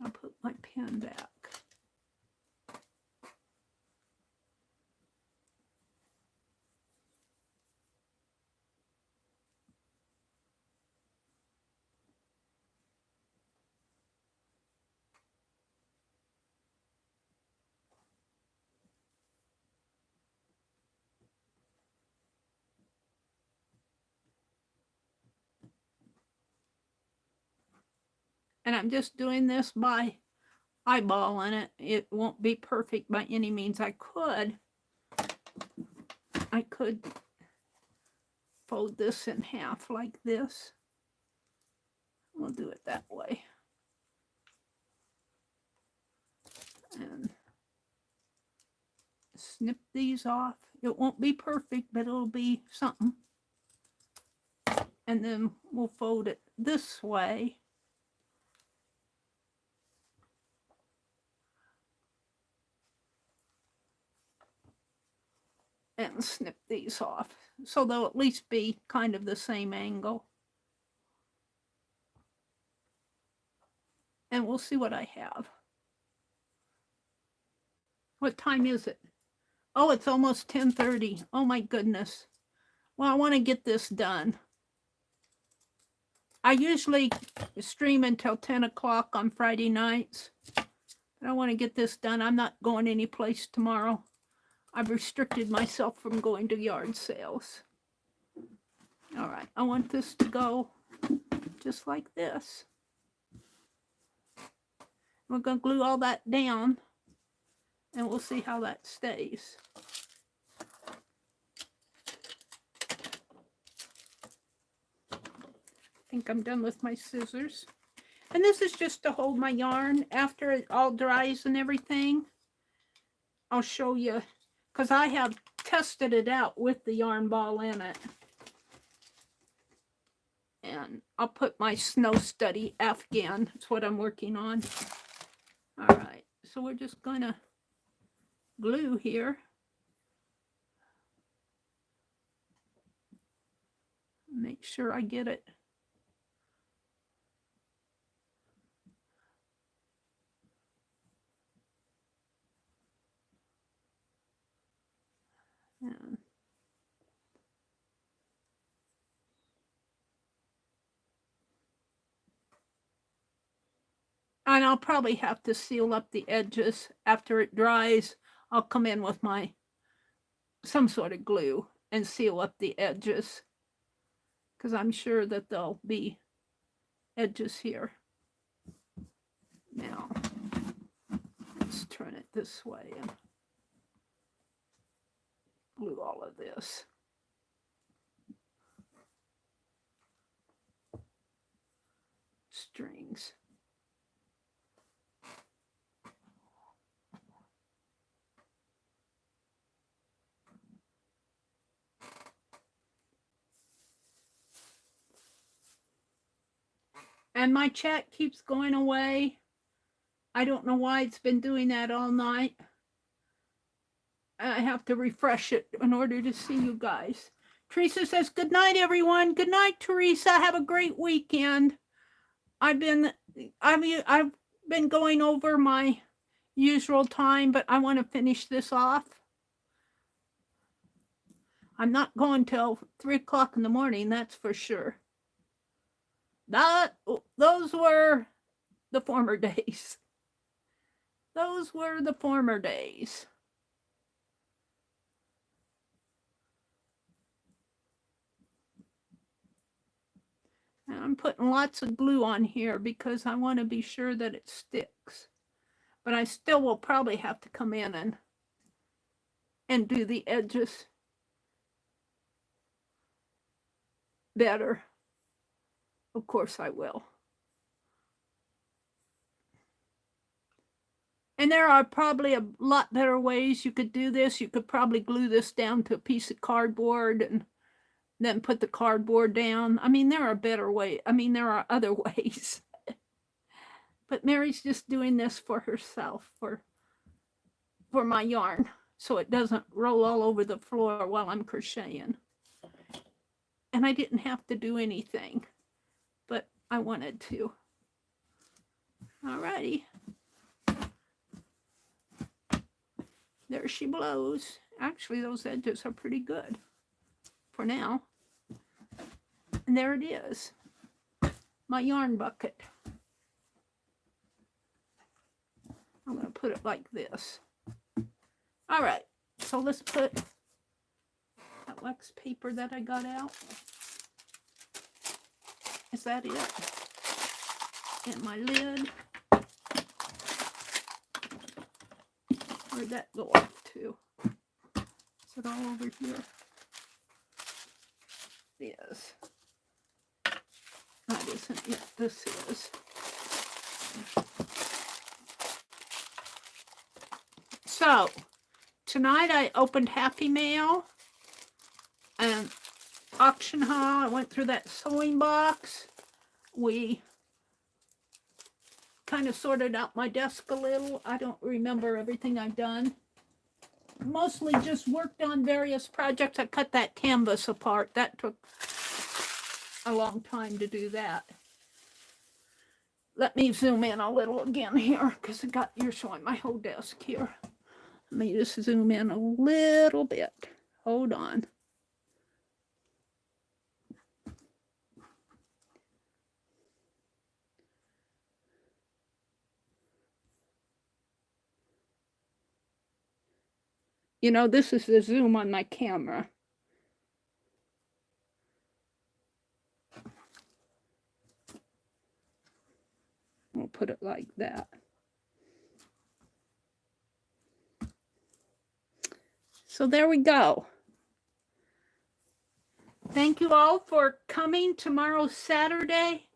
I'll put my pen back. And I'm just doing this by eyeballing it. It won't be perfect by any means. I could fold this in half like this. We'll do it that way. And snip these off. It won't be perfect, but it'll be something. And then we'll fold it this way. And snip these off. So they'll at least be kind of the same angle. And we'll see what I have. What time is it? Oh, it's almost 10:30. Oh my goodness. Well, I want to get this done. I usually stream until 10 o'clock on Friday nights. But I want to get this done. I'm not going anyplace tomorrow. I've restricted myself from going to yard sales. All right, I want this to go just like this. We're going to glue all that down, and we'll see how that stays. I think I'm done with my scissors. And this is just to hold my yarn after it all dries and everything. I'll show you, because I have tested it out with the yarn ball in it. And I'll put my Snow Study Afghan. That's what I'm working on. All right, so we're just going to glue here. Make sure I get it. And I'll probably have to seal up the edges after it dries. I'll come in with my some sort of glue and seal up the edges, because I'm sure that there'll be edges here. Now, let's turn it this way and glue all of this. Strings. And my chat keeps going away. I don't know why it's been doing that all night. I have to refresh it in order to see you guys. Teresa says, good night, everyone. Good night, Teresa. Have a great weekend. I've been going over my usual time, but I want to finish this off. I'm not going till 3 o'clock in the morning, that's for sure. Those were the former days. Those were the former days. And I'm putting lots of glue on here because I want to be sure that it sticks. But I still will probably have to come in and do the edges better. Of course I will. And there are probably a lot better ways you could do this. You could probably glue this down to a piece of cardboard and then put the cardboard down. I mean, there are better ways. I mean, there are other ways. But Meri's just doing this for herself, for my yarn, so it doesn't roll all over the floor while I'm crocheting. And I didn't have to do anything, but I wanted to. All righty. There she blows. Actually, those edges are pretty good for now. And there it is, my yarn bucket. I'm going to put it like this. All right, so let's put that wax paper that I got out. Is that it? And my lid. Where'd that go off to? Is it all over here? Yes. That isn't it. This is. So, tonight I opened Happy Mail and auction haul. I went through that sewing box. We kind of sorted out my desk a little. I don't remember everything I've done. Mostly just worked on various projects. I cut that canvas apart. That took a long time to do that. Let me zoom in a little again here because you're showing my whole desk here. Let me just zoom in a little bit. Hold on. You know, this is the zoom on my camera. We'll put it like that. So there we go. Thank you all for coming. Tomorrow's Saturday.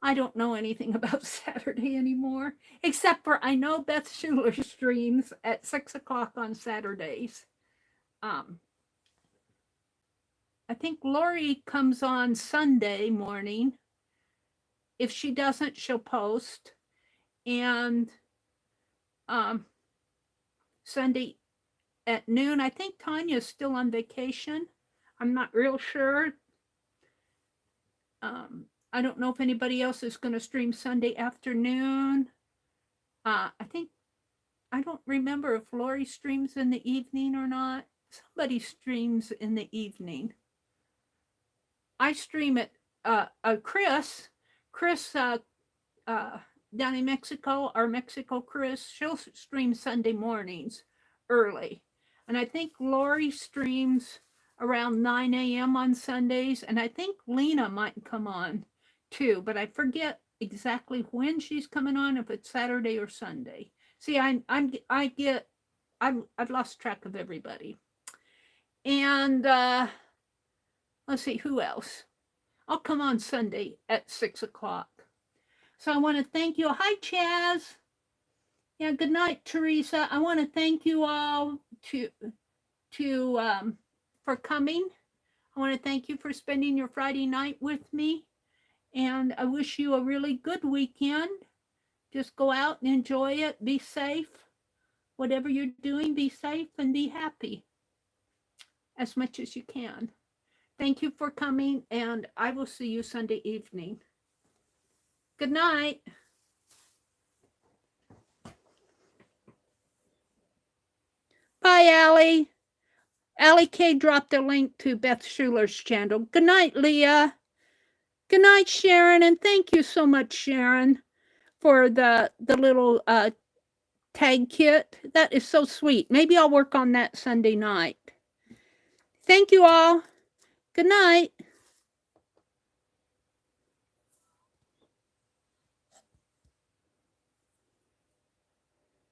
I don't know anything about Saturday anymore, except for I know Beth Schuler streams at 6 o'clock on Saturdays. I think Lori comes on Sunday morning. If she doesn't, she'll post. And Sunday at noon, I think Tanya's still on vacation. I'm not real sure. I don't know if anybody else is going to stream Sunday afternoon. I don't remember if Lori streams in the evening or not. Somebody streams in the evening. I stream at Chris down in Mexico, our Mexico Chris, she'll stream Sunday mornings early. And I think Lori streams around 9 a.m. on Sundays. And I think Lena might come on too, but I forget exactly when she's coming on, if it's Saturday or Sunday. See, I've lost track of everybody. And let's see, who else? I'll come on Sunday at 6 o'clock. So I want to thank you. Hi, Chaz. Yeah, good night, Teresa. I want to thank you all for coming. I want to thank you for spending your Friday night with me. And I wish you a really good weekend. Just go out and enjoy it. Be safe. Whatever you're doing, be safe and be happy as much as you can. Thank you for coming, and I will see you Sunday evening. Good night. Bye, Allie. Allie K dropped a link to Beth Schuler's channel. Good night, Leah. Good night, Sharon, and thank you so much, Sharon, for the little tag kit. That is so sweet. Maybe I'll work on that Sunday night. Thank you all. Good night.